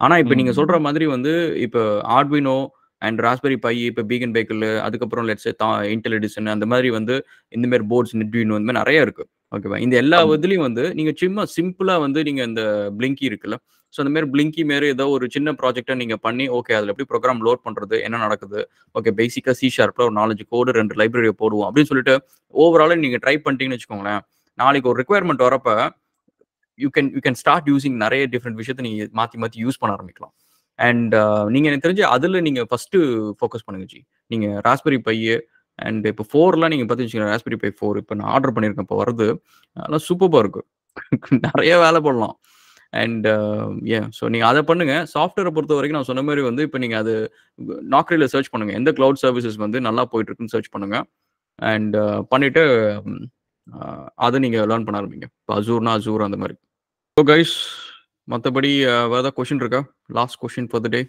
[SPEAKER 6] ஆனா இப்போ நீங்க சொல்ற மாதிரி வந்து இப்போ ஆர்டினோ அண்ட் ராஸ்பெரி பை, இப்போ பீகன் பேக்கிள், அதுக்கப்புறம் லெட்ஸ் இன்டெல் எடிசன், அந்த மாதிரி வந்து இந்த மாதிரி போர்ட்ஸ் நெட்வினோ இந்த மாதிரி நிறைய இருக்கு. ஓகேவா? இந்த எல்லா இதுலயும் வந்து நீங்க சும்மா சிம்பிளா வந்து நீங்க இந்த பிளிங்கி இருக்குல்ல, ஸோ அந்த மாதிரி பிளிங்கி மாரி ஏதோ ஒரு சின்ன ப்ராஜெக்டை நீங்க பண்ணி, ஓகே அதில் எப்படி ப்ரோக்ராம் லோட் பண்றது, என்ன நடக்குது, ஓகே பேசிக்கா C# ஒரு 4 கோடு 2 லைப்ரரியை போடுவோம் அப்படின்னு சொல்லிட்டு ஓவராலாக நீங்க ட்ரை பண்ணிட்டீங்கன்னு வச்சுக்கோங்களேன். நாளைக்கு ஒரு ரிக்வயர்மெண்ட் வரப்ப யூ கேன் ஸ்டார்ட் யூசிங் நிறைய டிஃப்ரெண்ட் விஷயத்தை நீங்க மாத்தி யூஸ் பண்ண ஆரம்பிக்கலாம். அண்ட் நீங்க எனக்கு தெரிஞ்சு அதுல நீங்க ஃபர்ஸ்ட் ஃபோக்கஸ் பண்ணுங்க ஜி. நீங்க ராஸ்பெரி பை அண்ட் இப்போ 4லாம் நீங்க பார்த்து வச்சுக்கோங்க. ராஸ்பெரி பை 4 இப்போ நான் ஆர்டர் பண்ணியிருக்கேன், இப்போ வருது. அதெல்லாம் சூப்பராக இருக்கு. நிறைய வேலை பண்ணலாம். அண்ட் ஸோ நீங்க அதை பண்ணுங்க. சாஃப்ட்வேரை பொறுத்த வரைக்கும் நான் சொன்ன மாதிரி வந்து இப்போ நீங்க அது நாக்ரியில் சர்ச் பண்ணுங்க, எந்த கிளவுட் சர்வீசஸ் வந்து நல்லா போயிட்டு இருக்குன்னு சர்ச் பண்ணுங்க. அண்ட் பண்ணிட்டு அதை நீங்க லேர்ன் பண்ண ஆரம்பிங்க. இப்போ அசூர்னா அசூர் அந்த மாதிரி. ஸோ கைஸ், மற்றபடி வேறு ஏதாவது கொஷின் இருக்கா? Last question for the day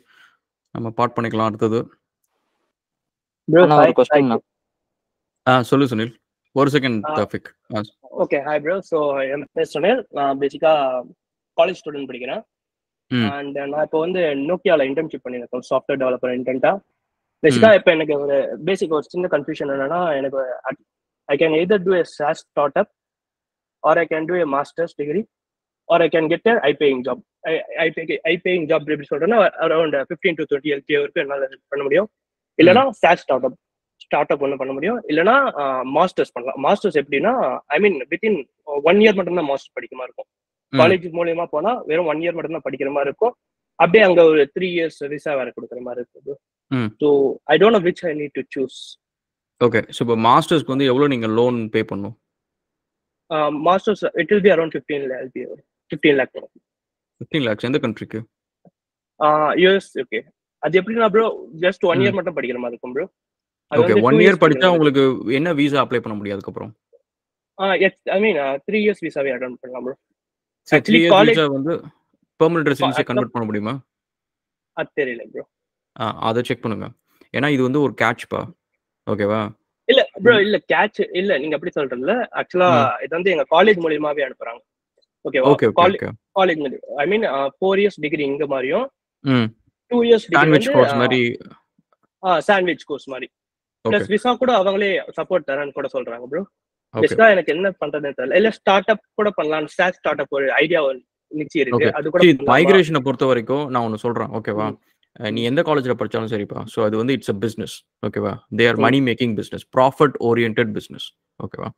[SPEAKER 6] நம்ம பார்ட் பண்ணிக்கலாம். அடுத்தது
[SPEAKER 4] ஒரு கொஸ்டின்.
[SPEAKER 6] சொல்லு சுனில். ஒரு second topic.
[SPEAKER 9] Okay, hi bro. So என் பேர் சுனில். நான் பேசிக்கா காலேஜ் ஸ்டூடெண்ட் படிக்கிறேன். அண்ட் நான் இப்போ வந்து நோக்கியாவில் இன்டர்ன்ஷிப் பண்ணியிருக்கேன், சாஃப்ட்வேர் டெவலப்பர் இன்டர்ன்ட்டா. பேசிக்கா இப்போ எனக்கு ஒரு ஒரு சின்ன கன்ஃபியூஷன் என்னன்னா, எனக்கு I can either do a SaaS startup or I can do a masters degree or I can get a high paying job. High paying job எப்படி சொல்றேன்னா அரௌண்ட் 15 to 20 LPA வரைக்கும் என்னால் பண்ண முடியும். இல்லைன்னா SaaS ஸ்டார்ட்அப் ஒன்று பண்ண முடியும். இல்லைன்னா மாஸ்டர்ஸ் பண்ணலாம். மாஸ்டர்ஸ் எப்படின்னா ஐ மீன் வித்தின் 1 year மட்டும்தான் மாஸ்டர் படிக்கிற மாதிரி இருக்கும். காலேஜ் மூலியமா போனா வெறும் 1 year மட்டும்தான் படிக்கிற மாதிரி இருக்கும். அப்படியே அங்க ஒரு 3 years விசா வேற கொடுக்குற மாதிரி இருக்குது. So I don't know which I need to choose.
[SPEAKER 6] Okay, so இப்போ மாஸ்டர்ஸ்க்கு வந்து எவ்வளோ நீங்கள் லோன் பே பண்ணணும்?
[SPEAKER 9] Masters it will B around 15 lakh.
[SPEAKER 6] 15 lakhs எந்த கண்ட்ரிக்கு?
[SPEAKER 9] யூஎஸ். ஓகே, அது எப்படின்னா ப்ரோ ஜஸ்ட் 1 year மட்டும் படிக்கிற மாதிரி இருக்கும் ப்ரோ.
[SPEAKER 6] ஓகே, 1 year படிச்சா உங்களுக்கு என்ன வீசா அப்ளை பண்ண முடியும் அதுக்கப்புறம்?
[SPEAKER 9] ஐ மீன் 3 years விசாவே அட்டெண்ட் பண்ணலாம் ப்ரோ.
[SPEAKER 6] ஆக்சுவலி காலேஜ் வந்து பெர்மனன்ட் ரெசிடென்சி கன்வெர்ட் பண்ண முடியுமா?
[SPEAKER 9] அது தெரியல ப்ரோ.
[SPEAKER 6] அதை செக் பண்ணுங்க. ஏன்னா இது வந்து ஒரு கேட்ச்பா. ஓகேவா?
[SPEAKER 9] இல்ல ப்ரோ, இல்ல கேட்ச் இல்ல, நீங்க அப்படி சொல்றீங்கல்ல. ஆக்சுவலா இது வந்து எங்க காலேஜ் மூலமாவே அனுப்புறாங்க. ஓகேவா? College I mean 4 years degree இங்க மாதிரியும் 2 years டிகிரி வந்து
[SPEAKER 6] கோர்ஸ் மாதிரி
[SPEAKER 9] சாண்ட்விச் கோர்ஸ் மாதிரி பிளஸ் விசா கூட அவங்களே சப்போர்ட் தரேன்னு கூட சொல்றாங்க ப்ரோ. பெஸ்டா எனக்கு என்ன பண்றதுன்னு தெரியல. இல்ல ஸ்டார்ட் அப் கூட பண்ணலாம். ஸ்டார்ட் அப் ஒரு ஐடியா நிச்சயம் இருக்கு. அது கூட
[SPEAKER 6] மைக்ரேஷனை பொறுத்த வரைக்கும் நான் ஒன்னு சொல்றேன். ஓகேவா? நீ எந்த காலேஜ்ல படிச்சாலும் சரிப்பா. ஸோ அது வந்து இட்ஸ் அ பிஸ்னஸ். ஓகேவா? They are money making business, profit orient business. ஓகேவா?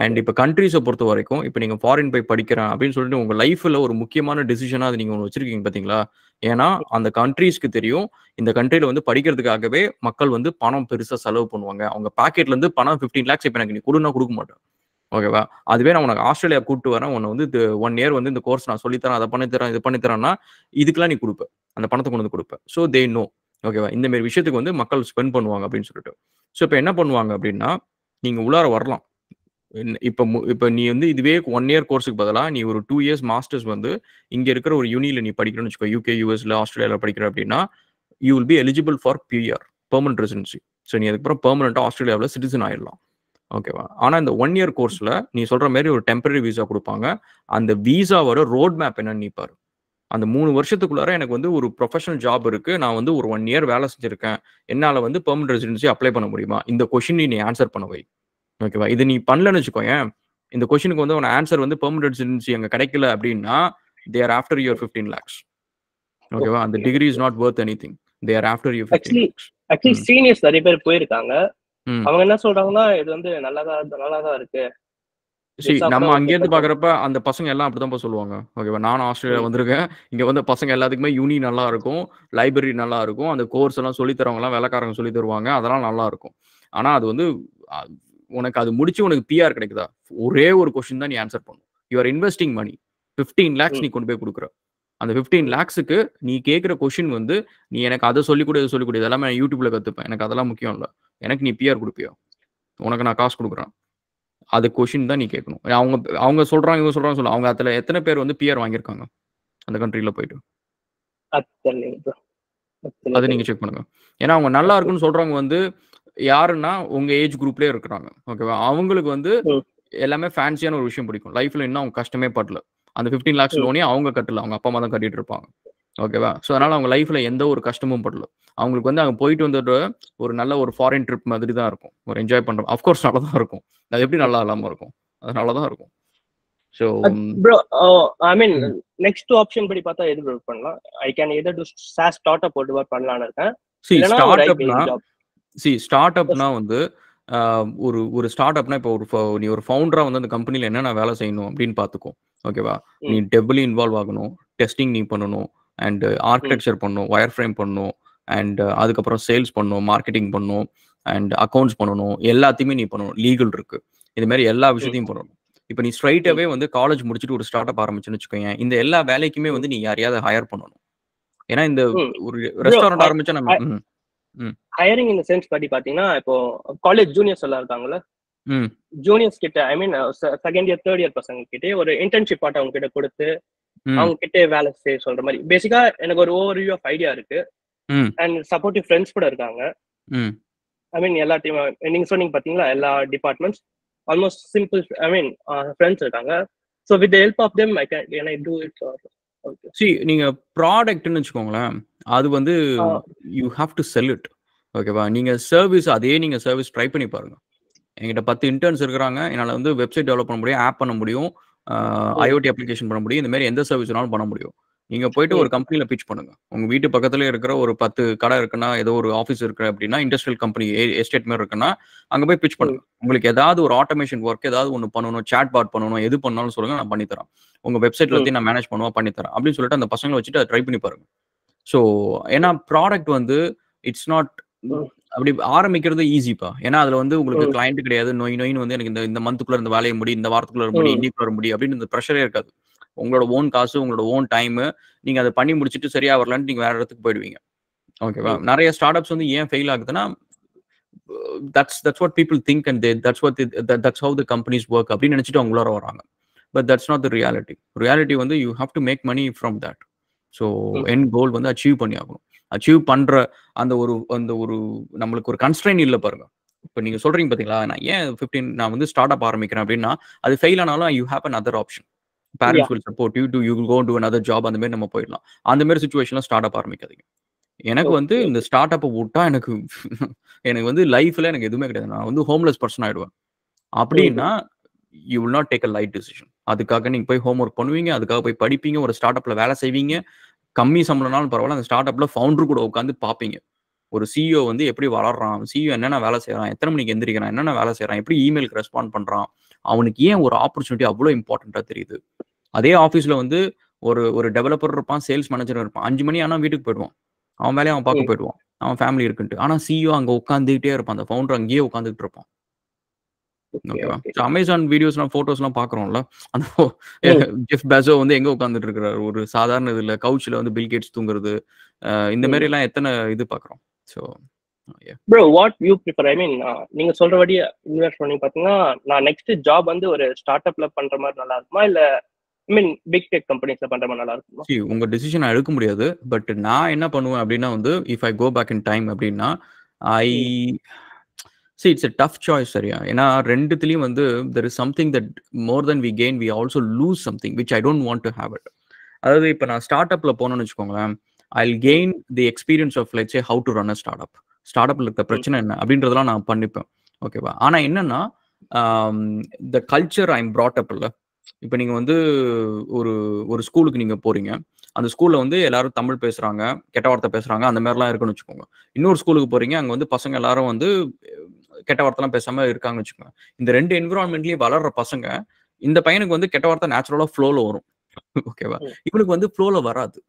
[SPEAKER 6] அண்ட் இப்போ கண்ட்ரீஸை பொறுத்த வரைக்கும் இப்போ நீங்க ஃபாரின் போய் படிக்கிறேன் அப்படின்னு சொல்லிட்டு உங்க லைஃப்ல ஒரு முக்கியமான டிசிஷனா அது நீங்க ஒன்று வச்சிருக்கீங்க பாத்தீங்களா? ஏன்னா அந்த கண்ட்ரீஸ்க்கு தெரியும் இந்த கண்ட்ரில வந்து படிக்கிறதுக்காகவே மக்கள் வந்து பணம் பெருசா செலவு பண்ணுவாங்க. அவங்க பாக்கெட்ல இருந்து பணம் 15 lakhs இப்போ எனக்கு நீ கொடுன்னா கொடுக்க மாட்டேன். ஓகேவா? அதுவே நான் உனக்கு ஆஸ்திரேலியா கூட்டு வரேன். உன்னை வந்து 1 இயர் வந்து இந்த கோர்ஸ் நான் சொல்லித்தரேன், அதை பண்ணித்தரேன், இது பண்ணித்தரேன்னா இதுக்கெல்லாம் நீ கொடுப்ப. அந்த பணத்தை கொண்டு வந்து கொடுப்ப. So they know. ஓகேவா? இந்த மாதிரி விஷயத்துக்கு வந்து மக்கள் ஸ்பெண்ட் பண்ணுவாங்க அப்படின்னு சொல்லிட்டு. ஸோ இப்போ என்ன பண்ணுவாங்க அப்படின்னா, நீங்க உள்ளார வரலாம். இப்போ நீ வந்து இதுவே 1 இயர் கோர்ஸுக்கு பதிலா நீ ஒரு 2 இயர்ஸ் மாஸ்டர்ஸ் வந்து இங்க இருக்கிற ஒரு யூனில நீ படிக்கணும்னு வச்சுக்கோ. யூகே, யூஎஸ்ல, ஆஸ்திரேலியாவில் படிக்கிற அப்படின்னா you will be eligible for PR, permanent residency. So நீ அதுக்கப்புறம் பெர்மனன்ட்டா ஆஸ்திரேலியாவில் சிட்டிசன் ஆயிடலாம். ஓகேவா? ஆனா இந்த 1 இயர் கோர்ஸ்ல நீ சொல்ற மாதிரி ஒரு டெம்பரரி விசா கொடுப்பாங்க. அந்த விசாவோட ரோட் மேப் என்னன்னு நீ பாரு. அந்த 3 வருஷத்துக்குள்ளார எனக்கு வந்து ஒரு ப்ரொஃபஷனல் ஜாப் இருக்கு. நான் வந்து ஒரு 1 இயர் வேலை செஞ்சிருக்கேன். என்னால வந்து பெர்மனன்ட் ரெசிடென்சி அப்ளை பண்ண முடியுமா? இந்த கொஸ்டின் நீ ஆன்சர் பண்ண வை. ஓகேவா? இது நீ பண்ணலன்னு வச்சுக்கோயேன், இந்த கொஸ்டினுக்கு வந்து உன ஆன்சர் வந்து பெர்மனன்ட் ரெசிடென்சி அங்க கிடைக்கல அப்படின்னா they or after your 15 lakhs. ஓகேவா? அந்த degree is not worth anything. They or after your 15 lakhs.
[SPEAKER 9] Actually seniors நிறைய பேர் போயிருக்காங்க. அவங்க என்ன சொல்றாங்கன்னா இது வந்து நல்லாதான் இருக்கு.
[SPEAKER 6] நம்ம அங்கேருந்து பாக்குறப்ப அந்த பசங்க எல்லாம் அப்படிதான் சொல்லுவாங்க. ஓகேவா? நானும் ஆஸ்திரேலியா வந்திருக்கேன். இங்க வந்து பசங்க எல்லாத்துக்குமே யூனி நல்லா இருக்கும், லைப்ரரி நல்லா இருக்கும், அந்த கோர்ஸ் எல்லாம் சொல்லி தரவங்க எல்லாம் வேலைக்காரங்க சொல்லி தருவாங்க, அதெல்லாம் நல்லா இருக்கும். ஆனா அது வந்து உனக்கு அது முடிச்சு உனக்கு பிஆர் கிடைக்குதா? ஒரே ஒரு கொஸ்டின் தான் நீ ஆன்சர் பண்ணும். You are investing money. 15 lakhs நீ கொண்டு போய் கொடுக்குற. அந்த 15 lakhsக்கு நீ கேட்குற கொஸ்டின் வந்து நீ எனக்கு அதை சொல்லிக் கொடு, இதை சொல்லிக் கொடு, இதெல்லாமே நான் யூடியூப்ல கத்துப்பேன், எனக்கு அதெல்லாம் முக்கியம் இல்லை. எனக்கு நீ பிஆர் கொடுப்பியா? உனக்கு நான் காசு கொடுக்குறேன். அது கொஸ்டின் தான் நீ கேட்கணும். அவங்க சொல்றாங்க, இவங்க சொல்றாங்க சொல்ல. அவங்க அதுல எத்தனை பேர் வந்து பிஆர் வாங்கியிருக்காங்க அந்த கண்ட்ரில போயிட்டு? அது நீங்க செக் பண்ணுங்க. ஏன்னா அவங்க நல்லா இருக்குன்னு சொல்றவங்க வந்து யாருன்னா உங்க ஏஜ் குரூப்லயே இருக்கிறாங்க. ஓகேவா? அவங்களுக்கு வந்து எல்லாமே ஃபேன்சியான ஒரு விஷயம் பிடிக்கும். லைஃப்ல இன்னும் அவங்க கஷ்டமே படல. அந்த 15 lakhs லோனே அவங்க கட்டல, அவங்க அப்பா அம்மா தான் கட்டிட்டு இருப்பாங்க. ஓகேவா? ஸோ அதனால அவங்க லைஃப்ல எந்த ஒரு கஷ்டமும் படல. அவங்களுக்கு வந்து அங்கே போயிட்டு வந்துட்டு ஒரு நல்ல ஒரு ஃபாரின் ட்ரிப் மாதிரி தான் இருக்கும். ஒரு என்ஜாய் பண்றோம். அஃப்கோர்ஸ் நல்லா தான் இருக்கும். அது எப்படி நல்லா இல்லாம இருக்கும்? அது நல்லா தான் இருக்கும். ஸோ
[SPEAKER 9] ப்ரோ, ஐ மீன் நெக்ஸ்ட் ஆப்ஷன் படி பார்த்தா எது ப்ரோ பண்ணலாம்? I can either to sauce start up போட்டு ஒர்க் பண்ணலாம்னு இருக்கேன்.
[SPEAKER 6] ஸ்டார்ட் அப்னா வந்து ஒரு ஸ்டார்ட் அப்னா இப்போ நீ ஒரு ஃபவுண்டரா வந்து அந்த கம்பெனில என்னென்ன வேலை செய்யணும் அப்படின்னு பார்த்துக்கோ. ஓகேவா? நீ டெப்லி இன்வால்வ் ஆகணும், டெஸ்டிங் நீ பண்ணணும், அண்ட் ஆர்கிடெக்சர் பண்ணணும், வயர் ஃப்ரேம் பண்ணணும், அண்ட் அதுக்கப்புறம் சேல்ஸ் பண்ணணும், மார்க்கெட்டிங் பண்ணணும், அண்ட் அக்கௌண்ட்ஸ் பண்ணணும், எல்லாத்தையுமே நீ பண்ணணும். லீகல் இருக்கு, இது மாதிரி எல்லா விஷயத்தையும் பண்ணணும். இப்போ நீ ஸ்ட்ரைட்டாவே வந்து காலேஜ் முடிச்சுட்டு ஒரு ஸ்டார்ட் அப் ஆரம்பிச்சுன்னு வச்சுக்கோங்க, இந்த எல்லா வேலைக்குமே வந்து நீ யாரையாவது ஹையர் பண்ணணும். ஏன்னா இந்த ஒரு ரெஸ்டாரண்ட் ஆரம்பிச்சா நம்ம
[SPEAKER 9] ஹையரிங் இன் சென்ஸ் படி பாத்தீங்கன்னா இப்போ காலேஜ் ஜூனியர்ஸ் எல்லாம் இருக்காங்கல்ல, ஜூனியர்ஸ் கிட்ட I mean second year third year பசங்க கிட்டே ஒரு இன்டர்ன்ஷிப் பாட்டு அவங்க கிட்ட கொடுத்து அவங்க கிட்டே வேலை செய்ய சொல்ற மாதிரி. பேசிக்கா எனக்கு ஒரு ஓவர்வியூ ஆஃப் ஐடியா இருக்கு. அண்ட் சப்போர்ட்டிவ் ஃப்ரெண்ட்ஸ் கூட இருக்காங்க. ஐ மீன் எல்லா டீம் நீங்க சொன்னீங்க பாத்தீங்களா, எல்லா departments almost simple I mean friends இருக்காங்க. So with the help of them I can do it.
[SPEAKER 6] நீங்க ப்ராடக்ட்னு வச்சுக்கோங்களேன், அது வந்து you have to sell it. ஓகேவா? நீங்க சர்வீஸ் நீங்க சர்வீஸ் ட்ரை பண்ணி பாருங்க. என்கிட்ட 10 இன்டர்ன்ஸ் இருக்கிறாங்க. என்னால் வந்து வெப்சைட் டெவலப் பண்ண முடியும், ஆப் பண்ண முடியும், ஐஓடி அப்ளிகேஷன் பண்ண முடியும், இந்த மாதிரி எந்த சர்வீஸ் வேணாலும் பண்ண முடியும். நீங்க போயிட்டு ஒரு கம்பெனில பிச் பண்ணுங்க. உங்க வீட்டு பக்கத்துல இருக்கிற ஒரு 10 கடை இருக்குன்னா, ஏதோ ஒரு ஆஃபீஸ் இருக்கு அப்படின்னா, இண்டஸ்ட்ரியல் கம்பெனி எஸ்டேட் மாதிரி இருக்குன்னா அங்க போய் பிச் பண்ணுங்க. உங்களுக்கு ஏதாவது ஒரு ஆட்டோமேஷன் ஒர்க் ஏதாவது ஒன்று பண்ணணும், சாட் பாட் பண்ணணும், எது பண்ணாலும் சொல்லுங்க, நான் பண்ணித்தரேன். உங்க வெப்சைட் எல்லாத்தையும் நான் மேனேஜ் பண்ணுவேன், பண்ணித்தரேன் அப்படின்னு சொல்லிட்டு அந்த பசங்களை வச்சுட்டு ட்ரை பண்ணி பாருங்க. ஸோ ஏன்னா ப்ராடக்ட் வந்து இட்ஸ் நாட் அப்படி ஆரம்பிக்கிறது ஈஸிப்பா. ஏன்னா அதுல வந்து உங்களுக்கு கிளைண்ட் கிடையாது. நோயின்னு வந்து எனக்கு இந்த மந்த்துக்குள்ள இந்த வேலையை முடி, இந்த வாரத்துக்குள்ள முடி, இன்னைக்குள்ள முடி அப்படின்னு இந்த ப்ரெஷரே இருக்காது. உங்களோட ஓன் காசு, உங்களோட ஓன் டைம், நீங்க அதை பண்ணி முடிச்சுட்டு சரியா வரலன்னு நீங்க வேற இடத்துக்கு போயிடுவீங்க. ஓகேவா? நிறைய ஸ்டார்ட் அப்ஸ் வந்து ஏன் ஃபெயில் ஆகுதுன்னா that's what people think and that's how the companies work அப்படின்னு நினைச்சிட்டு அவங்க உள்ளார வராங்க. But that's not the reality. Reality வந்து you have to make money from that. So என் கோல் வந்து அச்சீவ் பண்ணி ஆகணும். அச்சீவ் பண்ற அந்த ஒரு நம்மளுக்கு ஒரு கன்ஸ்ட்ரெயின் இல்லை பாருங்க. இப்போ நீங்க சொல்றீங்க பாத்தீங்களா, நான் ஏன் 15 நான் வந்து ஸ்டார்ட் அப் ஆரம்பிக்கிறேன் அப்படின்னா, அது ஃபெயில் ஆனாலும் you have another option. Parents will support you will go to another job. அந்த மாதிரி நம்ம போயிடலாம். அந்த மாதிரி சுச்சுவேஷன்ல ஸ்டார்ட் அப் ஆரம்பிக்காதீங்க. எனக்கு வந்து இந்த ஸ்டார்ட் அப்பை விட்டா எனக்கு வந்து லைஃப்ல எனக்கு எதுவுமே கிடையாது. நான் வந்து ஹோம்லெஸ் பர்சன் ஆயிடுவேன். அப்படின்னா you will not take a light decision. அதுக்காக நீங்க போய் ஹோம் ஒர்க் பண்ணுவீங்க, அதுக்காக போய் படிப்பீங்க, ஒரு ஸ்டார்ட் அப்ல வேலை செய்வீங்க, கம்மி சம்பளம்னாலும் பரவாயில்ல, அந்த ஸ்டார்ட் அப்ல ஃபவுண்டர் கூட உட்காந்து பார்ப்பீங்க. ஒரு சிஇஓ வந்து எப்படி வளர்றான், சிஇஓ என்னென்ன வேலை செய்யறான், எத்தனை மணிக்கு எந்திரிக்கிறான், என்னென்ன வேலை செய்யறான், எப்படி இமெயிலுக்கு ரெஸ்பாண்ட் பண்றான், அவனுக்கு ஏன் ஒரு ஆப்பர்ச்சுனிட்டி அவ்வளோ இம்பார்ட்டண்டா தெரியுது. அதே ஆஃபீஸ்ல வந்து ஒரு டெவலப்பர் இருப்பான், சேல்ஸ் மேனேஜர் இருப்பான். 5 மணி ஆனா வீட்டுக்கு போயிடுவான், அவன் வேலையை அவன் பார்க்க போயிடுவான், அவன் ஃபேமிலி இருக்குன்ட்டு. ஆனா சிஇஓ அங்க உட்காந்துக்கிட்டே இருப்பான், அந்த ஃபவுண்டர் அங்கேயே உட்காந்துக்கிட்டு இருப்பான். ஓகேவா? ஸோ அமேசான் வீடியோஸ்லாம் ஃபோட்டோஸ்லாம் பார்க்குறோம்ல, அந்த ஜெஃப் பெசோ வந்து எங்க உட்கார்ந்துட்டு இருக்கிறாரு? ஒரு சாதாரண இதுல கவுச்ல வந்து பில் கேட்ஸ் தூங்குறது, இந்த மாதிரிலாம் எத்தனை இது பார்க்குறோம். So
[SPEAKER 9] bro what you prefer? I mean நீங்க சொல்றபடி இன்வெஸ்ட் பண்ணி பார்த்தீங்கன்னா நான் நெக்ஸ்ட் ஜாப் வந்து ஒரு ஸ்டார்ட் அப்ல பண்ற மாதிரி நல்லா இருக்குமா, இல்ல ஐ மீன் பிக் டெக் கம்பெனிஸ்ல பண்ற மாதிரி நல்லா இருக்குமா?
[SPEAKER 6] உங்க டிசிஷன் நான் எடுக்க முடியாது. பட் நான் என்ன பண்ணுவேன் அப்படின்னா வந்து, if I go back in time அப்படின்னா, I it's a tough choice சரியா? ஏன்னா ரெண்டுத்துலயும் வந்து there is something that more than we gain, we also lose something which I don't want to have it. அதாவது இப்ப நான் ஸ்டார்ட் அப்ல போனேன்னு வச்சுக்கோங்களேன், I'll gain the experience of let's say how to run a startup. ஸ்டார்ட் அப்ல இருக்க பிரச்சனை என்ன அப்படின்றதெல்லாம் நான் பண்ணிப்பேன். ஓகேவா? ஆனா என்னன்னா the culture I'm brought up இல்ல. இப்ப நீங்க வந்து ஒரு ஸ்கூலுக்கு நீங்க போறீங்க. அந்த ஸ்கூல்ல வந்து எல்லாரும் தமிழ் பேசுறாங்க, கெட்ட வார்த்தை பேசுறாங்க, அந்த மாதிரிலாம் இருக்குன்னு வச்சுக்கோங்க. இன்னொரு ஸ்கூலுக்கு போறீங்க, அங்க வந்து பசங்க எல்லாரும் வந்து கெட்ட வார்த்தைலாம் பேசாம இருக்காங்கன்னு வச்சுக்கோங்க. இந்த 2 என்விரான்மெண்ட்லயும் வளர்ற பசங்க, இந்த பையனுக்கு வந்து கெட்ட வார்த்தை நேச்சுரலா ஃப்ளோல வரும். ஓகேவா? இவனுக்கு வந்து ஃப்ளோல வராது.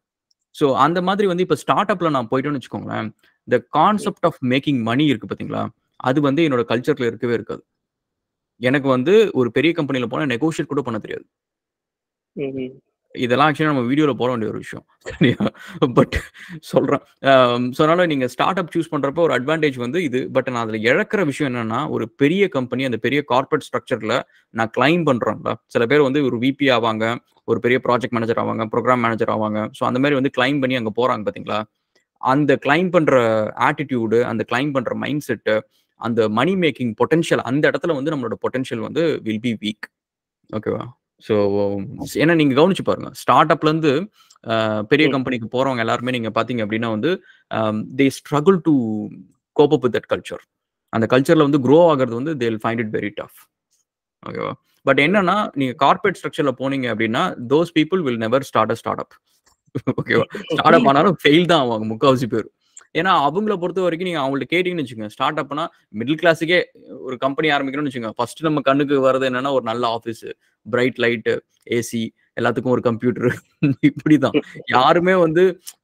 [SPEAKER 6] ஸோ அந்த மாதிரி வந்து இப்ப ஸ்டார்ட் அப்ல நான் போயிட்டேன்னு வச்சுக்கோங்களேன், the concept of making money இருக்கு பாத்தீங்களா, அது வந்து என்னோட கல்ச்சர்ல இருக்கவே இருக்காது. எனக்கு வந்து ஒரு பெரிய கம்பெனில போனா நெகோஷியேட் கூட பண்ண தெரியாது. இதெல்லாம் ஆக்சுவலி நம்ம வீடியோல போட வேண்டிய ஒரு விஷயம். சரியா? பட் சொல்றேன். ஸோ அதனால நீங்க ஸ்டார்ட் அப் சூஸ் பண்றப்ப ஒரு அட்வான்டேஜ் வந்து இது. பட் நான் அதுல இழக்கிற விஷயம் என்னன்னா, ஒரு பெரிய கம்பெனி அந்த பெரிய கார்பரேட் ஸ்ட்ரக்சர்ல நான் கிளைம் பண்றேன்ல, சில பேர் வந்து ஒரு விபி ஆவாங்க, ஒரு பெரிய ப்ராஜெக்ட் மேனேஜர் ஆவாங்க, ப்ரோக்ராம் மேனேஜர் ஆவாங்க. ஸோ அந்த மாதிரி வந்து கிளைம் பண்ணி அங்க போறாங்க பாத்தீங்களா, அந்த கிளைம் பண்ற ஆட்டிடியூடு, அந்த கிளைம் பண்ற மைண்ட் செட்டு, அந்த மணி மேக்கிங் பொட்டன்ஷியல், அந்த இடத்துல வந்து நம்மளோட பொட்டன்ஷியல் வந்து வில் பி வீக். ஓகேவா? ஸோ ஏன்னா நீங்க கவனிச்சு பாருங்க, ஸ்டார்ட் அப்ல இருந்து பெரிய கம்பெனிக்கு போறவங்க எல்லாருமே நீங்க பாத்தீங்க அப்படின்னா வந்து they struggle to cope up with that culture. அந்த கல்ச்சர்ல வந்து க்ரோ ஆகிறது வந்து they will find it very tough. ஓகேவா? பட் என்னன்னா நீங்க கார்பரேட் ஸ்ட்ரக்சர்ல போனீங்க அப்படின்னா those people will never start a startup. ஓகேவா? ஸ்டார்ட் அப் ஆனாலும் ஃபெயில் தான் ஆவாங்க முக்காவாசி பேர். ஏன்னா அவங்கள பொறுத்த வரைக்கும் நீங்க அவங்கள்ட்ட கேட்டீங்கன்னு வச்சுக்கோங்க, ஸ்டார்ட் அப்னா மிடில் கிளாஸுக்கே ஒரு கம்பெனி ஆரம்பிக்கணும்னு வச்சுக்கோங்க, ஃபர்ஸ்ட் நம்ம கண்ணுக்கு வரது என்னன்னா ஒரு நல்ல ஆஃபீஸ், பிரைட் லைட்டு, ஏசி, எல்லாத்துக்கும் ஒரு கம்ப்யூட்டர், இப்படிதான். யாருமே வந்து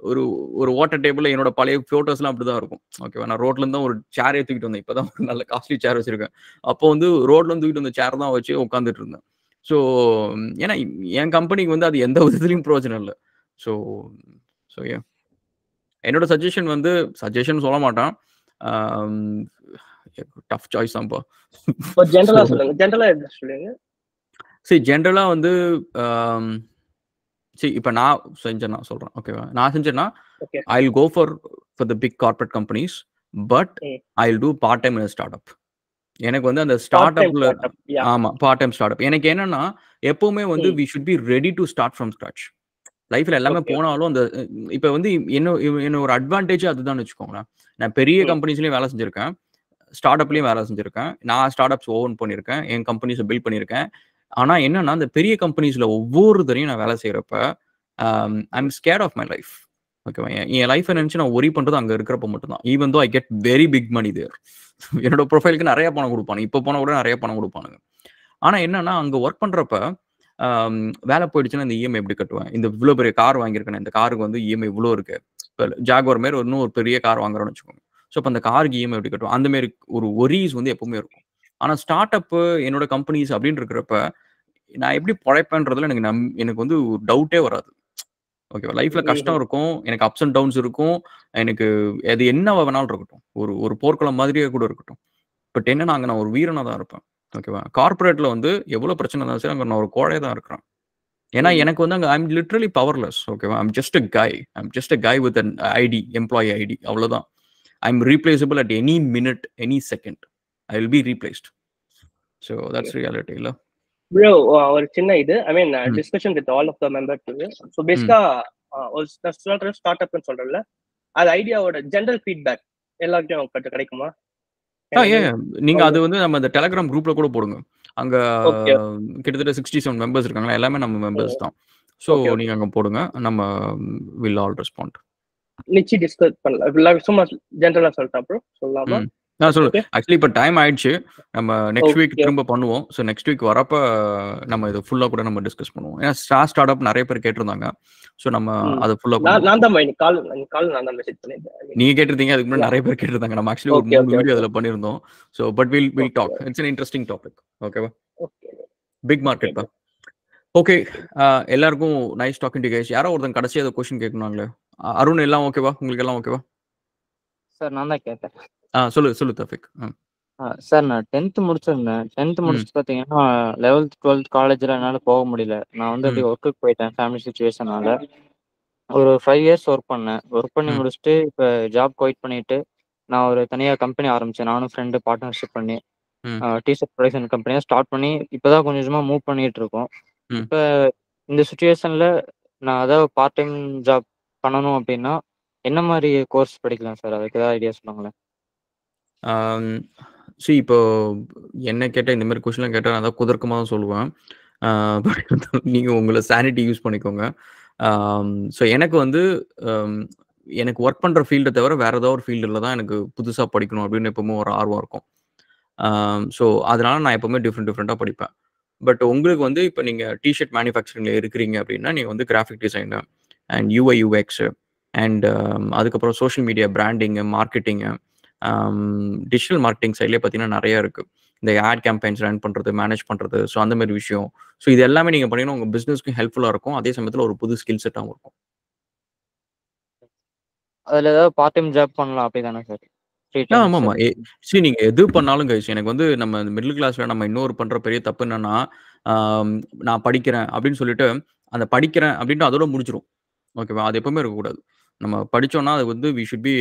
[SPEAKER 6] ஒரு ஒரு வாட்டர் டேபிள்ல என்னோட பழைய போட்டோஸ்லாம் அப்படிதான் இருக்கும். ஓகேவா? நான் ரோட்ல இருந்து ஒரு சேரே தூக்கிட்டு வந்தேன். இப்பதான் ஒரு நல்ல காஸ்ட்லி சேர் வச்சிருக்கேன். அப்போ வந்து ரோட்ல இருந்து தூக்கிட்டு வந்த சேர் தான் வச்சு உட்காந்துட்டு இருந்தேன். ஸோ ஏன்னா என் கம்பெனிக்கு வந்து அது எந்த விதத்துலயும் பிரயோஜனம் இல்லை. ஸோ ஸோ ஏன் என்னோட சஜஷன் வந்து சஜஷன் சொல்ல மாட்டான், டஃப் சாய்ஸ் தான்ப்பா.
[SPEAKER 9] ஜெனரலா சொல்லுங்க, ஜெனரலா எப்படி சொல்லுங்க?
[SPEAKER 6] சரி, ஜென்ரலா வந்து சரி இப்போ நான் செஞ்சேன்னா சொல்றேன். ஓகேவா? நான் செஞ்சேன்னா I will go for the big corporate companies, but I will do part time in startup. எனக்கு வந்து அந்த ஸ்டார்ட் அப்ல ஆமா பார்ட் டைம் ஸ்டார்ட் அப். எனக்கு என்னன்னா எப்பவுமே வந்து we should be ready to start from scratch. லைஃப்ல எல்லாமே போனாலும் அந்த இப்ப வந்து என்ன ஒரு அட்வான்டேஜ் அதுதான் வச்சுக்கோங்களேன். நான் பெரிய கம்பெனிஸ்லயும் வேலை செஞ்சிருக்கேன், ஸ்டார்ட் அப்லயும் வேலை செஞ்சிருக்கேன், நான் ஸ்டார்ட் அப்ஸ் ஓன் பண்ணியிருக்கேன், என் கம்பெனிஸை பில்ட் பண்ணியிருக்கேன். ஆனா என்னன்னா அந்த பெரிய கம்பெனிஸ்ல ஒவ்வொருத்தரையும் நான் வேலை செய்யறப்ப I am scared of my life. ஓகேவா? என் லைஃப் நினைச்சு நான் ஒரி பண்றது அங்க இருக்கிறப்ப மட்டும் தான். Even though I get very big money there. என்னோட ப்ரொஃபைலுக்கு நிறைய பணம் கொடுப்பானு, இப்போ போன கூட நிறைய பணம் கொடுப்பானுங்க. ஆனா என்னன்னா அங்க ஒர்க் பண்றப்ப வேலை போயிடுச்சுன்னா இந்த இஎம்ஐ எப்படி கட்டுவேன்? இந்த இவ்வளோ பெரிய கார் வாங்கியிருக்கேன், இந்த காருக்கு வந்து இஎம்ஐ இவ்வளோ இருக்கு. இப்போ ஜாகுவார் மாரி இன்னும் ஒரு பெரிய கார் வாங்குறோம்னு வச்சுக்கோங்க. ஸோ அப்போ அந்த காருக்கு இஎம்ஐ எப்படி கட்டுவோம்? அந்த மாரி ஒரு ஒரீஸ் வந்து எப்பவுமே இருக்கும். ஆனா ஸ்டார்ட் அப்பு என்னோட கம்பெனிஸ் அப்படின்னு இருக்கிறப்ப நான் எப்படி பழைப்பேன்றதுல எனக்கு வந்து ஒரு டவுட்டே வராது. ஓகேவா? லைஃப்ல கஷ்டம் இருக்கும், எனக்கு அப்ஸ் அண்ட் டவுன்ஸ் இருக்கும், எனக்கு அது என்ன வேணாலும் இருக்கட்டும், ஒரு போர்க்களம் மாதிரியே கூட இருக்கட்டும். பட் என்னன்னா அங்கே நான் ஒரு வீரனா தான் இருப்பேன். ஓகேவா? கார்பரேட்ல வந்து எவ்வளவு பிரச்சனை இருந்தாலும் சரி அங்க நான் ஒரு கோழையா தான் இருக்கிறேன். ஏன்னா எனக்கு வந்து அங்க ஐம் லிட்ரலி பவர்லெஸ். ஓகேவா? I'm just a guy with an ID, employee ID, அவ்வளவுதான். I'm replaceable at any minute, any second I will be replaced. So that's reality இல்ல
[SPEAKER 9] ப்ரோ. ஒரு சின்ன இது I mean discussion with all of the members. So பேசிக்கா ஒரு ஸ்டார்ட் அப்னு சொல்றேன்ல, அது ஐடியாவோட ஜெனரல் ஃபீட்பேக் எல்லாருக்கும் கொஞ்சம் கிடைக்குமா?
[SPEAKER 6] நீங்க அது வந்து நம்ம இந்த டெலிகிராம் குரூப்ல கூட போடுங்க. அங்க கிட்டத்தட்ட 67 மெம்பர்ஸ் இருக்காங்க, எல்லாமே நம்ம மெம்பர்ஸ் தான். ஸோ நீங்க அங்க போடுங்க, நம்ம வில் ஆல் ரெஸ்பாண்ட்.
[SPEAKER 9] நிச்சயம் டிஸ்கஸ் பண்ணலாம். சும்மா ஜெனரலா சொல்லிட்டா ப்ரோ சொல்லலாமா?
[SPEAKER 6] சொல்லு.
[SPEAKER 9] ஓகே
[SPEAKER 6] ஆக்சுவலி இப்போ டைம் ஆயிடுச்சு. நம்ம நெக்ஸ்ட் வீக்
[SPEAKER 9] ஓகே
[SPEAKER 6] திரும்ப பண்ணுவோம். ஸோ நெக்ஸ்ட் வீக் வரப்ப நம்ம இது ஃபுல்லாக கூட நம்ம டிஸ்கஸ் பண்ணுவோம். ஏன்னா ஸ்டார்ட் அப் நிறைய பேர் கேட்டிருந்தாங்க. ஸோ நம்ம அதை ஃபுல்லாக கொண்டு
[SPEAKER 9] நான்
[SPEAKER 6] வருவோம்.
[SPEAKER 9] தான் கால் நான் தான் மெசேஜ் பண்ணிருந்தேன்.
[SPEAKER 6] நீங்க கேட்டிருந்தீங்க, அதுக்கு முன்னாடி நிறைய பேர் கேட்டிருந்தாங்க. நம்ம ஆக்சுவலி ஒரு
[SPEAKER 9] ஓகே
[SPEAKER 6] 3
[SPEAKER 9] ஓகே
[SPEAKER 6] வீடியோ
[SPEAKER 9] ஓகே
[SPEAKER 6] அதில் பண்ணியிருந்தோம். So but will
[SPEAKER 9] okay
[SPEAKER 6] talk. It's an interesting topic. ஓகேவா?
[SPEAKER 9] ஓகே
[SPEAKER 6] பிக் மார்க்கெட் பா. ஓகே, எல்லாருக்கும் நைஸ் டாக்கிங் டு கைஸ். யாரோ ஒருத்தன் கடைசியாக ஏதோ கொஸ்டின் கேட்கணுங்களே. அருண் எல்லாம் ஓகேவா? உங்களுக்கு எல்லாம் ஓகேவா?
[SPEAKER 4] சார் நான் தான் கேட்டேன்.
[SPEAKER 6] சொல்லு தஃபிக்.
[SPEAKER 4] சார் நான் 10th முடிச்சிருந்தேன். 10th முடிச்சுட்டு பார்த்தீங்கன்னா 11th 12th காலேஜில் என்னால் போக முடியல. நான் வந்து அப்படியே ஒர்க்குக்கு போயிட்டேன் ஃபேமிலி சுச்சுவேஷனால. ஒரு 5 இயர்ஸ் ஒர்க் பண்ணேன். ஒர்க் பண்ணி முடிச்சுட்டு இப்போ ஜாப் குவைட் பண்ணிட்டு நான் ஒரு தனியாக கம்பெனி ஆரம்பித்தேன். நானும் ஃப்ரெண்டு பார்ட்னர்ஷிப் பண்ணி டிஷர்ட் ப்ரொடக்ஷன் கம்பெனியாக ஸ்டார்ட் பண்ணி இப்போதான் கொஞ்சம் கொஞ்சமாக மூவ் பண்ணிட்டு இருக்கோம். இப்போ இந்த சுச்சுவேஷனில் நான் ஏதாவது பார்ட் டைம் ஜாப் பண்ணணும் அப்படின்னா என்ன மாதிரி கோர்ஸ் படிக்கலாம் சார்? அதுக்கு ஏதாவது ஐடியா சொல்லுங்களேன்.
[SPEAKER 6] இப்போ என்ன கேட்டால் இந்த மாதிரி கொஸ்டின்லாம் கேட்டால் நான் தான் குதர்க்கமாக தான் சொல்லுவேன். பட் நீங்கள் உங்களை சானிட்டி யூஸ் பண்ணிக்கோங்க. ஸோ எனக்கு வந்து எனக்கு ஒர்க் பண்ணுற ஃபீல்டை தவிர வேறு ஏதாவது ஒரு ஃபீல்டில் தான் எனக்கு புதுசாக படிக்கணும் அப்படின்னு எப்பவுமே ஒரு ஆர்வம் இருக்கும். ஸோ அதனால நான் எப்பவுமே டிஃப்ரெண்ட்டாக படிப்பேன். பட் உங்களுக்கு வந்து இப்போ நீங்கள் டிஷர்ட் மேனுஃபேக்சரிங்கில் இருக்கிறீங்க அப்படின்னா நீங்கள் வந்து graphic design and UI UX and அதுக்கப்புறம் social media branding, marketing, digital marketing சைட்லேயே பார்த்தீங்கன்னா நிறையா இருக்குது. இந்த ஆட் கேம்பெயின்ஸ் ரன் பண்ணுறது, மேனேஜ் பண்ணுறது, ஸோ அந்த மாதிரி விஷயம். ஸோ இது எல்லாமே நீங்கள் பண்ணிங்கன்னா உங்கள் பிஸ்னஸ்க்கும் ஹெல்ப்ஃபுல்லாக இருக்கும். அதே சமயத்தில் ஒரு புது ஸ்கில் செட்டாகவும் இருக்கும்.
[SPEAKER 4] அதில் ஏதாவது பார்ட் டைம் ஜாப் பண்ணலாம் அப்படி தானே சார்?
[SPEAKER 6] ஆமாம். சரி, நீங்கள் எது பண்ணாலும் கைஸ், எனக்கு வந்து நம்ம மிடில் கிளாஸில் நம்ம இன்னொரு பண்ணுற பெரிய தப்பு என்னன்னா, நான் படிக்கிறேன் அப்படின்னு சொல்லிட்டு அந்த படிக்கிறேன் அப்படின்ட்டு அதோட முடிச்சிடும். ஓகேவா? அது எப்பவுமே இருக்கக்கூடாது. நம்ம படித்தோன்னா அது வந்து we should be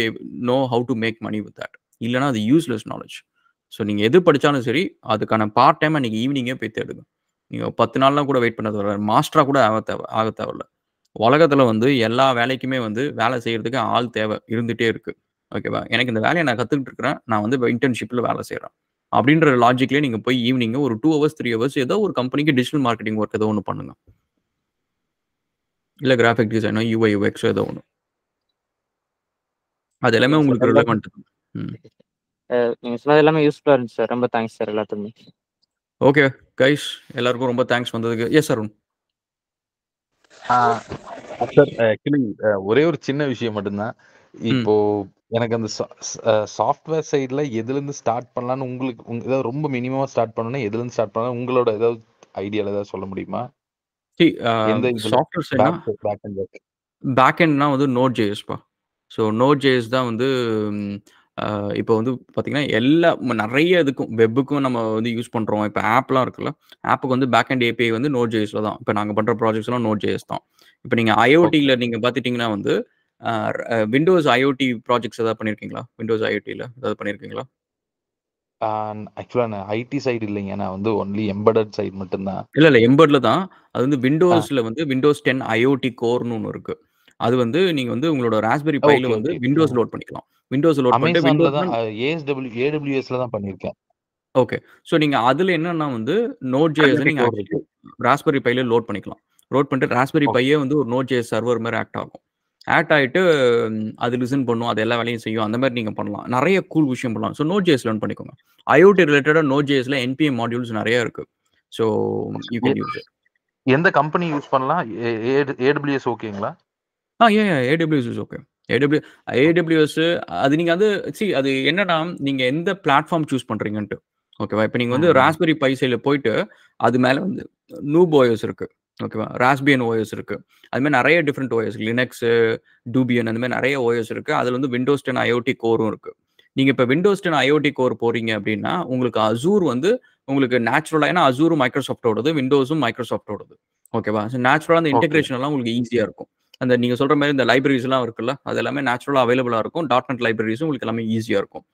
[SPEAKER 6] know how to make money with that. இல்லைனா அது யூஸ்லெஸ் நாலேஜ். ஸோ நீங்கள் எது படித்தாலும் சரி அதுக்கான பார்ட் டைம் அன்றைக்கி ஈவினிங்கே போய் தேடுங்க. நீங்கள் 10 நாள்லாம் கூட வெயிட் பண்ண தேவை, மாஸ்டராக கூட ஆக தேவையில்ல. உலகத்தில் வந்து எல்லா வேலைக்குமே வந்து வேலை செய்கிறதுக்கு ஆள் தேவை இருந்துகிட்டே இருக்குது. ஓகேவா? எனக்கு இந்த வேலையை நான் கற்றுக்கிட்டு இருக்கிறேன், நான் வந்து இன்டர்ன்ஷிப்பில் வேலை செய்கிறேன் அப்படின்ற லாஜிக்லேயே நீங்கள் போய் ஈவினிங்கு ஒரு 2 hours 3 hours ஏதோ ஒரு கம்பெனிக்கு டிஜிட்டல் மார்க்கெட்டிங் ஒர்க் ஏதோ ஒன்று பண்ணுங்க. இல்லை கிராஃபிக் டிசைனோ யூஐ யூஎக்ஸோ ஏதோ ஒன்று. அது எல்லாமே உங்களுக்கு ரிலவெண்ட்.
[SPEAKER 4] நீங்கள் சொன்னது எல்லாமே யூஸ்ஃபுல்லாக இருந்துச்சு சார். ரொம்ப தேங்க்ஸ் சார் எல்லாத்துக்குமே.
[SPEAKER 6] ஓகே கைஸ், எல்லாருக்கும் ரொம்ப தேங்க்ஸ் வந்ததுக்கு. எஸ் அருண்.
[SPEAKER 8] சார் ஆக்சுவலி ஒரே ஒரு சின்ன விஷயம் மட்டும்தான். இப்போ எனக்கு அந்த சாஃப்ட்வேர் சைட்ல எதுல இருந்து ஸ்டார்ட் பண்ணலாம்னு உங்களுக்கு ஏதாவது ரொம்ப மினிமமா ஸ்டார்ட் பண்ணணும்னா எதுல இருந்து ஸ்டார்ட் பண்ணலாம் உங்களோட ஏதாவது ஐடியால ஏதாவது சொல்ல முடியுமா?
[SPEAKER 6] சாஃப்ட்வேர் சைட்னா பேக் எண்ட்னா வந்து நோட் ஜேஎஸ்பா. ஸோ நோட் ஜேஎஸ் தான் வந்து இப்போ வந்து பார்த்தீங்கன்னா எல்லா நிறைய இதுக்கும் வெப்புக்கும் நம்ம வந்து யூஸ் பண்ணுறோம். இப்போ ஆப்லாம் இருக்குல்ல, ஆப்புக்கு வந்து பேக் அண்ட் ஏபிஐ வந்து நோட் ஜேஎஸ்ல தான். இப்போ நாங்கள் பண்ணுற ப்ராஜெக்ட்ஸ்லாம் நோட் ஜேஎஸ் தான். இப்போ நீங்கள் ஐஓடியில் நீங்கள் பார்த்துட்டிங்கன்னா வந்து விண்டோஸ் ஐஓடி ப்ராஜெக்ட்ஸ் ஏதாவது பண்ணியிருக்கீங்களா? விண்டோஸ் ஐஓடியில் ஏதாவது பண்ணியிருக்கீங்களா?
[SPEAKER 8] ஆக்சுவலா நான் ஐடி சைடு இல்லைங்க, நான் வந்து ஒன்லி எம்பெடட் சைடு மட்டும்தான்.
[SPEAKER 6] இல்லை எம்பெட்ல தான். அது வந்து விண்டோஸில் வந்து விண்டோஸ் 10 ஐஓடி கோர்னு ஒன்று இருக்குது. அது வந்து நீங்கள் வந்து உங்களோட ராஸ்பெரி பைல வந்து விண்டோஸ் லோட் பண்ணிக்கலாம். விண்டோஸ் லோட் பண்ணிட்டு
[SPEAKER 8] அமேசான்ல தான் ஏடபிள்யூஎஸ்ல தான் பண்ணியிருக்கேன்.
[SPEAKER 6] ஓகே. ஸோ நீங்கள் அதில் என்னன்னா வந்து நோட் ஜேஎஸ் நீங்கள் ஆக்சுவலி ராஸ்பெரி பைல லோட் பண்ணிக்கலாம். லோட் பண்ணிட்டு ராஸ்பெரி பையே வந்து ஒரு நோட் ஜேஎஸ் சர்வர் மாதிரி ஆக்ட் ஆகும். ஆக்ட் ஆகிட்டு அது லிசன் பண்ணும், அது எல்லா வேலையும் செய்யும். அந்த மாதிரி நீங்கள் பண்ணலாம். நிறைய கூல் விஷயம் பண்ணலாம். ஸோ நோட் ஜேஎஸ் லேர்ன் பண்ணிக்கோங்க. ஐஓடி ரிலேட்டடாக நோட் ஜேஎஸ்ல என்பிஎம் மாடியூல்ஸ் நிறைய இருக்குது. So you can use it.
[SPEAKER 8] எந்த கம்பெனி யூஸ் பண்ணலாம்? ஏடபிள்யூஎஸ் ஓகேங்களா?
[SPEAKER 6] AWS is okay. ஏடபிள்யூஎஸ் அது நீங்கள் வந்து அது என்னன்னா நீங்கள் எந்த பிளாட்ஃபார்ம் சூஸ் பண்ணுறீங்கன்ட்டு. ஓகேவா? இப்போ நீங்கள் வந்து ராஸ்பெரி பை சைடில் போயிட்டு அது மேலே வந்து நூப் ஓஎஸ் இருக்குது. ஓகேவா? ராஸ்பியன் ஓஎஸ் இருக்குது. அதுமாதிரி நிறைய டிஃப்ரெண்ட் ஓஎஸ், லினக்ஸு, டூபியன், அந்த மாதிரி நிறைய ஓஎஸ் இருக்குது. அதில் வந்து விண்டோஸ் 10 ஐஓடி கோரும் இருக்குது. நீங்கள் இப்போ விண்டோஸ் 10 ஐஓடி கோர் போகிறீங்க அப்படின்னா உங்களுக்கு அசூர் வந்து உங்களுக்கு நேச்சுரலாக, ஏன்னா அசூரும் மைக்ரோசாஃப்டோடது, விண்டோஸும் மைக்ரோசாஃப்டோடது. ஓகேவா? ஸோ நேச்சுரலாக அந்த இன்டெகிரேஷன் எல்லாம் உங்களுக்கு ஈஸியாக இருக்கும். அந்த நீங்கள் சொல்கிற மாதிரி இந்த லைப்ரரிஸ்லாம் இருக்குல்ல, அது எல்லாமே நேச்சுரலாக அவைலபிளாக இருக்கும். .NET லைப்ரரிஸும் உங்களுக்கு எல்லாமே ஈஸியாக இருக்கும்.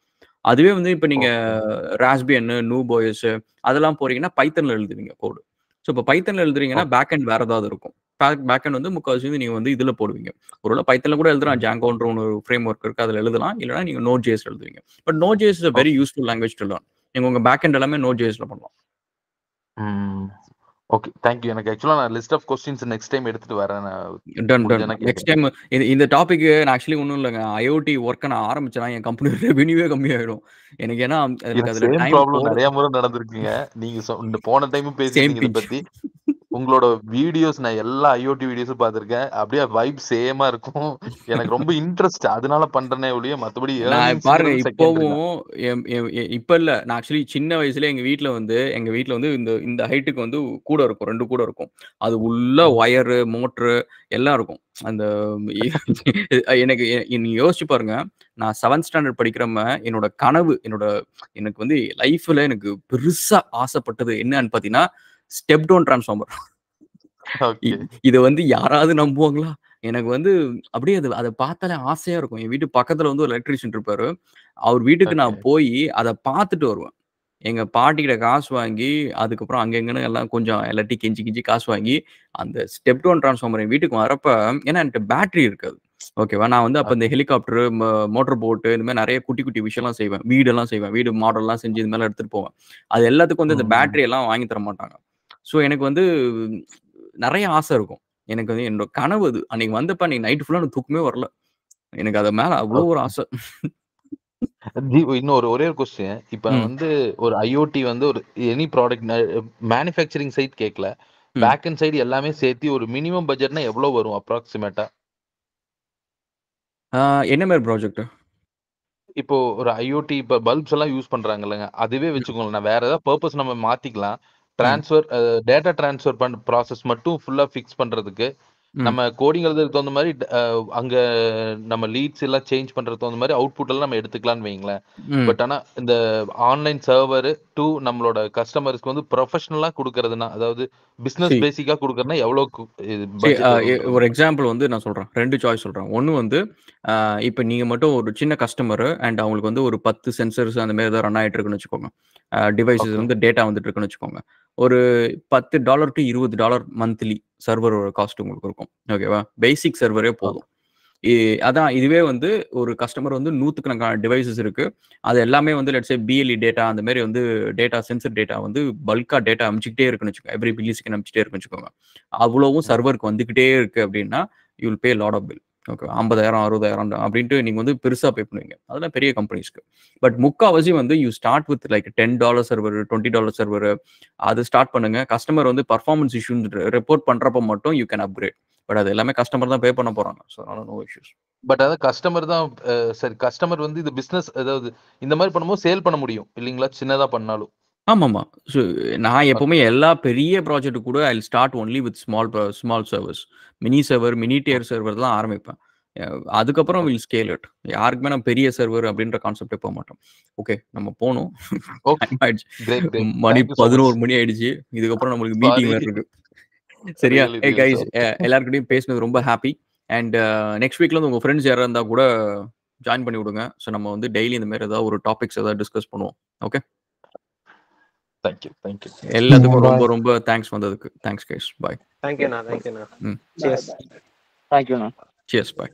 [SPEAKER 6] அதுவே வந்து இப்போ நீங்கள் ராஸ்பியன், நூப் ஓஎஸ் அதெல்லாம் போகிறீங்கன்னா பைத்தனில் எழுதுவீங்க கோடு. ஸோ இப்போ பைத்தனில் எழுதுறீங்கன்னா பேக் அண்ட் வேறு ஏதாவது இருக்கும். பேக் அண்ட் வந்து முக்கால்வாசி வந்து நீங்கள் வந்து இதில் போடுவீங்க. ஒருவேளை பைத்தனில் கூட எழுதலாம், ஜாங்கோன்ற ஒரு ஃப்ரேம் ஒர்க் இருக்குது, அதில் எழுதலாம். இல்லைனா நீங்கள் நோட் ஜேஎஸ் எழுதுவீங்க. But Node JS is a very useful language to learn. நீங்கள் உங்கள் பேக் அண்ட் எல்லாமே நோட் ஜேஎஸ்ல பண்ணலாம்.
[SPEAKER 8] Okay, thank you. எனக்கு ஆக்சுவலா நான் list of questions next time எடுத்துட்டு வரேன்.
[SPEAKER 6] டன்
[SPEAKER 8] முடிஞ்சனா
[SPEAKER 6] நெக்ஸ்ட்
[SPEAKER 8] கேக்குறேன்.
[SPEAKER 6] டைம் இந்த டாபிக் நான் ஆக்சுவலி ஒன்றும் இல்லைங்க. ஐஓடி ஒர்க்கை நான் ஆரம்பிச்சேன்னா என் கம்பெனி ரெவென்யூவே கம்மியாயிடும் எனக்கு. ஏன்னா எனக்கு
[SPEAKER 8] எனக்கு
[SPEAKER 6] அதில்
[SPEAKER 8] சேம்
[SPEAKER 6] டைம்
[SPEAKER 8] ப்ராப்ளம் நிறைய முறை நடந்திருக்குங்க. நீங்க இந்த போன டைமும்
[SPEAKER 6] சேம்
[SPEAKER 8] பேசியிருந்தீங்க இதை
[SPEAKER 6] பிஞ்ச்.
[SPEAKER 8] பத்தி. உங்களோட வீடியோஸ் நான் எல்லா ஐஓடி வீடியோஸும் பார்த்திருக்கேன். அப்படியே வைப் சேமா இருக்கும். எனக்கு ரொம்ப இன்ட்ரெஸ்ட், அதனால பண்றேனே ஒழிய மத்தபடி
[SPEAKER 6] நான் பாருங்க
[SPEAKER 8] ஏர்னிங்ஸ்ங்கிறது செகண்டரி தான்.
[SPEAKER 6] இப்போவும் இப்ப இல்ல, நான் ஆக்சுவலி சின்ன வயசுல எங்க வீட்ல வந்து இந்த இந்த ஹைட்டுக்கு வந்து கூட இருக்கும், 2 கூட இருக்கும். அது உள்ள ஒயரு, மோட்டரு எல்லாம் இருக்கும். அந்த எனக்கு நீங்க யோசிச்சு பாருங்க. நான் 7th ஸ்டாண்டர்ட் படிக்கிறப்ப என்னோட கனவு, எனக்கு வந்து லைஃப்ல எனக்கு பெருசா ஆசைப்பட்டது என்னன்னு பாத்தீங்கன்னா, ஸ்டெப் டவுன் டிரான்ஸ்ஃபார்மர்.
[SPEAKER 8] ஓகே.
[SPEAKER 6] இத வந்து யாராவது நம்புவாங்களா? எனக்கு வந்து அப்படியே அத பார்த்தாலே ஆசையா இருக்கும். என் வீட்டு பக்கத்துல வந்து ஒரு எலக்ட்ரீஷியன் இருப்பாரு. அவர் வீட்டுக்கு
[SPEAKER 8] ஓகே.
[SPEAKER 6] நான் போயி அத பார்த்துட்டு வருவேன். எங்க பாட்டிகிட்ட காசு வாங்கி, அதுக்கப்புறம் அங்க இங்கன்னு எல்லாம் கொஞ்சம் எல்லாத்தையும் கெஞ்சி கிஞ்சி காசு வாங்கி, அந்த ஸ்டெப் டவுன் டிரான்ஸ்ஃபார்மர் என் வீட்டுக்கு வரப்ப, ஏன்னா என்ட்ட பேட்டரி இருக்காது. ஓகேவா? நான் வந்து அப்ப இந்த
[SPEAKER 8] ஓகே.
[SPEAKER 6] ஹெலிகாப்டர், மோட்டார் போட் இந்த மாரி நெறைய குட்டி குட்டி விஷயம்லாம் செய்வேன். வீடெல்லாம் செய்வேன். வீடு மாடல்லாம் செஞ்சு இது மாரிலாம் எடுத்துட்டு போவேன். அது எல்லாத்துக்கும் வந்து இந்த பேட்டரி எல்லாம் வாங்கி தர மாட்டாங்க. ஸோ எனக்கு வந்து நெறைய ஆசை இருக்கும். எனக்கு வந்து என்னோட கனவு அது. அன்னைக்கு வந்தப்ப அன்னைக்கு நைட் ஃபுல்லா எனக்கு தூக்கமே வரல. எனக்கு அது மேல அவ்ளோ ஒரு
[SPEAKER 8] ஓகே.
[SPEAKER 6] ஆசை.
[SPEAKER 8] இன்னும் ஒரே ஒரு கொஸ்டின். இப்ப நான் வந்து ஒரு ஐஓடி வந்து ஒரு எனி ப்ராடக்ட் மேனுஃபேக்சரிங் சைட் கேட்கல. பேக் அண்ட் சைடு எல்லாமே சேர்த்து ஒரு மினிமம் பட்ஜெட்னா எவ்வளவு வரும் அப்ராக்ஸிமேட்டா?
[SPEAKER 6] என்ன மாரி ப்ராஜெக்ட்?
[SPEAKER 8] இப்போ ஒரு ஐஓடி இப்ப பல்ப்ஸ் எல்லாம் யூஸ் பண்றாங்கல்லங்க. அதுவே வச்சுக்கோங்க. நான் வேற ஏதாவது பர்ப்பஸ் நம்ம மாத்திக்கலாம். ட்ரான்ஸ்ஃபர் டேட்டா ட்ரான்ஸ்ஃபர் ப்ராசஸ் மட்டும் ஃபுல்லா ஃபிக்ஸ் பண்றதுக்கு நம்ம கோடிங் எழுதுறதுக்கு தகுந்த மாதிரி அங்க நம்ம லீட்ஸ் எல்லாம் சேஞ்ச் பண்றதுக்கு தகுந்த மாதிரி அவுட்புட் எல்லாம் நம்ம எடுத்துக்கலாம்னு வைங்களேன். பட் ஆனா இந்த ஆன்லைன் சர்வர் டு நம்மளோட கஸ்டமர்ஸ்க்கு வந்து ப்ரொஃபஷனலா கொடுக்கறதுனா, அதாவது பிசினஸ் பேசிக்கா கொடுக்கறதுனா எவ்வளவு பட்ஜெட் வரும்?
[SPEAKER 6] ஒரு எக்ஸாம்பிள் வந்து நான் சொல்றேன். 2 சாய்ஸ் சொல்றேன். ஒண்ணு வந்து இப்ப நீங்க மட்டும் ஒரு சின்ன கஸ்டமர் அண்ட் அவங்களுக்கு வந்து ஒரு 10 சென்சர்ஸ் அந்த மாதிரி ஏதாவது ரன் ஆயிட்டு இருக்குன்னு வச்சுக்கோங்க. டிவைசஸ் வந்து டேட்டா வந்துட்டு இருக்குன்னு வச்சுக்கோங்க. ஒரு $10 to $20 மந்த்லி சர்வர் காஸ்ட் உங்களுக்கு இருக்கும். ஓகேவா? பேசிக் சர்வரே போதும். அதான் இதுவே வந்து ஒரு கஸ்டமர் வந்து 100கணக்கான டிவைசஸ் இருக்கு. அது எல்லாமே வந்து லெட்ஸ் சே பிஎல்இ டேட்டா அந்த மாதிரி வந்து டேட்டா சென்சர் டேட்டா வந்து பல்கா டேட்டா அனுப்பிச்சுக்கிட்டே இருக்குன்னு வச்சுக்கோங்க. எவ்ரி மில்லிசெகண்ட் அனுப்பிச்சிட்டே இருக்குன்னு வச்சுக்கோங்க. அவ்வளவும் சர்வருக்கு வந்துகிட்டே இருக்கு அப்படின்னா you will pay lot of bill. Okay, 50,000 60,000 அப்படின்ட்டு நீங்க வந்து பெருசா பே பண்ணுவீங்க. அதெல்லாம் பெரிய கம்பெனிஸ்க்கு. பட் முக்காவாசி வந்து you start with like $10 server, $20 server. அது ஸ்டார்ட் பண்ணுங்க. கஸ்டமர் வந்து பர்ஃபார்மன்ஸ் இஷ்யூ ரிப்போர்ட் பண்றப்ப மட்டும் யூ கேன் அப்கிரேட். பட் அது எல்லாமே கஸ்டமர் தான் பே பண்ண போறாங்க. ஸோ அதனால நோ இஷ்யூஸ்.
[SPEAKER 8] பட் அதாவது கஸ்டமர் தான் சரி, கஸ்டமர் வந்து இது பிசினஸ் அதாவது இந்த மாதிரி பண்ணும்போது சேல் பண்ண முடியும் இல்லைங்களா? சின்னதா பண்ணாலும்.
[SPEAKER 6] ஆமாமா. ஸோ நான் எப்பவுமே எல்லா பெரிய ப்ராஜெக்ட் கூட I will start only with small servers. Mini server, mini dear server தான் ஆரம்பிப்பேன். அதுக்கப்புறம் வில் ஸ்கேல் இட். யாருக்குமே நான் பெரிய சர்வர் அப்படின்ற கான்செப்டே போக மாட்டோம். ஓகே, நம்ம போணும். டைம் ஆயிடுச்சு. மணி 11 மணி ஆயிடுச்சு. இதுக்கப்புறம் நம்மளுக்கு மீட்டிங் வேற இருக்கு. சரியா? கைஸ், எல்லாருக்கிட்டையும் பேசினது ரொம்ப ஹாப்பி. அண்ட் நெக்ஸ்ட் வீக்ல இருந்து உங்க ஃப்ரெண்ட்ஸ் யாராவது இருந்தா கூட ஜாயின் பண்ணி விடுங்க. ஸோ நம்ம வந்து டெய்லி இந்த மாதிரி ஏதாவது ஒரு டாபிக்ஸ் ஏதாவது டிஸ்கஸ் பண்ணுவோம். Okay,
[SPEAKER 8] thank you.
[SPEAKER 6] எல்லாத்துக்கும் ரொம்ப ரொம்ப தேங்க்ஸ் வந்ததுக்கு. Thanks guys. பை.
[SPEAKER 5] தேங்க்யூண்ணா. சியர்ஸ்.
[SPEAKER 4] தேங்க்யூண்ணா.
[SPEAKER 6] சியர்ஸ். பை.